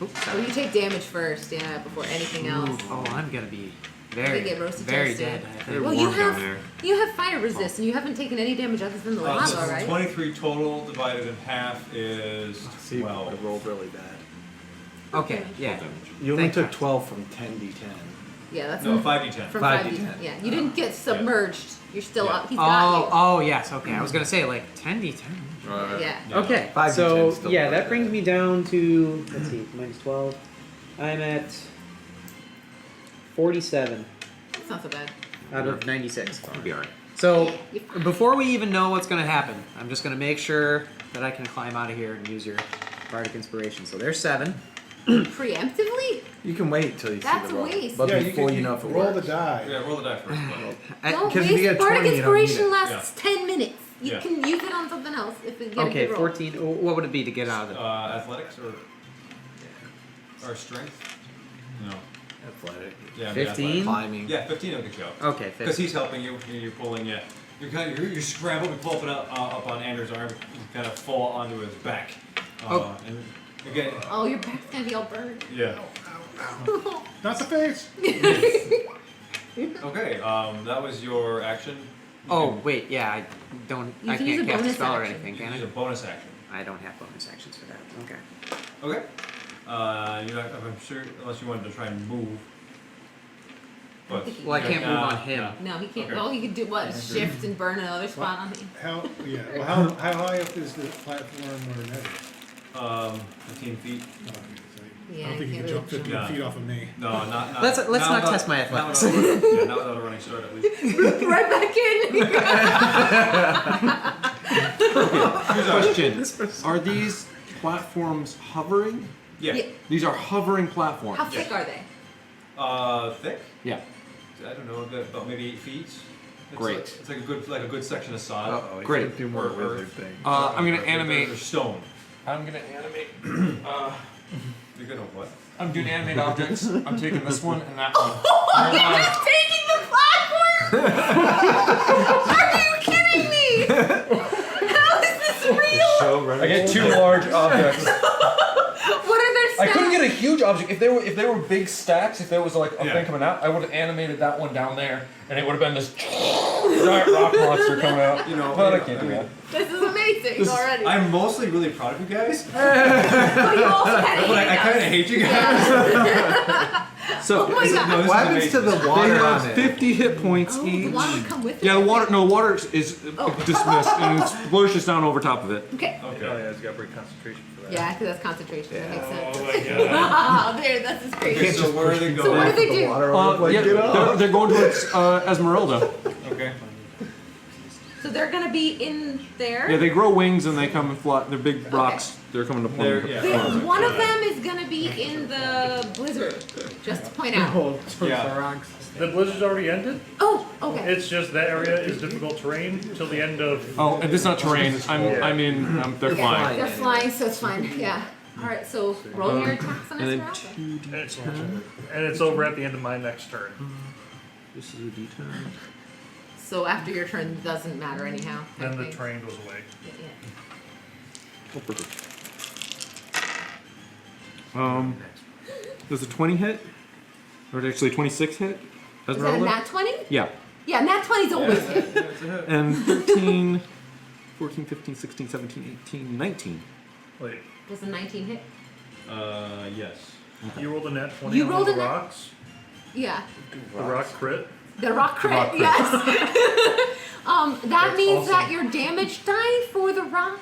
Oh, you take damage first, yeah, before anything else. Oh, I'm gonna be Very, They get roasted very toasted. dead. I think. Well, warm down there. you have fire resist, and you haven't taken any damage other than the lava, So right? 23 total divided in half is See, I 12. rolled really bad. Okay, yeah. You only Thank took God. 12 from 10d10. Yeah, that's No, 5d10. from 5d10. 5d10. Yeah, you didn't get submerged. You're still Yeah. up. He's got Oh, yes, okay. I was gonna say like 10d10. you. Yeah. Yeah. Okay, 5d10 so still yeah, pretty that brings bad. me down to let's see, minus 12. I'm at 47 It's not so bad. out of 96. It'll be alright. So You're fine. before we even know what's gonna happen, I'm just gonna make sure that I can climb out of here and use your bardic inspiration. So there's 7. Preemptively? You can wait till you That's see the roll. a waste. But Yeah, you before can- you know if it roll works. the die. Yeah, roll the die first. But. Don't Because if you waste get bardic 20, you don't need inspiration it. lasts 10 minutes. You Yeah. can use it on something else if it gets Okay, a good roll. 14. What would it be to get out of it? Athletics or strength? No. Athletic. Yeah, 15? Climbing. Yeah, 15 will get you out. Okay, Because 15. he's helping you. You're pulling. Yeah. You're scrambling and pull up on Andrew's arm. You kind of fall onto his back. Oh. And again. Oh, your back's gonna be all burned. Yeah. Not the face. Okay. That was your action. Oh, wait, yeah, I don't. You I can use can't a cast a bonus spell or action. anything, You can use I? a bonus action. I don't have bonus actions for that. Okay. Okay. You're not, I'm sure, unless you wanted to try and move. But Well, I can't move on him. No, he can't. Okay. All he could do was shift and burn another spot on me. How? Yeah. Well, how high up is the platform where Ned is? 15 feet. Oh, okay, so Yeah, I don't think you can't can jump really 15 jump. feet off of me. No, not. Let's not without- test my not athletics. without a running- yeah, not without a running start at least. Right back in. Question: Are these platforms hovering? Yeah. Yeah. These are hovering platforms. How thick are they? Thick? Yeah. I don't know, about maybe 8 feet. It's Great. Like, it's like a good section of sod. Uh-oh, he's Great. gonna do more Or- wizard things. I'm gonna Or animate. stone. I'm gonna animate. You're gonna what? I'm doing animate objects. I'm taking this one and that one. You're taking the platform! Are you kidding me? How is this real? I get 2 large objects. What are their stats? I couldn't get a huge object. If they were big stacks, if there was like a Yeah. thing coming out, I would have animated that one down there, and it would have been this giant rock monster coming out. You know, but I you know, can't I do mean, that. This is amazing already. I'm mostly really proud of you guys, But you also had but I kind of hate you guys. So Oh my god. No, this What is happens to amazing. the water they on have it? 50 hit points Oh, the each. water would come with it? Yeah, the water. No, water is Oh. dismissed and it splashes down over top of it. Okay. Oh Okay. yeah, it's got to bring concentration for that. Yeah, because that's concentration. That makes sense. Oh my god. There, that's just Okay, crazy. so where are they So what going? do they do? Water on it, like, Yeah, get up. they're going towards Esmeralda. Okay. So they're gonna be in there. Yeah, they grow wings and they come and fly. They're big rocks. They're coming to plumb. They're- yeah. There- one of them is gonna be in the blizzard. Just to point out. Yeah. The blizzard's already ended. Oh, okay. It's just that area is difficult terrain till the end of. Oh, and this is not terrain. I'm in. They're Okay, flying. They're flying, so it's fine. Yeah. All right. So roll your attacks on And then Esmeralda. And it's over at the end of my next turn. This is a D10. So after your turn doesn't matter anyhow. Then the Okay. terrain goes away. Yeah. Oh, perfect. Does a 20 hit? Or actually 26 hit? Is that a Esmeralda? nat 20? Yeah. Yeah, nat 20's always hit. It's a hit. And 13, 14, 15, 16, 17, 18, 19. Wait, Does a 19 hit? Yes. you rolled a nat 20 You on rolled the a nat- rocks. Yeah. The rock crit. The rock crit, rock crit. yes. That That's means awesome. that your damage die for the rock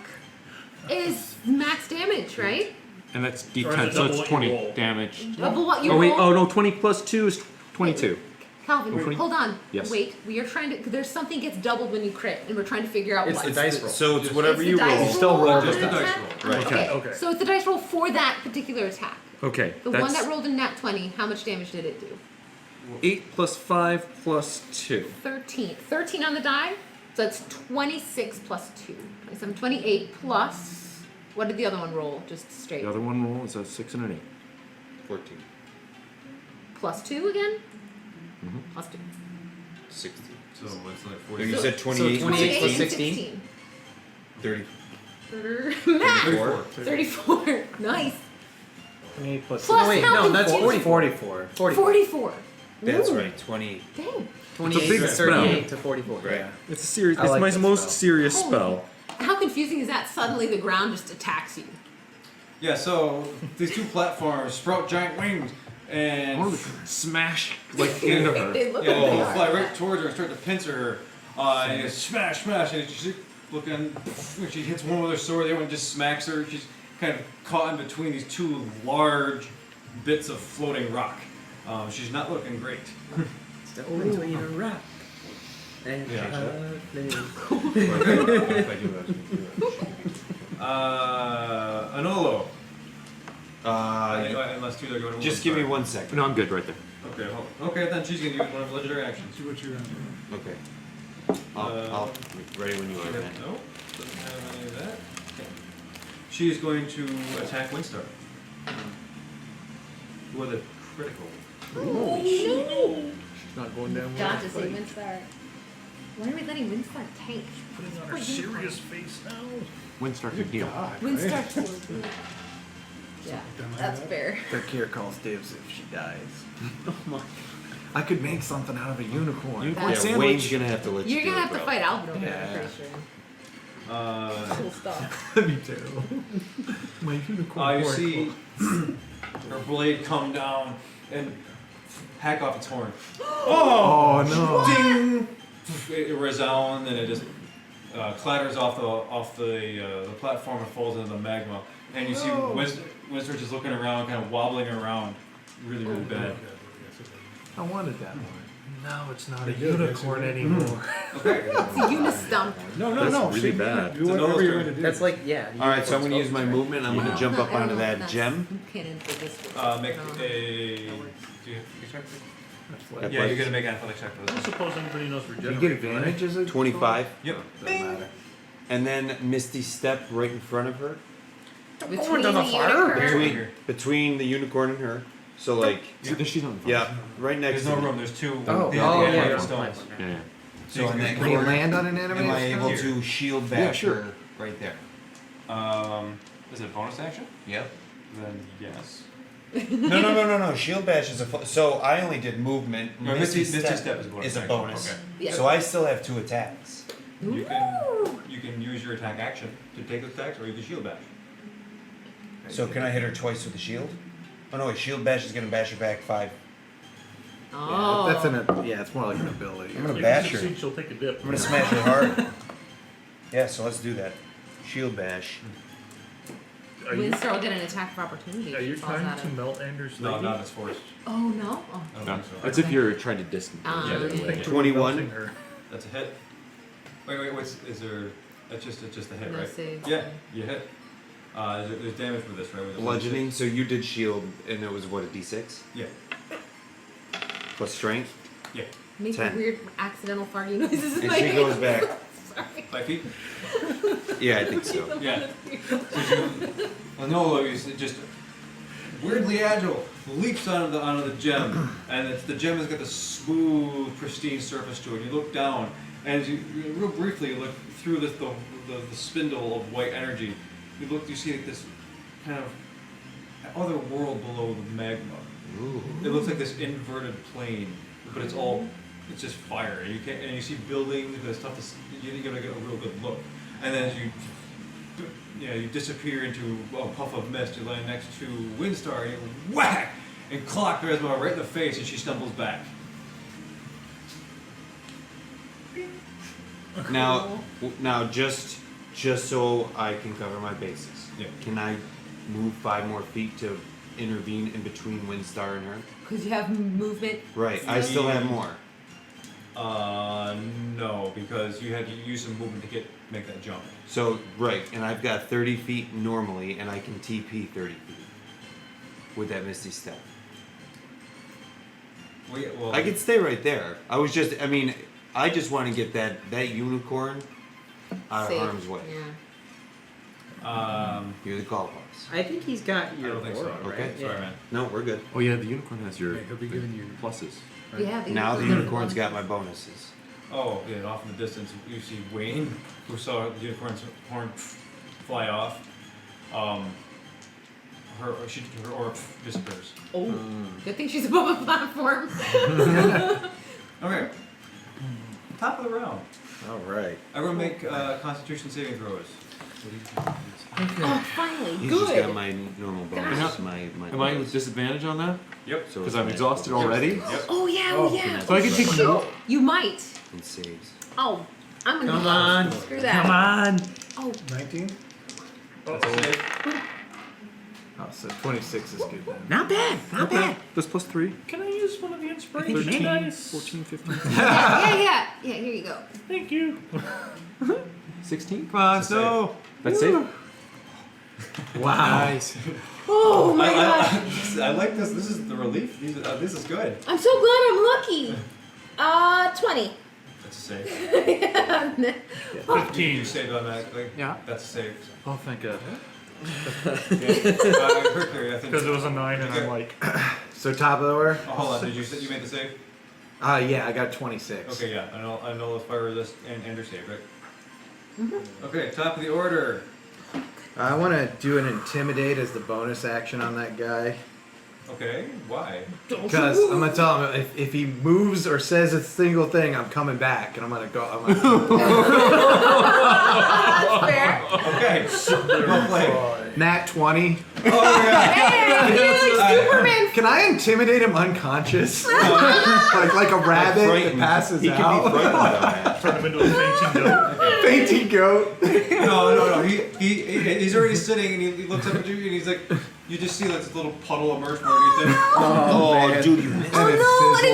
is max damage, right? And that's Or is D10, it so double it's what you 20 roll? damage. Double what you Oh, wait. roll. Oh, no. 20 plus 2 is 22. Calvin, Oh, 20? hold on. Yes. Wait, we are trying to. There's something gets doubled when you crit, and we're trying to figure out It's what. the dice roll. So it's whatever It's you the dice roll. roll still roll on just an the dice attack? roll. Right. Okay. Okay. So it's the dice roll for that particular attack. Okay. The that's one that rolled a nat 20, how much damage did it do? 8 plus 5 plus 2. 13. 13 on the die, so that's 26 plus 2. 27, 28 plus. What did the other one roll? Just straight. The other one roll is a 6 and an 8. 14. Plus 2 again? Mhm. Plus 2. 16. So it's like So 40. you So- said 28 and 28 plus 16? 16? 30. Math! 34. 34. Nice. 28 plus Plus No, wait, health no, and that's force. 44. 44. 44. 44. That's Ooh. right, 20. Dang. 28 big to spell. 38 to 44. Right. Yeah. It's a serious. I It's like my that most spell. serious Holy- spell. How confusing is that? Suddenly the ground just attacks you. Yeah, so these two platforms sprout giant wings I want and to smash like into her. They look yeah, like they they are. fly right towards her and start to pincer her. And you smash, smash, and she's looking. When she hits one with her sword, the other one just smacks her. She's kind of caught in between these two large bits of floating rock. She's not looking great. Step between a rock and Yeah. a flame. Anolo. Uh, Unless two are going to just give me 1 second. No, I'm good right there. Okay, okay, then she's gonna use one of her legendary actions. See what you're gonna do. Okay. I'll ready when you are, man. No, doesn't have any of that. Okay. She is going to attack Windstar. With a critical. Oh, She's not going down. no. God, to see Windstar. Why are we letting Windstar tank? Putting on her serious face now. Windstar could heal. Windstar kills me. Yeah, that's fair. Fakir calls dibs if she dies. Oh my. I could make something out of a unicorn. Unicorn Yeah, sandwich. Wayne's gonna have to let you You're do gonna it, have to bro. fight Alvin over Yeah. that, I'm pretty sure. Cool stuff. That'd be terrible. My unicorn. You horn. see her blade come down and hack off its horn. Oh no. Ding! It resounds and it just clatters off the platform and falls into the magma. And you see Winston just looking around, kind of wobbling around, really, really bad. I wanted that one. Now it's not a They do, unicorn yes, they do. anymore. Okay. It's a unistump. No, That's no. really See, bad. Do whatever you're gonna do. That's like, yeah. All right, so I'm gonna use my movement. I'm gonna No, jump no, up I don't onto know if that that's gem. canon for this one. Make No. a. Do you expect That Yeah, you're plus gonna make an athletics check for I don't this. suppose anybody knows You regenerate. get advantages of 25, Yep. Doesn't matter. and then Misty Step right in front of her, Between the unicorn. between the unicorn and her. So like, She's on. yeah, right next There's to no me. room. There's two. Oh. these Oh, are the yeah, other yeah. stones. Yeah, yeah. So in that Can you corner, land on an enemy? am I able Here. to shield back Yeah, sure. her right there? Is it a bonus action? Yep. Then yes. No. Shield bash is so I only did movement. No, Misty Step is a bonus is a action. bonus. Okay. Yeah. So I still have 2 attacks. You can use your attack action to take the attacks, or you can shield bash. So can I hit her twice with the shield? Oh no, wait, shield bash is gonna bash her back 5. Oh. That's it's more like an ability. I'm gonna If bash you her. succeed, she'll take a dip. I'm gonna smash her hard. Yeah, so let's do that. Shield bash. Are you, Windstar will get an attack of opportunity. are if you she falls trying out to of- melt Anders' No, lady? not as forced. Oh no. Oh. I don't No, think so. it's if you're trying to distance. Ah, Yeah, yeah. think we were 21. melting her. That's a hit. Wait, what's is there? That's just a hit, No right? save. Yeah, you hit. There's damage with this, right? With the Bludgeoning, so you did shield and it was what, a d6? Yeah. Plus strength? Yeah. Making 10. weird accidental farting noises in And my she head. goes back. Sorry. 5 feet. Yeah, I think so. Yeah. Anolo is just weirdly agile, leaps onto the gem, and the gem has got this smooth, pristine surface to it. You look down, and as you real briefly look through the spindle of white energy. You see like this kind of other world below the magma. Ooh. It looks like this inverted plane, but it's just fire. And you see buildings, the stuff that's, you're gonna get a real good look. And then as you disappear into a puff of mist, you land next to Windstar, and you whack and clock Resma right in the face, and she stumbles back. Now, just so I can cover my bases. Yeah. Can I move 5 more feet to intervene in between Windstar and her? Because you have movement. Right. I still have more. No, because you had to use some movement to make that jump. So right, and I've got 30 feet normally, and I can TP 30 feet with that Misty Step. Well, I could stay right there. I just want to get that unicorn out Safe. of harm's way. Yeah. You're the call boss. I think he's got your I don't think so. aura, right? Okay. Sorry, man. No, we're good. Oh yeah, the unicorn has your He'll be giving you pluses. Yeah. Now the unicorn's got my bonuses. Oh, yeah, and off in the distance, you see Wayne, who saw the unicorn's horn fly off. her orb disappears. Oh, good thing she's above a platform. Okay. Top of the round. All right. Everyone make Constitution saving throws. Oh, finally, You good. just got my normal bonus. My Am I with disadvantage on that? Yep. So Because it's I'm my- exhausted already? Yep. Oh yeah, oh yeah. So I can take more? You might. And saves. Oh, I'm gonna. Come on. Screw that. Come on. Oh, 19? That's a save. Oh, so 26 is good then. Not bad. Not bad. That's plus 3. Can I use one of the inspiration 13, dice? 14, 15. yeah. Here you go. Thank you. 16? Come on, It's a no. That's safe? Wow. Nice. Oh my gosh. I like this. This is the relief. This is good. I'm so glad I'm lucky. 20. That's a save. Yeah. You 15. save automatically. Yeah. That's a save. Oh, thank God. Hercules, I think. Because it was a 9 and I'm like, So top of the order? Oh, hold on. Did you made the save? Yeah, I got 26. Okay, yeah. I know the fire resist and ender save, right? Okay, top of the order. I want to do an intimidate as the bonus action on that guy. Okay, why? Because I'm going to tell him if he moves or says a single thing, I'm coming back. And I'm going to go. That's fair. Okay, well played. Nat 20. Oh yeah. Hey, you're like Superman. Can I intimidate him unconscious? like a rabbit that frightened. passes He can be out? frightened by that. turn him into a fainting goat. Fainting goat. No. He's already sitting and he looks up at you and he's like, you just see like this little puddle emerge from underneath him. Oh, dude, you missed. Oh no, and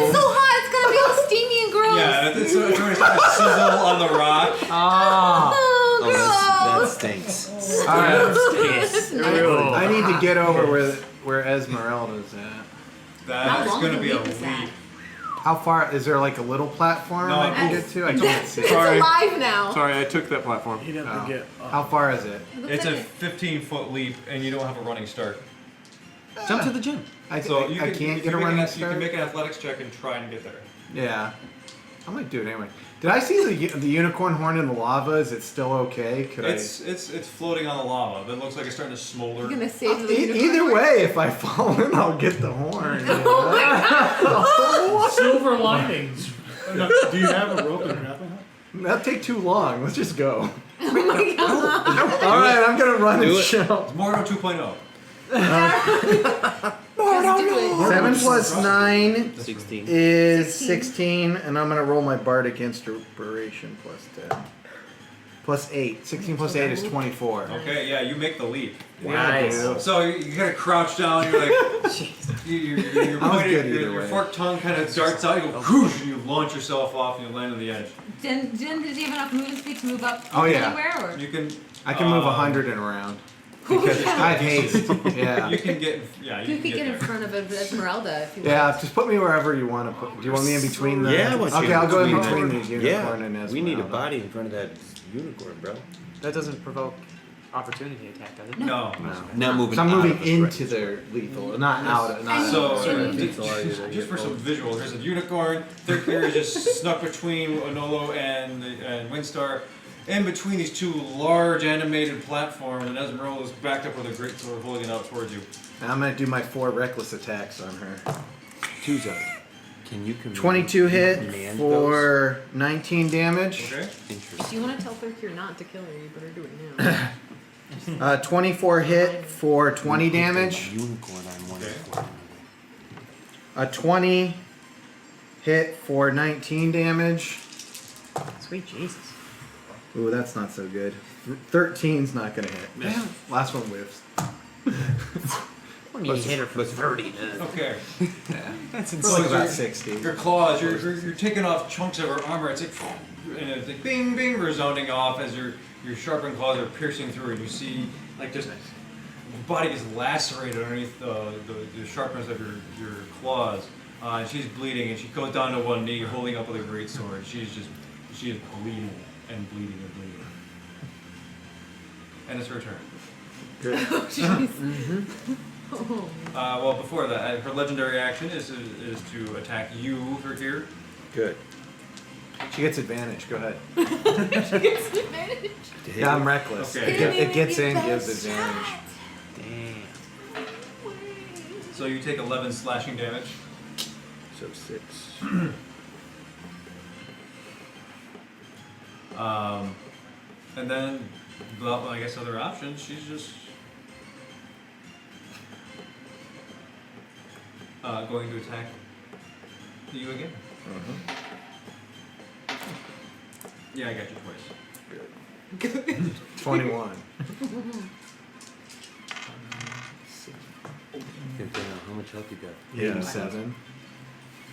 it's so hot. It's gonna be all steamy and gross. Yeah, it's already starting to sizzle on the rock. Ah. Oh, Oh, gross. that stinks. Alright. I need to get over where Esmeralda's at. That's long gonna the be a leap is that? leap. How far? Is there like a little platform No, I can get to? I can't see. It's Sorry. alive now. Sorry, I took that platform. He'd have to get How far is it? It looks It's like a 15-foot leap and you don't have a running start. Jump to the gym. I So can't if get you a make running You start. can make an athletics check and try and get there. Yeah, I might do it anyway. Did I see the unicorn horn in the lava? Is it still okay? Could It's floating on the lava. It looks like it's starting to smolder. you're gonna save the Either way, if I fall in, I'll get the horn. you know? silver linings. Do you have a rope and grappling hook? That'd take too long. Let's just go. Oh my god. All right, I'm gonna run and Do it. show. It's Mordo 2.0. Just do it. 7 plus 9 16. is 16, and I'm gonna roll my bardic inspiration plus 10. Plus 8. 16 plus 8 is 24. Okay, yeah, you make the leap. Nice. dude. So you kind of crouch down. You're like, you're I was pointing, good either your way. forked tongue kind of darts out. You go whoosh, and you launch yourself off, and you land on the edge. Jen, does he have enough movement speed to move up Oh, yeah. anywhere? Or? You can. I can move 100 in a round. Oh, Because yeah. I have haste. Yeah. You can get. Yeah, You you could can get in there. front of Esmeralda if you want. Yeah, just put me wherever you want to put. Do you want me in between the? Yeah, I want you Okay, in I'll go in between between these unicorn and Yeah, Esmeralda. we need a body in front of that unicorn, bro. That doesn't provoke opportunity attack, does it? No. Not moving. So I'm out moving of the into threat. their lethal, not out. Not So, And you- just for some visual, there's a unicorn. Their ear is just snuck between Onolo and Windstar. In between these two large animated platforms, and Esmeralda is backed up with a great sword holding it out towards you. And I'm gonna do my 4 reckless attacks on her. Tuzo. Can you 22 hit command for 19 damage. Okay? If Interesting. you want to tell Thurkir not to kill her, you better do it now. 24 hit for 20 damage. Unicorn on one. Okay. foot. A 20 hit for 19 damage. Sweet Jesus. Ooh, that's not so good. 13's not gonna hit. Damn. Last one whiffs. When you hit her for 30. Okay. That's It's insane. like about 60. Your claws, you're taking off chunks of her armor. It's like, and it's like bing, bing, resounding off as your sharpened claws are piercing through, and you see like just the body is lacerated underneath the sharpness of your claws. And she's bleeding, and she goes down to one knee, holding up with a great sword. She is bleeding and bleeding and bleeding. And it's her turn. Oh, jeez. Oh. Well, before that, her legendary action is to attack you for here. Good. She gets advantage. Go ahead. She gets advantage. Yeah, I'm reckless. Okay. It gets in, gives advantage. Damn. So you take 11 slashing damage. So 6. And then, well, I guess other options, she's just going to attack you again. Yeah, I got you twice. 21. How much health you got? 87.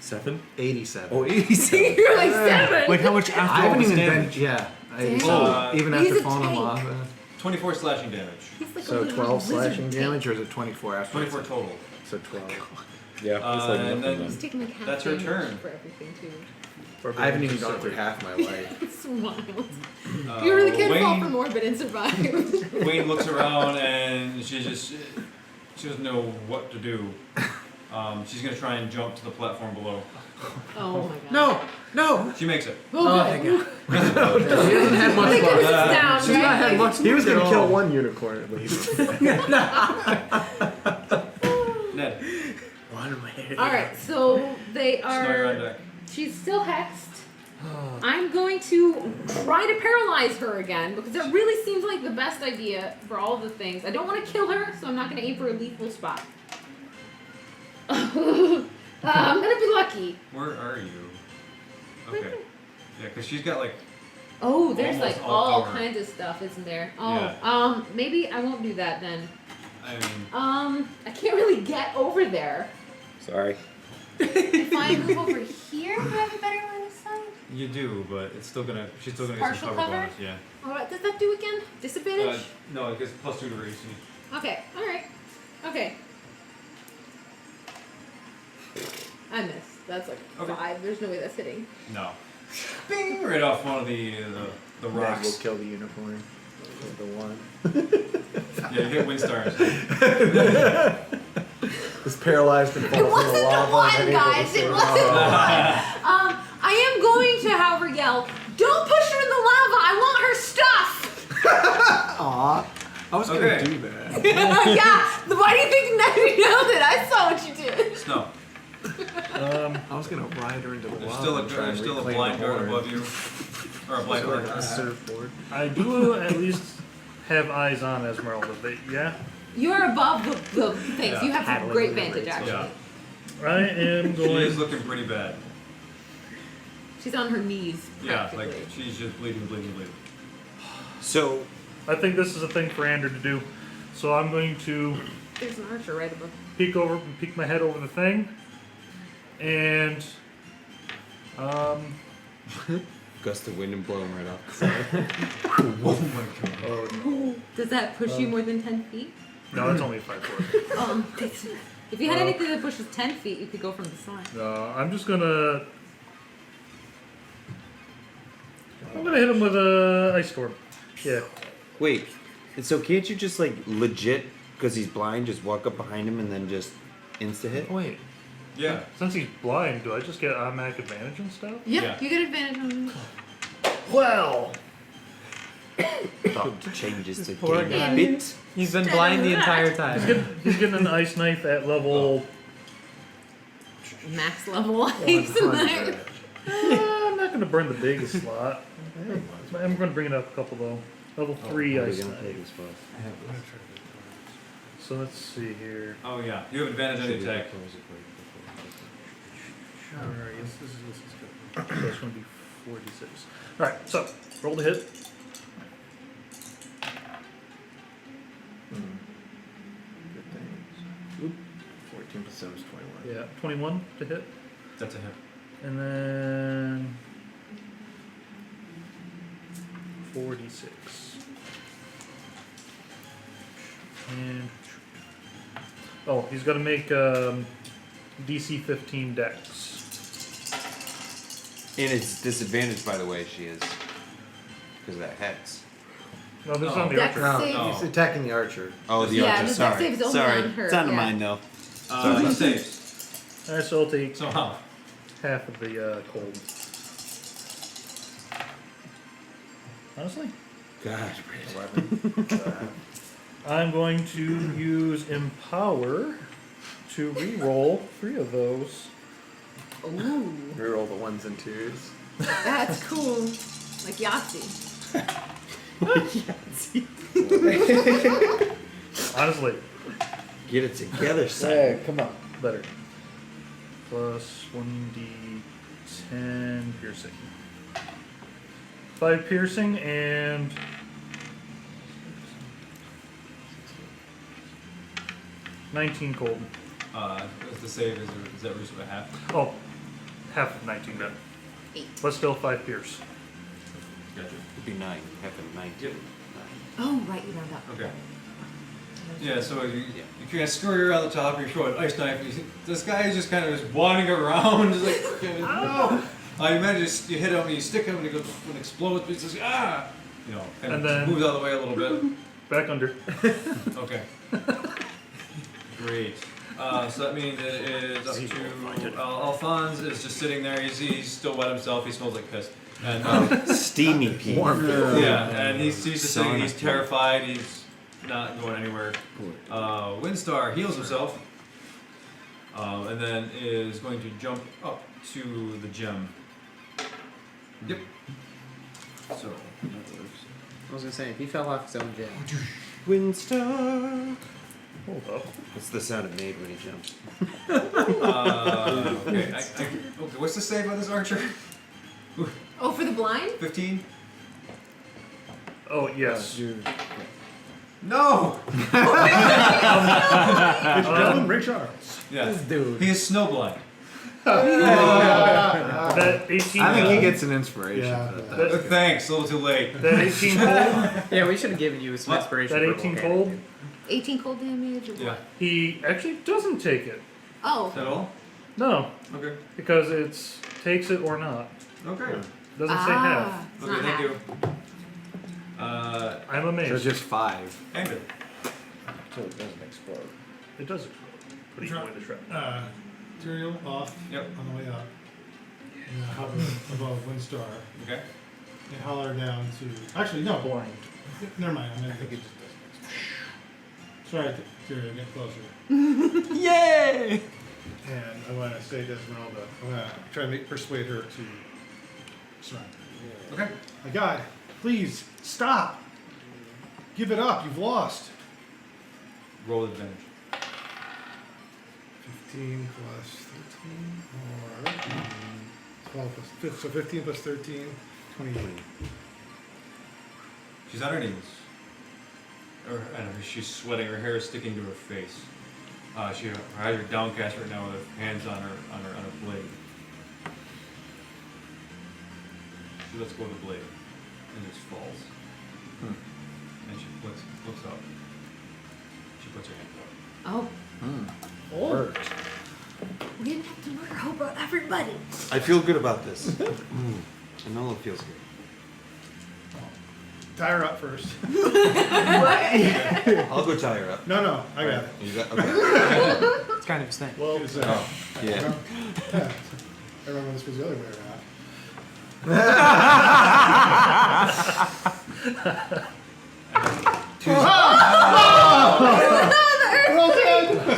7? 87. Oh, 87. You're like 7. Like how much I after all haven't this even been. damage? Yeah. Damn. Even He's after a falling in tank. lava. 24 slashing damage. He's like a So little 12 lizard slashing tank. damage, or is it 24 after? 24 total. So 12. Yeah. And then He's taking like half that's her damage turn. for everything too. I haven't even gone through half my life. It's wild. You really can fall Wayne- from orbit and survive. Wayne looks around and she doesn't know what to do. She's gonna try and jump to the platform below. Oh my god. No! She makes it. Oh, thank good. God. He hasn't had much Thank luck. goodness it's down, She's right? not had Like- much luck. He was at gonna kill all. one unicorn at least. Ned, One way. Alright, so they snow you're on are. deck. She's still hexed. I'm going to try to paralyze her again because that really seems like the best idea for all of the things. I don't want to kill her, so I'm not going to aim for a lethal spot. I'm going to be lucky. Where are you? Okay. Yeah, because she's got like. Oh, there's Almost like all all cover. kinds of stuff, isn't there? Oh, Yeah. maybe I won't do that then. I mean, I can't really get over there. Sorry. If I move over here, do I have a better line of sight? you do, but it's still gonna. She's still gonna get Partial some cover cover? bonus. Yeah. What does that do again? Disadvantage? No, it gets +2 to AC. Okay, alright. Okay. I missed. That's like Okay. 5. There's no way that's hitting. No. Bing! Right off one of the Ned will rocks. kill the unicorn. The one. Yeah, you get wind stars. Is paralyzed and falls It in wasn't the the lava. one, and unable to guys! It save wasn't the her. one! I am going to, however, yell, don't push her in the lava! I want her stuff! Aw. I was Okay. gonna do that. Yeah! Why do you think Ned nailed it? I saw what you did. Snow. I was gonna ride her into the There's lava. still and try and there's still a reclaim blind the guard horn. above you. Or a blind So like guard. a surfboard. I do at least have eyes on Esmeralda. But yeah, You are above the things. Yeah. You have Paddling great in the vantage, race. actually. Yeah. I am She is going. looking pretty bad. She's on her knees, Yeah, practically. like she's just bleeding. So, I think this is a thing for Ander to do. So I'm going to There's an archer right above. peek my head over the thing, and gust of wind and blow him right off. Does that push you more than 10 feet? no, it's only a 5 foot. If you had anything that pushes 10 feet, you could go from the side. I'm just gonna. I'm gonna hit him with a ice storm. Yeah. Wait, and so can't you just like legit, because he's blind, just walk up behind him and then just insta hit? Wait. Yeah. Since he's blind, do I just get automatic advantage and stuff? Yep, Yeah. you get advantage on Well. Thought changes to Poor game guy. a bit. He's been blind the entire time. He's getting an ice knife at level. max level ice in there. I'm not gonna burn the biggest slot. I'm gonna bring it up a couple though. Level 3 ice knife. So let's see here. Oh yeah, you have advantage on the attack. Alright, this is good. So it's gonna be 46. Alright, so roll the hit. Good thing. 14 plus 7 is 21. Yeah, 21 to hit. That's a hit. And then 46. And oh, he's got to make DC 15 Dex. And it's disadvantaged, by the way, she is. Because of that hex. No, this is on the Dex archer. save. No. He's attacking the archer. Oh, the Yeah, archer, the dex sorry. save's only Sorry, on her, it's on yeah. mine though. He saves. Alright, so I'll take Somehow. half of the cold. Honestly, God, 11. I'm going to use Empower to re-roll 3 of those. Ooh, Reroll the ones and twos. that's cool. Like Yahtzee. Honestly, Get it together, son. Hey, come on. Better. plus 1d10 piercing. 5 piercing and 19 cold. What's the save? Is that reduced by half? Oh, half of 19 then. 8. But still 5 pierce. Gotcha. It'd be 9. Having 9. Yep. Oh, right, you round up. Okay. Yeah, so you kind of scurry around the top, you're throwing ice knife, and this guy is just kind of just wandering around, just like, no! You manage to you hit him, and you stick him, and he goes and explodes, but he says, ah! You know, kind And of then- moves out of the way a little bit. Back under. Okay. Great. So that means it is up to Alphonse is just sitting there. He's still wet himself. He smells like piss. And Steamy pee. yeah, and he's just sitting. He's Sauna. terrified. He's not going anywhere. Windstar heals himself, and then is going to jump up to the gem. Yep. So I was gonna say, if he fell off his own gem. Windstar. Hold up. That's the sound it made when he jumped. okay. Okay. What's the save on this archer? Oh, for the blind? 15. Oh, yes. No. It's Dylan Ray Charles. Yeah. This dude. He is snowblind. That 18. I think he gets an inspiration Yeah. for that. Thanks. A little too late. That 18 cold. Yeah, we should have given you some What? inspiration. That for 18 volcanic. cold. 18 cold damage or what? Yeah. He actually doesn't take it. Oh. Is that all? No, Okay. because it's takes it or not. Okay. Doesn't say half. It's Okay. not Thank half. you. I'm So amazed. just 5. Andrew. So it doesn't explode. It does explode. Putting you in the trap. Material off Yep. on the way up. And then hover above Windstar. Okay. And holler down to. Actually, no. Blind. Never mind. I think it just does. Try to get closer. Yay! And I want to say to Esmeralda, I'm going to try to persuade her to surrender. Okay. My God, please stop. Give it up. You've lost. Roll advantage. 15 plus 13 or 12 plus, so 15 plus 13, 28. She's on her knees. Or, I don't know, she's sweating. Her hair is sticking to her face. Her eyes are downcast right now with hands on her blade. She lets go of the blade and just falls. And she looks up. She puts her hand up. Oh. Worked. We didn't have to murder hope about everybody. I feel good about this. I know it feels good. Tie her up first. I'll go tie her up. No, I got it. You got, okay. It's kind of his thing. Well, Yeah. I remember this was the other way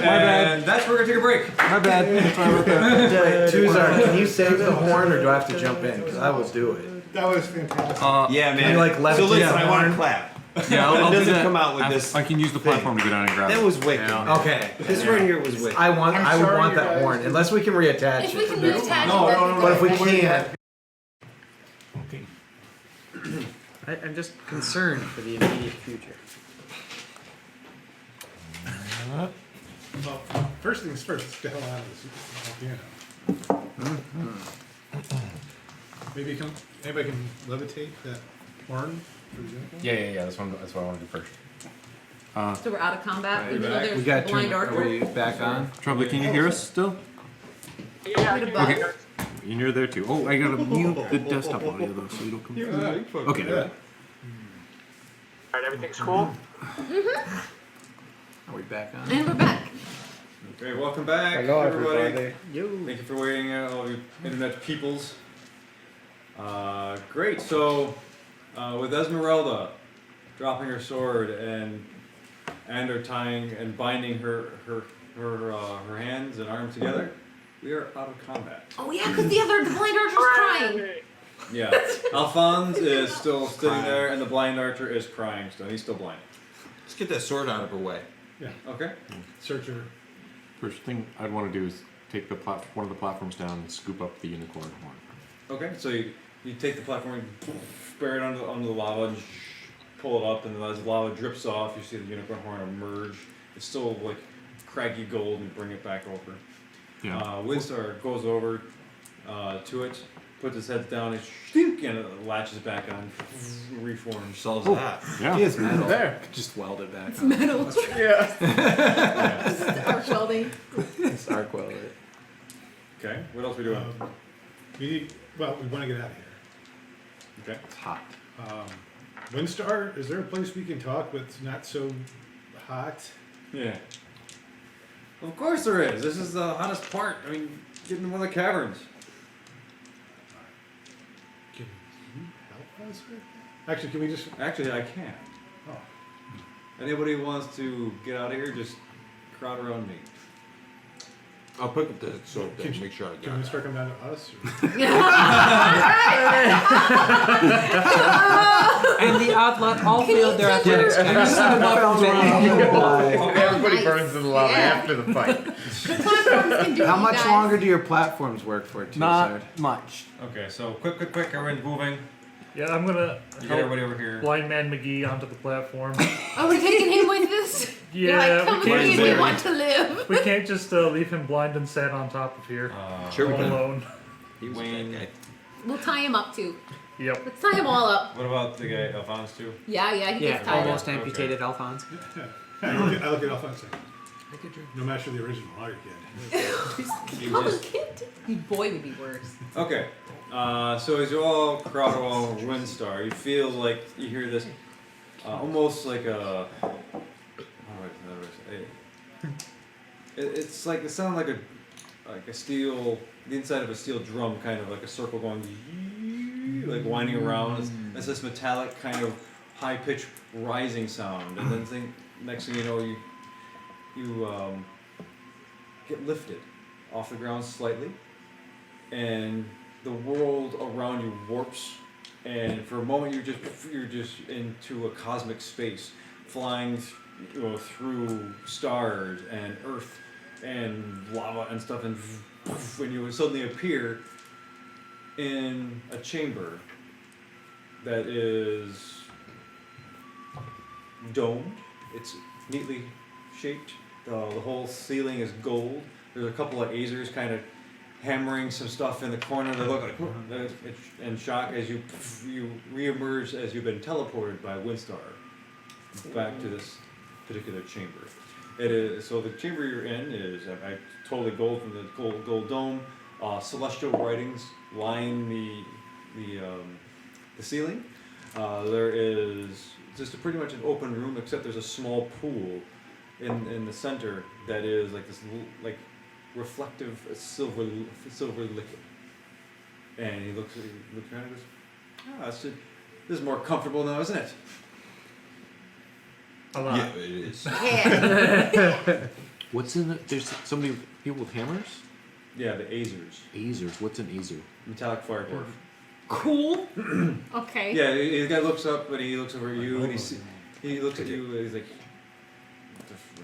And that's where we're gonna take a break. My bad. Sorry about that. Tuzar, can you save the horn or do I have to jump in? Because I will do it. That was fantastic. Yeah, man. Can you, like, so levitate listen, the I want horn? to clap. Yeah, It I'll do doesn't that. come out with this. I can use the platform to go down and grab That it. was wicked. Okay. This right here was wicked. I would sorry, want you that guys. horn, unless we can reattach If it. we can reattach No, it, no, no, But if we no. can't, I'm just concerned for the immediate future. Well, first things first, let's get the hell out of this volcano. Maybe anybody can levitate that horn, for example? Yeah. That's what I want to do first. So we're out of combat, even though back. there's we got blind are archer. we back on? Trumpet, can you hear us still? Yeah, I Put a can bug. hear you. You're there too. Oh, I gotta mute the desktop audio though, so you don't come through. Okay. Yeah. Alright, everything's cool? Are we back on? And we're back. Okay, welcome back, Hello, everybody. everybody. Thank you for waiting, all you internet peoples. Great. So, with Esmeralda dropping her sword and her tying and binding her her hands and arms together. We are out of combat. Oh yeah, because the blind archer's crying. Yeah. Alphonse is still sitting there, and the blind archer is crying still. He's still blind. Let's get that sword out of her way. Yeah. Okay. Search her. First thing I'd want to do is take one of the platforms down and scoop up the unicorn horn. Okay, so you take the platform and bury it under the lava and pull it up, and as the lava drips off, you see the unicorn horn emerge. It's still like craggy gold, and bring it back over. Yeah. Windstar goes over to it, puts his head down, and shink, and it latches back on, reforms. Solves that. Yeah. He is metal. There. Just weld it back. It's on. metal. Yeah. Arc welding. It's arc weld it. Okay, what else are we doing? We want to get out of here. Okay. It's hot. Windstar, is there a place we can talk that's not so hot? Yeah. Of course there is. This is the hottest part. I mean, get into one of the caverns. Can you help us with that? Actually, can we just... Actually, I can. Oh. Anybody who wants to get out of here, just crowd around me. I'll pick up the sword Can then, make sure I Can got we it. start coming down to us? And the outlet all failed their athletics checks. Everybody nice. burns in the lava Yeah. after the fight. The platforms can do How it, much guys. longer do your platforms work for, too, Not Sard? much. Okay, so quick, everyone's moving. Yeah, I'm gonna You get help everybody over here. Blind Man McGee onto the platform. Oh, we're taking him with us? You're Yeah, like, come we with me can't. if you want to live. We can't just leave him blind and sad on top of here, Sure we all can. alone. He was a bad guy. We'll tie him up too. Yep. Let's tie him all up. What about the guy Alphonse too? Yeah, he Yeah, gets tied almost Okay. amputated Alphonse. I look at Alphonse and say, no match for the original, are you, kid? You up. just- His boy would be worse. Okay. So as you all crowd around Windstar, you feel like you hear this almost like a. It's like it sounds like a steel, the inside of a steel drum, kind of like a circle going, like winding around. It's this metallic kind of high pitched rising sound, and then next thing you know, you get lifted off the ground slightly, and the world around you warps, and for a moment you're just into a cosmic space, flying through stars and earth and lava and stuff, and when you suddenly appear in a chamber that is domed. It's neatly shaped. The whole ceiling is gold. There's a couple of Azers kind of hammering some stuff in the corner. They look like in shock as you reemerge as you've been teleported by Windstar back to this particular chamber. It is so the chamber you're in is totally gold from the gold dome. Celestial writings line the ceiling. There is just pretty much an open room, except there's a small pool in the center that is like this reflective silver liquid. And he looks around and goes, this is more comfortable now, isn't it? A lot. Yeah, it is. Yeah. What's in it? There's people with hammers? Yeah, the Azers. Azers. What's an Azer? Metallic fire dwarf. Cool. Okay. Yeah, the guy looks up and he looks over at you and he looks at you and he's like,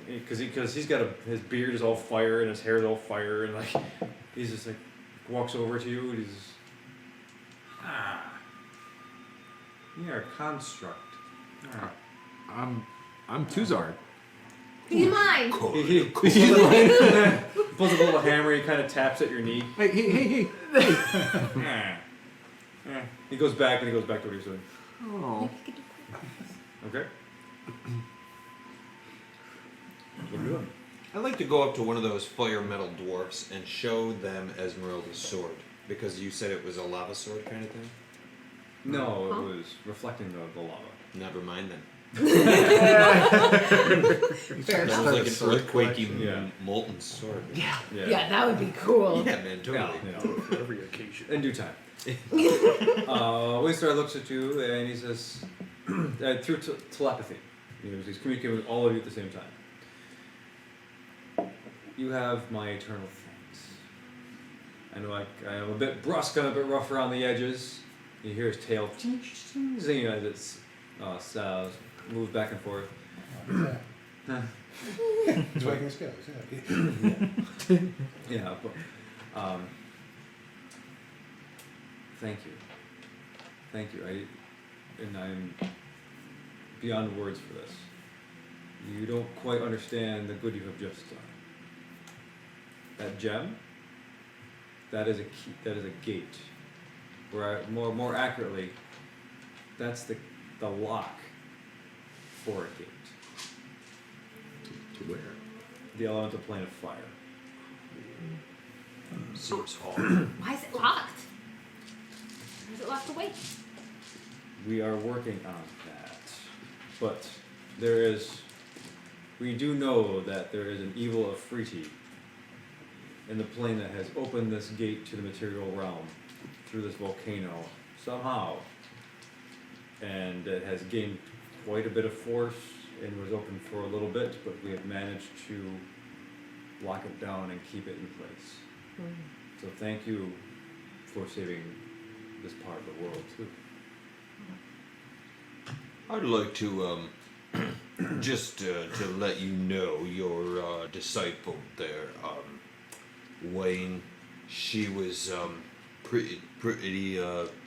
because he's got his beard is all fire and his hair is all fire, and like he's just like walks over to you and he's you're a construct. I'm Tuzard. Be mine. He pulls a little hammer. He kind of taps at your knee. Hey. He goes back and he goes back to what he's doing. Oh. Okay. What are you doing? I'd like to go up to one of those fire metal dwarfs and show them Esmeralda's sword, because you said it was a lava sword kind of thing. No, it was reflecting the lava. Never mind then. Fair That enough. was like an earthquakey Yeah. molten sword. Yeah, that would be cool. Yeah, man, totally. For every occasion. In due time. Windstar looks at you and he says, through telepathy, he's communicating with all of you at the same time. you have my eternal thanks. I know I am a bit brusque and a bit rough around the edges. You hear his tail zinging as it's moves back and forth. He's wagging his scales, yeah. Yeah, but thank you. Thank you. I'm beyond words for this. You don't quite understand the good you have just done. That gem, that is a key, that is a gate. More accurately, that's the lock for a gate. To where? The elemental plane of fire. Seems hard. Why is it locked? Why is it locked away? We are working on that. But we do know that there is an evil Afriti in the plane that has opened this gate to the material realm through this volcano somehow. And it has gained quite a bit of force and was open for a little bit, but we have managed to lock it down and keep it in place. So thank you for saving this part of the world too. I'd like to just to let you know your disciple there, Wayne. She was pretty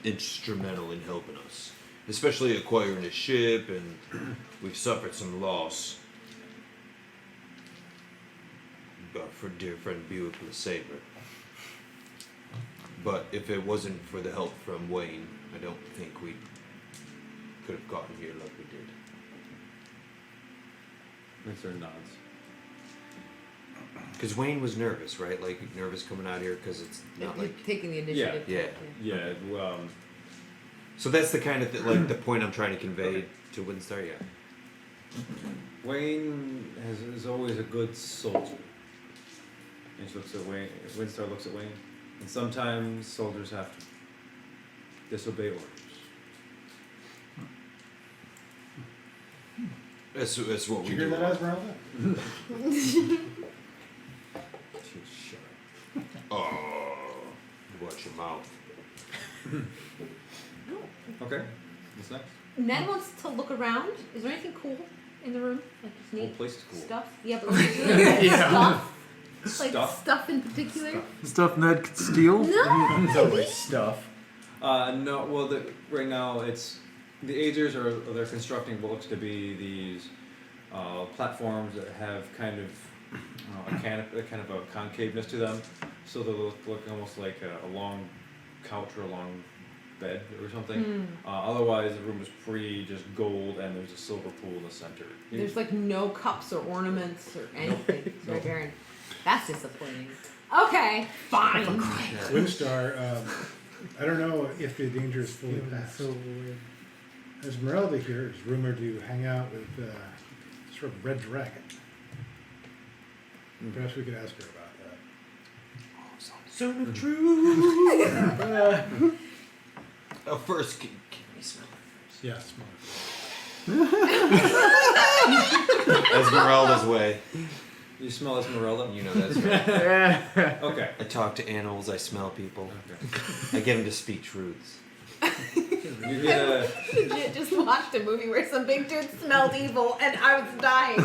instrumental in helping us, especially acquiring a ship, and we've suffered some loss. But for dear friend Buick LeSabre. But if it wasn't for the help from Wayne, I don't think we could have gotten here like we did. Winsor nods. Because Wayne was nervous, right? Like nervous coming out here because it's not like Taking the initiative. Yeah. Yeah. So that's the kind of like the point I'm trying to convey to Windstar. Yeah. Wayne is always a good soldier. And she looks at Wayne. Windstar looks at Wayne, and sometimes soldiers have to disobey orders. That's what Did we you hear do. that, Esmeralda? Shut up. Oh, watch your mouth. Okay. What's next? Ned wants to look around. Is there anything cool in the room? Like just The whole neat place is cool. stuff? Yeah, but like, stuff. Like Stuff? stuff in particular? Stuff Ned could steal? No, There's always stuff. No. Well, right now it's the Azers they're constructing what looks to be these platforms that have kind of a concaveness to them, so they look almost like a long couch or a long bed or something. Otherwise, the room is pretty just gold, and there's a silver pool in the center. there's like no cups or ornaments or anything. It's very barren. That's disappointing. Okay, fine. Windstar, I don't know if the danger is fully passed. Esmeralda here is rumored to hang out with sort of Red Dragon. Perhaps we could ask her about that. Son of truth. First, can we smell it? Yeah, smart. Esmeralda's way. You smell Esmeralda? You know that's right. Okay. I talk to animals. I smell people. Okay. I get them to speak truths. You get a. Legit just watched a movie where some big dude smelled evil and I was dying.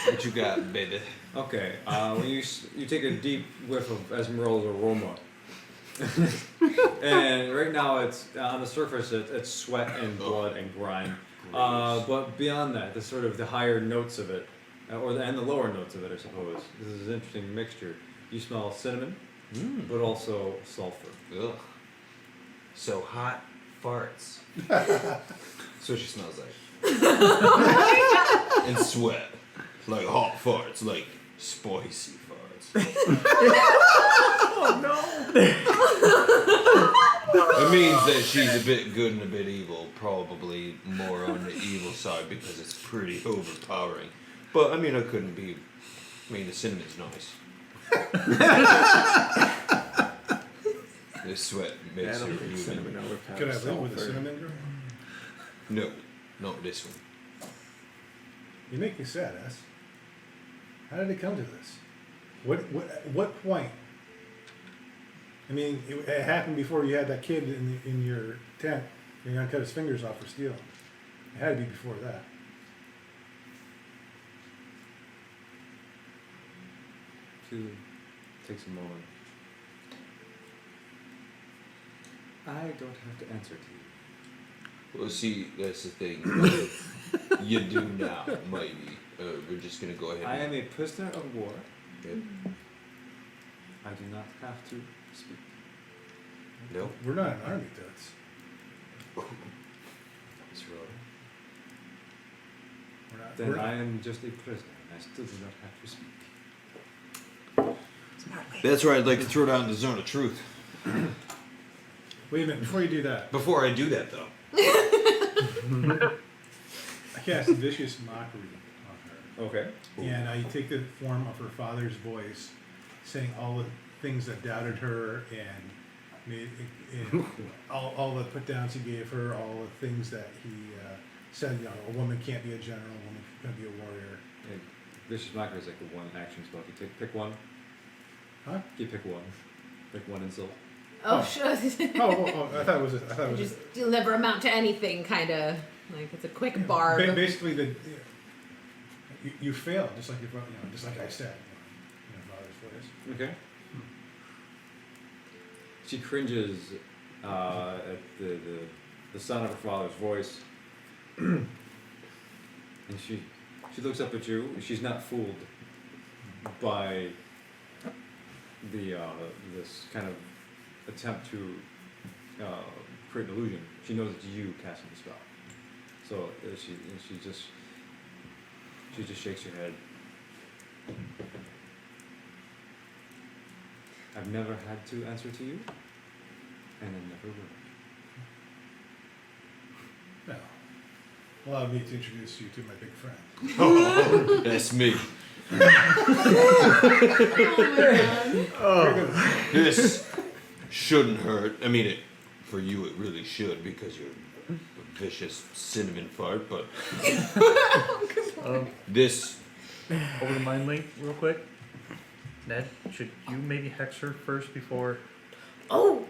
What you got, baby? Okay. When you take a deep whiff of Esmeralda's aroma. And right now it's on the surface it's sweat and blood and grime, but beyond that the sort of the higher notes of it and the lower notes of it, I suppose, this is an interesting mixture. You smell cinnamon, but also sulfur. Ugh. So hot farts. That's what she smells like. And sweat. Like hot farts, like spicy farts. Oh no! It means that she's a bit good and a bit evil. Probably more on the evil side because it's pretty overpowering. But I mean, I couldn't be. I mean, the cinnamon's nice. This sweat makes her human. Could I live with a cinnamon girl? No, not this one. You make me sad, Ass. How did it come to this? What point? I mean, it happened before you had that kid in your tent. You're gonna cut his fingers off for stealing. It had to be before that. Takes a moment. I don't have to answer to you. Well, see, that's the thing. You do now, maybe. We're just gonna go ahead. I am a prisoner of war. Yep. I do not have to speak. No. We're not an army, Toots. It's wrong. We're not. Then we're, I am just a prisoner, and I still do not have to speak. That's where I'd like to throw down the zone of truth. Wait a minute, before you do that, Before I do that, though. I cast vicious mockery on her. Okay. And I take the form of her father's voice, saying all the things that doubted her and made all the put downs he gave her, all the things that he said. You know, a woman can't be a general, a woman can't be a warrior. And vicious mockery is like the one action spell. You pick one. Huh? You pick one. Pick one insult. Oh, sure. Oh, I thought it was. I thought it was. Just you'll never amount to anything, kind of like it's a quick barb. Basically, you failed, just like just like I said. You know, father's voice. Okay. She cringes at the sound of her father's voice, and she looks up at you. She's not fooled by the this kind of attempt to create an illusion. She knows it's you casting the spell. So she just shakes her head. I've never had to answer to you, and I never will. No. Allow me to introduce you to my big friend. Oh, that's me. Oh This shouldn't hurt. I mean, for you it really should because you're a vicious cinnamon fart, but this... Over the mind link real quick. Ned, should you maybe hex her first before... Oh,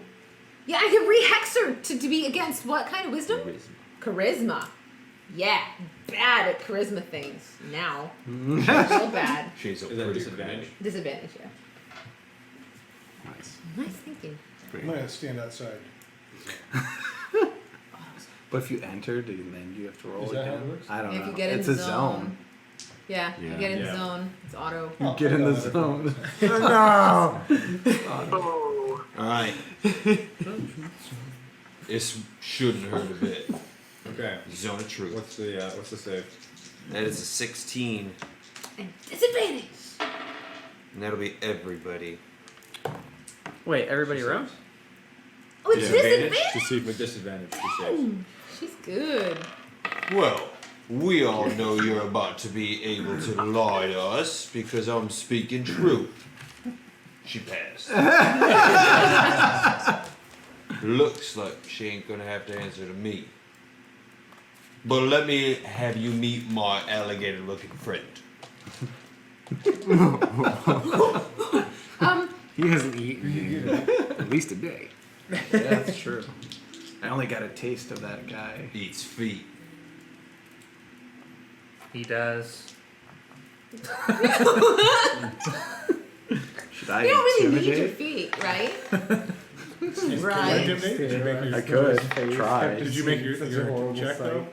yeah, I can re-hex her to be against what kind of wisdom? Charisma. Yeah, bad at charisma things now. Real bad. She's a Is that pretty disadvantage? Disadvantage, yeah. Nice. Nice thinking. I'm gonna stand outside. But if you enter, then you have to roll Is that how again. it works? I don't If know. you get in It's the a zone. Yeah, you Yeah. get in the Yeah. zone. It's auto. You get in the zone. No. Oh. Alright. This shouldn't hurt a bit. Okay. Zone of truth. What's the save? That is a 16. And disadvantage. And that'll be everybody. Wait, everybody around? Oh, it's disadvantage? To see With disadvantage, she saves. She's good. Well, we all know you're about to be able to lie to us because I'm speaking truth. She passed. Looks like she ain't gonna have to answer to me. But let me have you meet my alligator-looking friend. He hasn't eaten in at least a day. Yeah, that's true. I only got a taste of that guy. Eats feet. He does. Should I You don't really need your intimidate? feet, right? Can I Right. intimidate? Did you make your, I could try. Did you make your check though?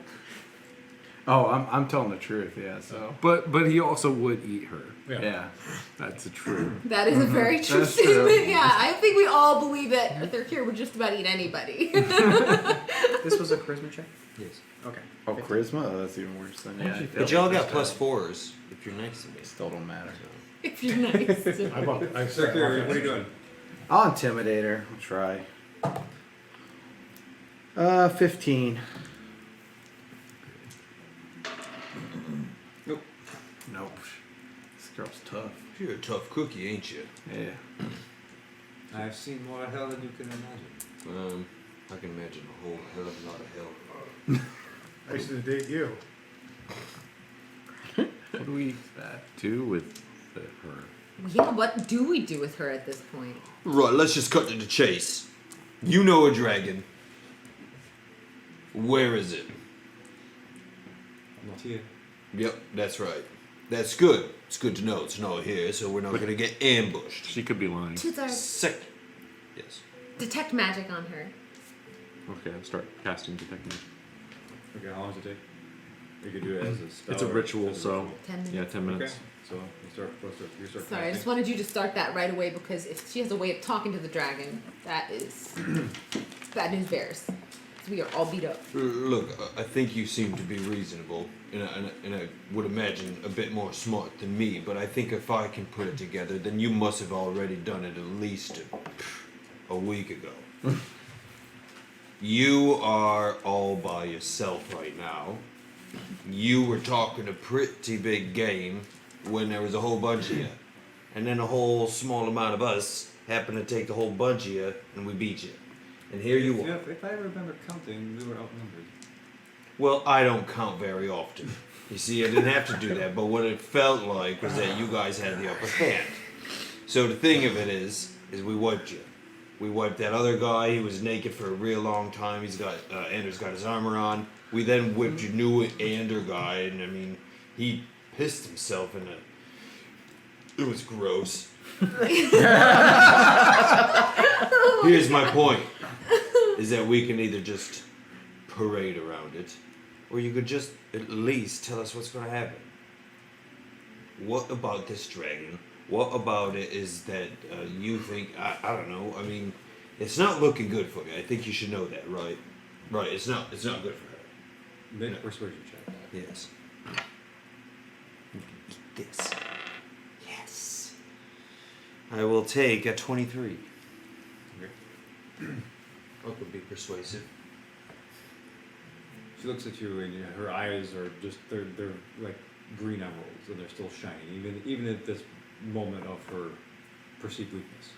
Oh, I'm telling the truth. Yeah. So. But he also would eat her. Yeah. That's a true. That is a very true That's statement. true. Yeah, I think we all believe that Arthur here would just about eat anybody. This was a charisma check? Yes. Okay. Oh, charisma. Oh, that's even worse than yeah. I But failed y'all it got this +4s if you're next to me. time. Still don't matter. if you're nice. I Secretary, what are you doing? I'll intimidate her. I'll try. 15. Nope. Nope. This girl's tough. You're a tough cookie, ain't you? Yeah. I've seen more hell than you can imagine. I can imagine a whole hell of a lot of hell. I used to date you. What do we do with her. Yeah, what do we do with her at this point? Right, let's just cut to the chase. You know a dragon. Where is it? Not here. Yep, that's right. That's good. It's good to know it's not here, so we're not going to get ambushed. She could be lying. Second. Yes. Detect magic on her. Okay, I'll start casting detect magic. Okay, how long does it take? You could do it as a spell. It's a or ritual, as a so 10 minutes. yeah, 10 minutes. Okay, so you start Sorry, I just casting. wanted you to start that right away because if she has a way of talking to the dragon, that is bad news bears. We are all beat up. Look, I think you seem to be reasonable, and I would imagine a bit more smart than me, but I think if I can put it together, then you must have already done it at least a week ago. You are all by yourself right now. You were talking a pretty big game when there was a whole bunch of you. And then a whole small amount of us happened to take the whole bunch of you, and we beat you. And here you are. If I remember counting, we were outnumbered. Well, I don't count very often. You see, I didn't have to do that, but what it felt like was that you guys had the upper hand. So the thing of it is we wiped you. We wiped that other guy. He was naked for a real long time. He's got Anders got his armor on. We then whipped your new Ander guy, and I mean, he pissed himself in a. It was gross. Here's my point: is that we can either just parade around it, or you could just at least tell us what's going to happen. What about this dragon? What about it is that you think, I don't know, I mean, it's not looking good for you. I think you should know that, right? Right, it's not good for her. Make a persuasion check. Yes. This. Yes. I will take a 23. Okay. That would be persuasive. She looks at you, and her eyes are just—they're like green emeralds, and they're still shining, even at this moment of her perceived weakness.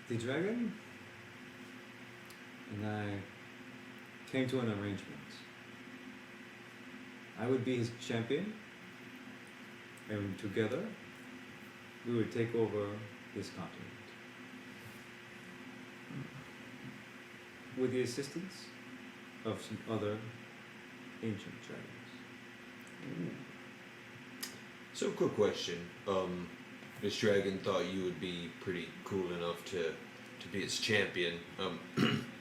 The dragon and I came to an arrangement. I would be his champion, and together we would take over this continent. With the assistance of some other ancient dragons. So, quick question. This dragon thought you would be pretty cool enough to be its champion.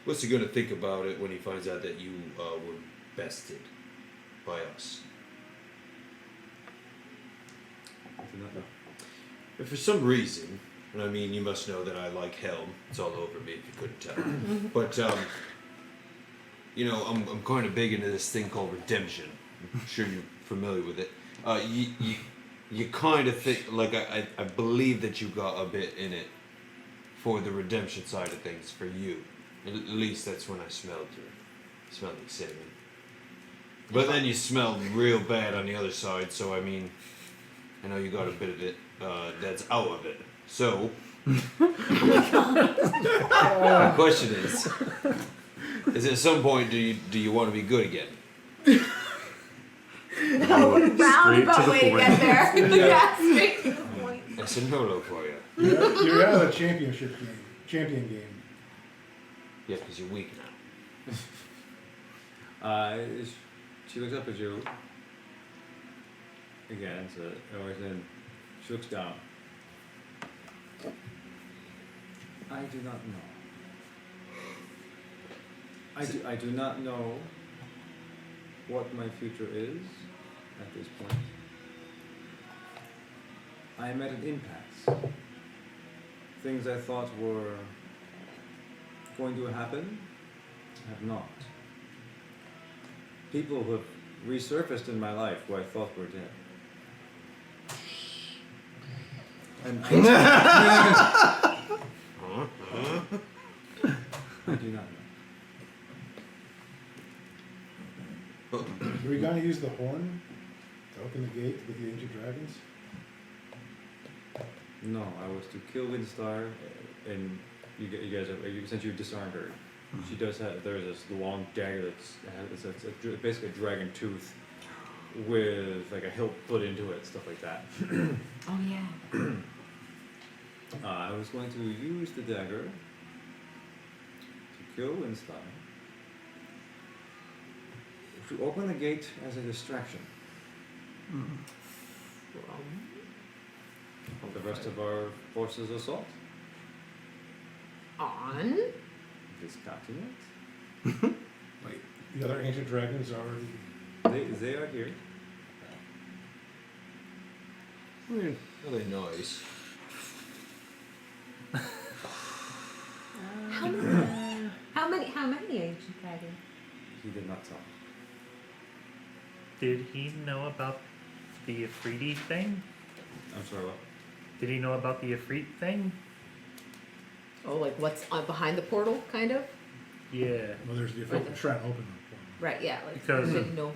What's he going to think about it when he finds out that you were bested by us? I do not know. If for some reason, and I mean, you must know that I like Helm. It's all over me if you couldn't tell. But, you know, I'm kind of big into this thing called redemption. I'm sure you're familiar with it. You kind of think, like, I believe that you got a bit in it for the redemption side of things for you. At least that's when I smelled you. Smelled like cinnamon. But then you smelled real bad on the other side, so I mean, I know you got a bit of it that's out of it. So, my question is at some point do you want to be good again? Roundabout way to get there. Yeah, straight to the point. That's a no-no for you. You're out of the champion game. Yeah, because you're weak now. She looks up at you again, and then she looks down. I do not know. I do not know what my future is at this point. I am at an impasse. Things I thought were going to happen have not. People who have resurfaced in my life who I thought were dead. And I do not know. Are we going to use the horn to open the gate with the ancient dragons? No, I was to kill Windstar, and you guys have, since you disarmed her, she does have, there's this long dagger it's basically a dragon tooth with like a hilt put into it, stuff like that. Oh yeah. I was going to use the dagger to kill Winston, to open the gate as a distraction. Of the rest of our forces' assault. On? This continent. Wait, the other ancient dragons already. They are here. Really nice. How many ancient dragons? He did not tell. Did he know about the Afridi thing? I'm sorry, what? Did he know about the Ifrit thing? Oh, like what's behind the portal, kind of? Yeah. Well, there's the Right. trying to open them. Right, yeah. Like, Because I didn't know.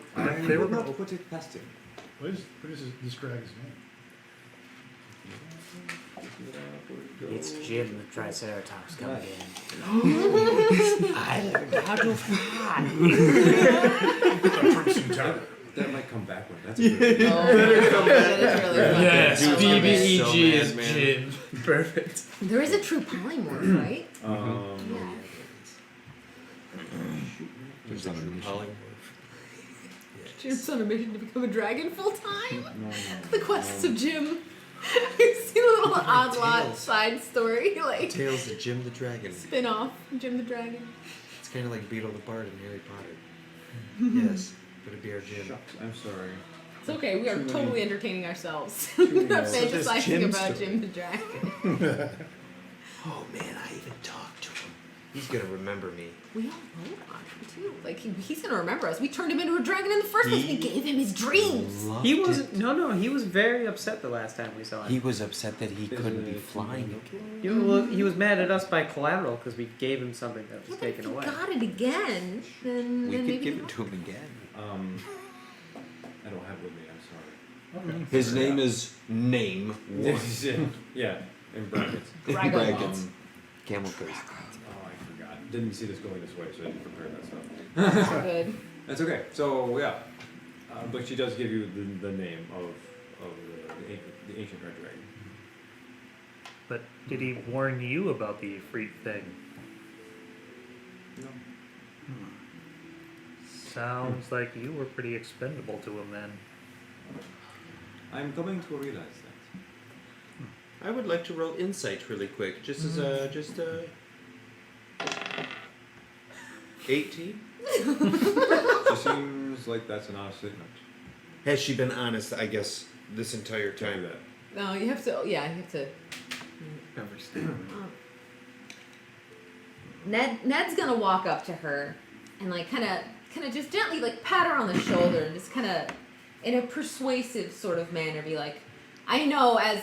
they were not put it past him. What is this dragon's name? It's Jim the Triceratops coming in. I learned how to fly. That might come back one. That's Oh, good. that is really funny. Yes, Dude, BBEG so is mad, man. Jin. Perfect. There is a true polymorph, right? There's a true polymorph. Jim's on a mission to become a dragon full time. No. The quests of Jim. You've seen a little odd lot side story, like Tales of Jim the Dragon. spin off Jim the Dragon. It's kind of like Beetle the Bard in Harry Potter. Yes, but it'd be our Jim. Shucks, I'm sorry. It's okay, we are Too totally many- entertaining ourselves. many Not more. So there's fantasizing Jim about story. Jim the Dragon. Oh man, I even talked to him. He's gonna remember me. We all vote on him too. Like he's gonna remember us. We turned him into a dragon in the first place. We gave him his dreams. He wasn't. No. He was very upset the last time we saw him. He was upset that he couldn't be flying. He was mad at us by collateral because we gave him something that was Yeah, but taken if he away. got it again, then We then could maybe give it to him again. I don't have with me. I'm sorry. His name is Name One. Yeah, in brackets. Brackets. Camel face. Oh, I forgot. Didn't see this going this way, so I didn't prepare that stuff. Good. That's okay. So yeah, but she does give you the name of the ancient red dragon. But did he warn you about the Ifrit thing? No. Sounds like you were pretty expendable to him then. I'm coming to realize that. I would like to roll insight really quick, just as a 18. She seems like that's an honest statement. Has she been honest? I guess this entire time. That. No, you have to. Yeah, you have to. Ned's gonna walk up to her and like kind of just gently like pat her on the shoulder and just kind of in a persuasive sort of manner be like, I know as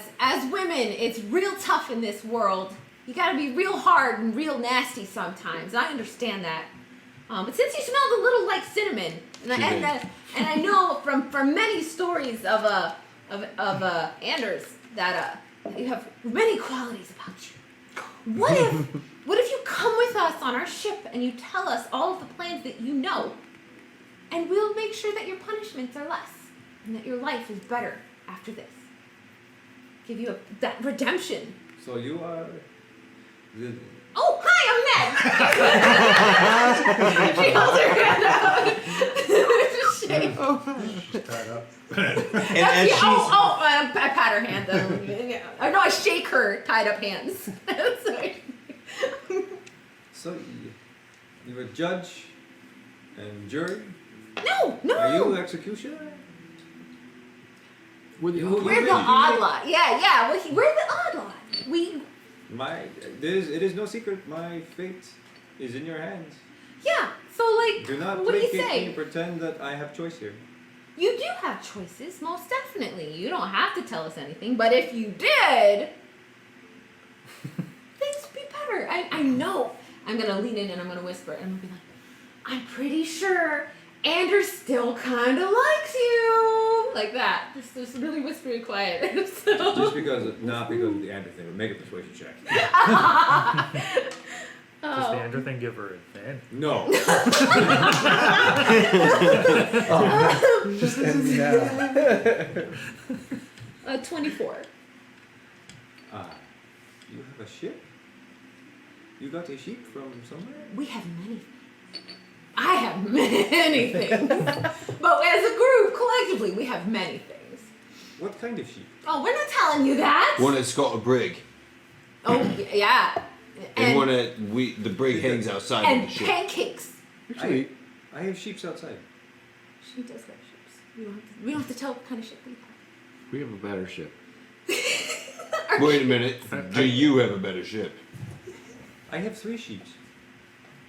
women it's real tough in this world. You gotta be real hard and real nasty sometimes. I understand that. But since you smelled a little like cinnamon, and I know from many stories of Anders that you have many qualities about you. What if you come with us on our ship and you tell us all of the plans that you know, and we'll make sure that your punishments are less and that your life is better after this. Give you that redemption. So you are. Oh, hi, I'm Ned. She holds her hand out. Just shake. She's tied up. And I pat her hand though. No, I shake her tied up hands. So you're a judge and jury. No. Are you executioner? We're the odd lot. Yeah. We're the odd lot. It is no secret. My fate is in your hands. Yeah. So like, Do not what do you placate me say? and pretend that I have choice here. You do have choices, most definitely. You don't have to tell us anything, but if you did, things would be better. I know. I'm gonna lean in and I'm gonna whisper and I'm gonna be like, I'm pretty sure Anders still kind of likes you, like that. Just really whispery and quiet. Not because of the Andrew thing, but make a persuasion check. Does the Andrew thing give her advantage? No. Just end me now. 24. You have a ship? You got a sheep from somewhere? We have many things. I have many things. But as a group, collectively, we have many things. What kind of sheep? Oh, we're not telling you that. One at Scott Brig. Oh, yeah. And one at the brig hangs outside and of the ship. pancakes. I have sheeps outside. She does have ships. We don't have to tell what kind of ship we have. We have a better ship. Wait a minute. Do you have a better ship? I have 3 sheeps.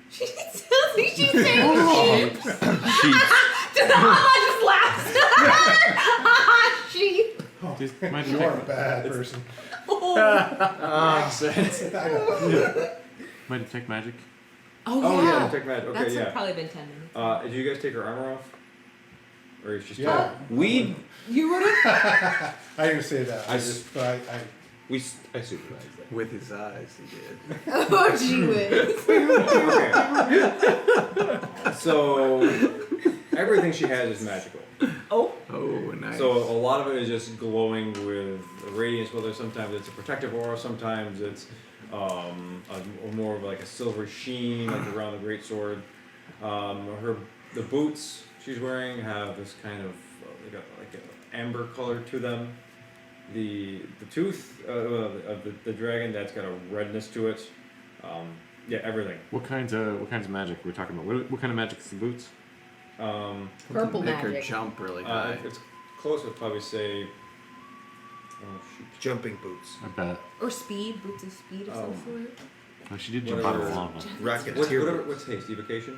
She tells me she's saying sheep. Sheep. Just laughs. Sheep. Just, You are a bad person. Accent. might detect magic. Oh, yeah. Detect magic. Okay, That's yeah. probably been 10 minutes. Did you guys take her armor off? Or is she still? Yeah. You would have? I didn't say that. I supervised that. With his eyes, he did. Oh, gee whiz. Okay. So, everything she has is magical. Oh, nice. So, a lot of it is just glowing with radiance, whether sometimes it's a protective aura, sometimes it's more of like a silver sheen, like around the greatsword. The boots she's wearing have this kind of like an amber color to them. The tooth of the dragon, that's got a redness to it. Yeah, everything. What kinds of magic we're talking about? What kind of magic is the boots? purple Make her magic. jump really high. If it's close, I'd probably say. Oh shoot. Jumping boots. I bet. Or speed, boots of speed of some sort. Oh, she did jump out of the llama. Racketeer. What's haste? Evocation?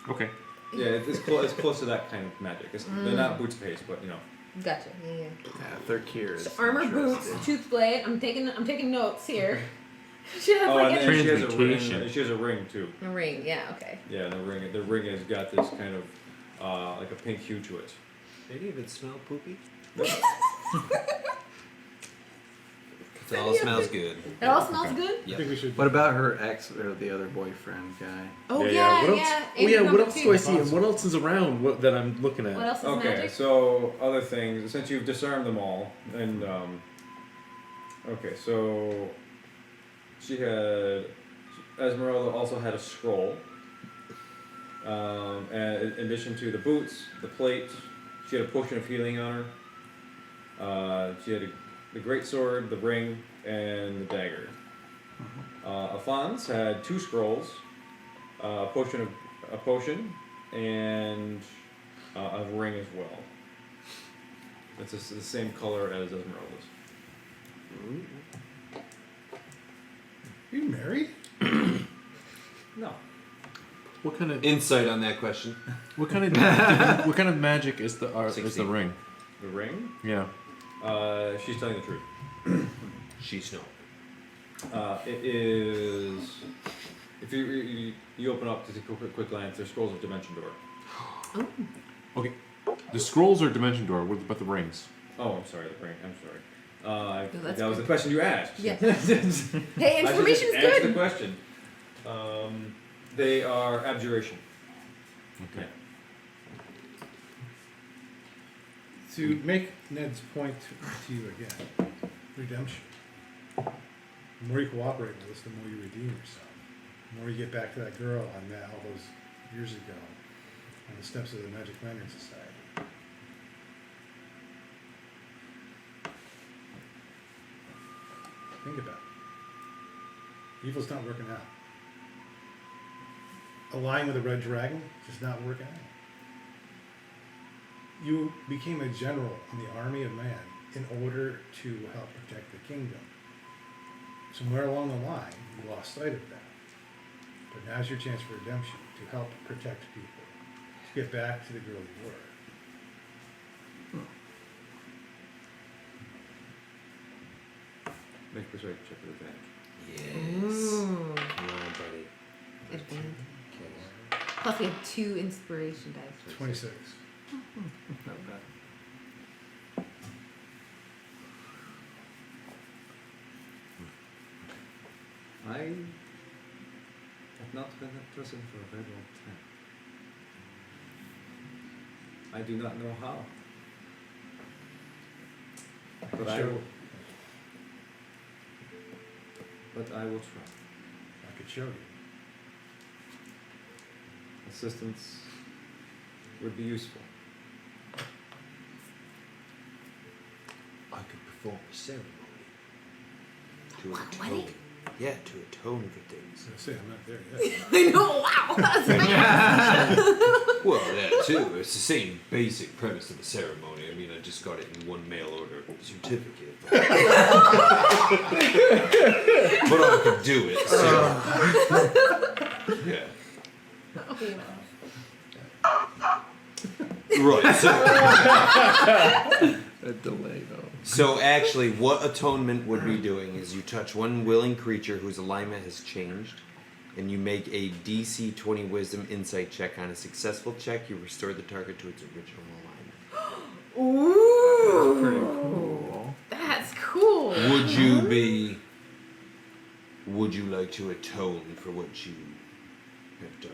Okay. Yeah, it's close to that kind of magic. They're not boots of haste, but you know. Gotcha. Yeah. Yeah, they're cures. So armor, boots, tooth blade. I'm taking notes here. She has Oh, like and then she has a ring. Transmutation. She has a ring too. a ring. Yeah. Okay. Yeah, and the ring has got this kind of like a pink hue to it. Any of it smell poopy? It all smells good. It all smells good. I think we should. What about her ex or the other boyfriend guy? Oh What yeah. else? Oh yeah. What else do I see? And what else is around that I'm looking at? What else is Okay, magic? so other things. Since you've disarmed them all, and okay, so she had Esmeralda also had a scroll. And in addition to the boots, the plate, she had a potion of healing on her. She had the greatsword, the ring, and the dagger. Alphonse had 2 scrolls, a potion, and a ring as well. It's the same color as Esmeralda's. You married? No. What kind of Insight on that question. what kind of magic is the 16. ring? The ring? Yeah. She's telling the truth. She's no. It is. If you open up to take a quick glance, there's scrolls of Dimension Door. Okay. The scrolls are dimension door. What about the rings? Oh, I'm sorry, the ring. I'm sorry. that's That was good. the question you asked. Yeah. Hey, I should information's just answer the good. question. They are abjuration. Okay. To make Ned's point to you again, redemption. The more you cooperate with us, the more you redeem yourself. The more you get back to that girl I met all those years ago on the steps of the Magic Lantern Society. Think about it. Evil's not working out. Aligning with the Red Dragon just not working out. You became a general in the army of man in order to help protect the kingdom. Somewhere along the line, you lost sight of that. But now's your chance for redemption, to help protect people, to get back to the girl you were. Make persuasion check with advantage. Yes. Ooh. Come on, buddy. Advantage. Plus we have 2 inspiration dice. 26. Not bad. not been that person for a very long time. I do not know how. But I Sure. will. But I will try. I could show you. Assistance would be useful. I could perform a ceremony to What, atone. wedding? Yeah, to atone for things. I say I'm not there yet. I know. Wow. That's fast. Well, that too. It's the same basic premise of the ceremony. I mean, I just got it in one mail order certificate. But, but I could do it. So. Yeah. Right. So. A delay though. So actually, what atonement would be doing is you touch one willing creature whose alignment has changed, and you make a DC 20 Wisdom Insight check. On a successful check, you restore the target to its original alignment. Ooh. Pretty cool. That's cool. Would you like to atone for what you have done?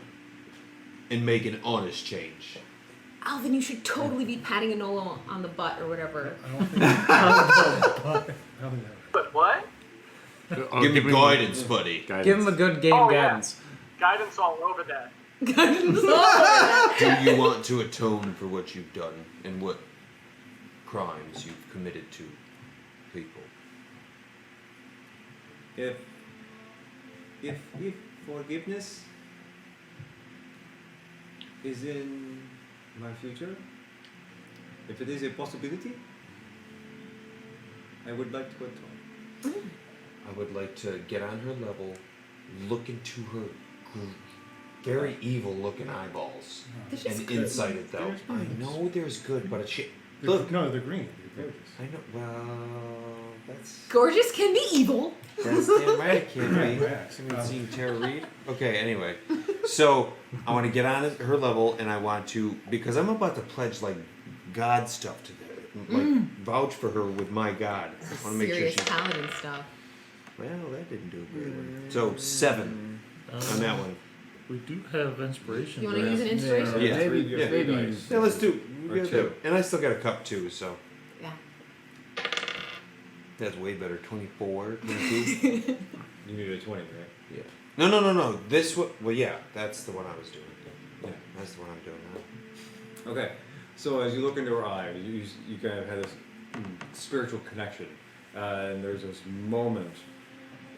And make an honest change? Alvin, you should totally be patting Enola on the butt or whatever. I don't think that. But what? Give me guidance, buddy. Guidance. Give him a good game Oh, yeah. guidance. Guidance all over that. Do you want to atone for what you've done and what crimes you've committed to people? If forgiveness is in my future, if it is a possibility, I would like to atone. I would like to get on her level, look into her very evil looking eyeballs, This is and good. insight it though. There's I good. know there's good, but it's Look, no, they're green. They're gorgeous. I know. Well, that's Gorgeous can be evil. that's damn right it can be. Yeah. Someone seen Tara Reid? Okay, anyway. So I want to get on her level, and I want to, because I'm about to pledge like God stuff to them, like vouch for her with my God. I want to make sure Serious she's. paladin stuff. Well, that didn't do very well. So 7 on that one. We do have inspiration. You want to use an inspiration? Yeah. Maybe, Yeah. maybe. Yeah, let's do. We Or gotta two. do it. And I still got a cup too, so Yeah. that's way better. 24, 22. You need a 20, right? Yeah. No. This one. Well, yeah, that's the one I was doing. Yeah. That's the one I'm doing now. Okay, so as you look into her eye, you kind of have this spiritual connection, and there's this moment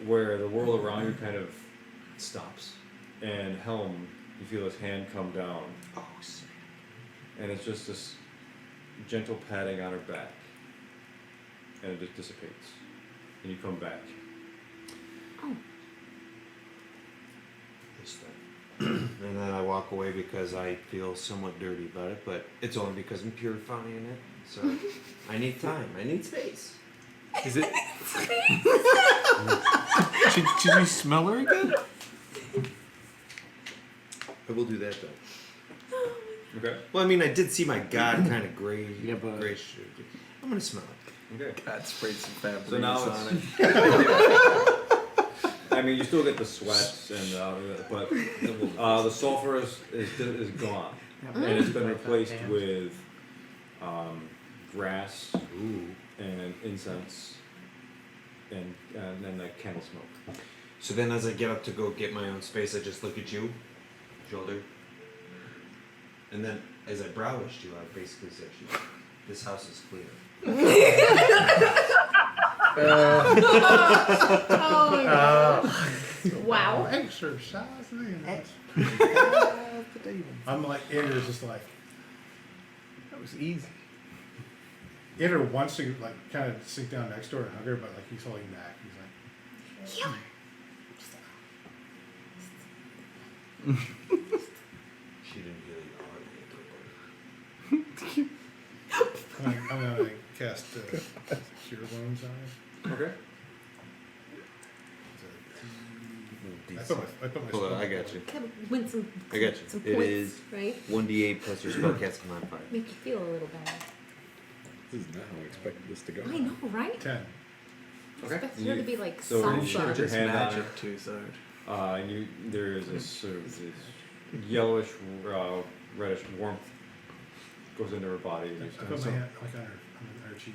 where the world around you kind of stops, and Helm, you feel his hand come down, Oh, sick. and it's just this gentle patting on her back, and it just dissipates, and you come back. This thing. And then I walk away because I feel somewhat dirty about it, but it's only because I'm purifying it. So I need time. I need space. Is it? should you smell her again? I will do that though. Okay. Well, I mean, I did see my God kind of gray. Yeah, but- gray shit. I'm gonna smell it. Okay. God sprayed some Febreze So now on it. I mean, you still get the sweats, and but the sulfur is gone, and it's been replaced with grass and incense and then like candle smoke. So then, as I get up to go get my own space, I just look at you, shoulder, and then as I browsed you, I basically said, "This house is clear." Oh my god. Wow. Exercise the I'm like, Andrew's just like, That was easy. Andrew wants to like kind of sink down next to her and hug her, but like he's holding back. He's like, Heal her. She didn't really hardly. I'm gonna cast Cure Wounds on her. Okay. I put my Hold on, I spell- got you. Kind of win some. I got you. Some It points, is right? 1d8 plus your spellcasting modifier. Make you feel a little better. This is not how I expected this to go. I know, right? 10. Okay. Expect her to be like So you salsa. put your hand on her. Magic too, so And there is this sort of this yellowish, reddish warmth goes into her body. And I put my hand like on her cheek.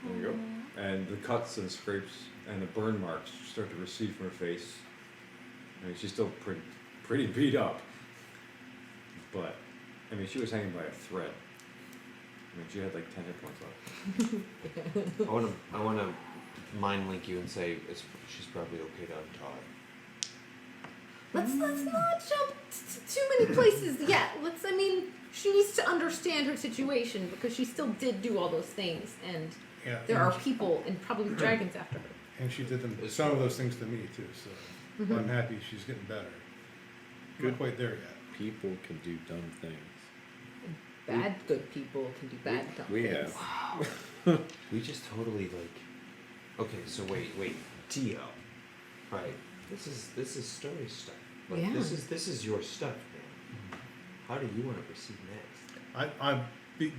there you go. And the cuts and scrapes and the burn marks start to recede from her face. I mean, she's still pretty beat up. But, I mean, she was hanging by a thread. I mean, she had like 10 hit points left. I wanna mind link you and say she's probably okay to untie. Let's not jump too many places yet. I mean, she needs to understand her situation because she still did do all those things, and there are people and probably dragons after her. And she did some of those things to me too, so I'm happy she's getting better. Not quite there yet. People can do dumb things. Good people can do bad dumb We things. have. We just totally like. Okay, so wait, Dio, right? This is story stuff. Like, Yeah. This is your stuff, man. How do you want to proceed next?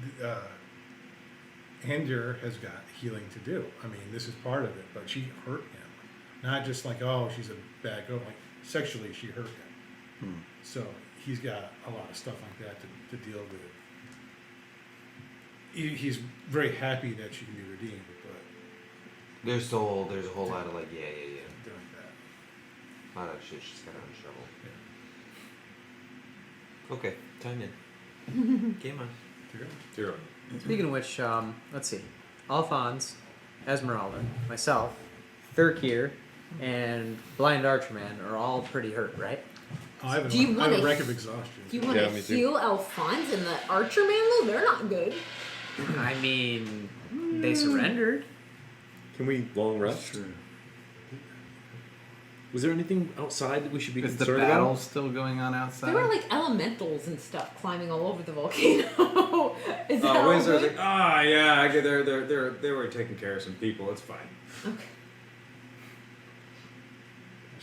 Ander has got healing to do. I mean, this is part of it, but she hurt him. Not just like, oh, she's a bad girl. Like, sexually, she hurt him. So he's got a lot of stuff like that to deal with. He's very happy that she can be redeemed, but There's a whole lot of like, yeah. doing that. A lot of shit she's got on shovel. Yeah. Okay, time in. Game on. Zero. Speaking of which, let's see. Alphonse, Esmeralda, myself, Thurkir, and Blind Archerman are all pretty hurt, right? I have Do you I have a wanna- wreck of exhaustion. Do you want to heal Alphonse and the Archer Man though? They're not good. I mean, they surrendered. Can we long rest? Was there anything outside that we should be Is the concerned battle about? still going on outside? There were like elementals and stuff climbing all over the volcano. Is that all Wizard's good? like, yeah, they were taking care of some people. It's fine. Okay.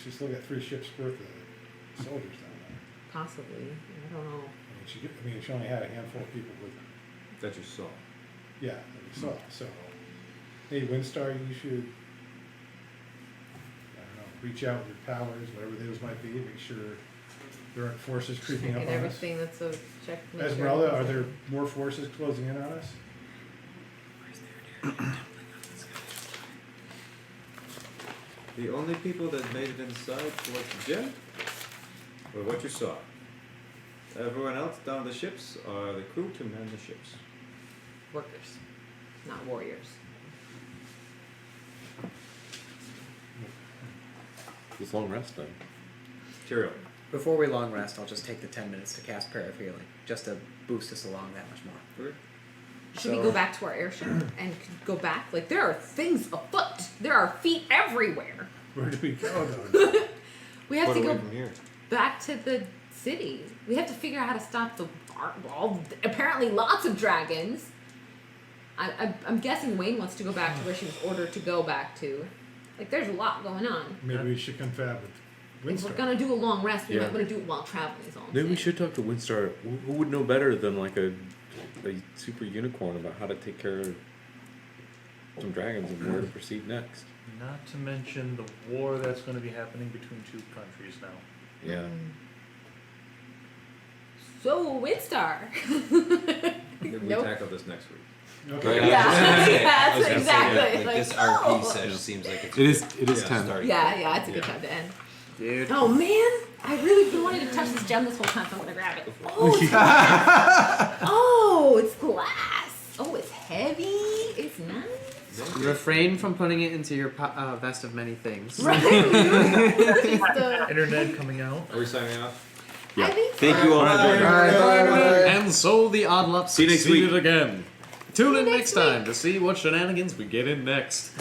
She's still got 3 ships worth of soldiers down there. Possibly. I don't know. She only had a handful of people with her. That you saw. Yeah, that we saw. So, hey, Windstar, you should, I don't know, reach out with your powers, whatever those might be, make sure there aren't forces creeping up Checking on us. everything that's a check. make sure Esmeralda, are everything's there more forces closing in on us? The only people that made it inside towards the gem were what you saw. Everyone else down the ships are the crew to man the ships. workers, not warriors. This long rest then. Tyrael. Before we long rest, I'll just take the 10 minutes to cast Prayer of Healing, just to boost us along that much more. Should we go back to our airship and go back? Like, there are things afoot. There are feet everywhere. Where do we go, though? We have to go from here. back to the city. We have to figure out how to stop apparently lots of dragons. I'm guessing Wayne wants to go back to where she was ordered to go back to. Like, there's a lot going on. Maybe we should confab with If we're Windstar. gonna do a long rest, we Yeah. might want to do it while traveling. Is all I'm Maybe we saying. should talk to Windstar. Who would know better than like a super unicorn about how to take care of some dragons and where to proceed next? Not to mention the war that's going to be happening between 2 countries now. Yeah. So, Windstar. We Nope. tackle this next week. Okay. Right, Yeah, I was that's gonna say, I was gonna say, exactly. like, this Like, RP oh. session seems like it's It is 10. starting. Yeah, it's a good time to end. Dude. Oh man, I really been wanting to touch this gem this whole time, so I'm gonna grab it. Oh, it's glass. Oh, it's glass. Oh, it's heavy. It's nice. Refrain from putting it into your vest of many things. Right? Just, Internet coming out. Are we signing off? I think so. Thank you all for joining us. And so the odd luck See you next succeeded week. again. Tune in next next time to see what shenanigans we get in next.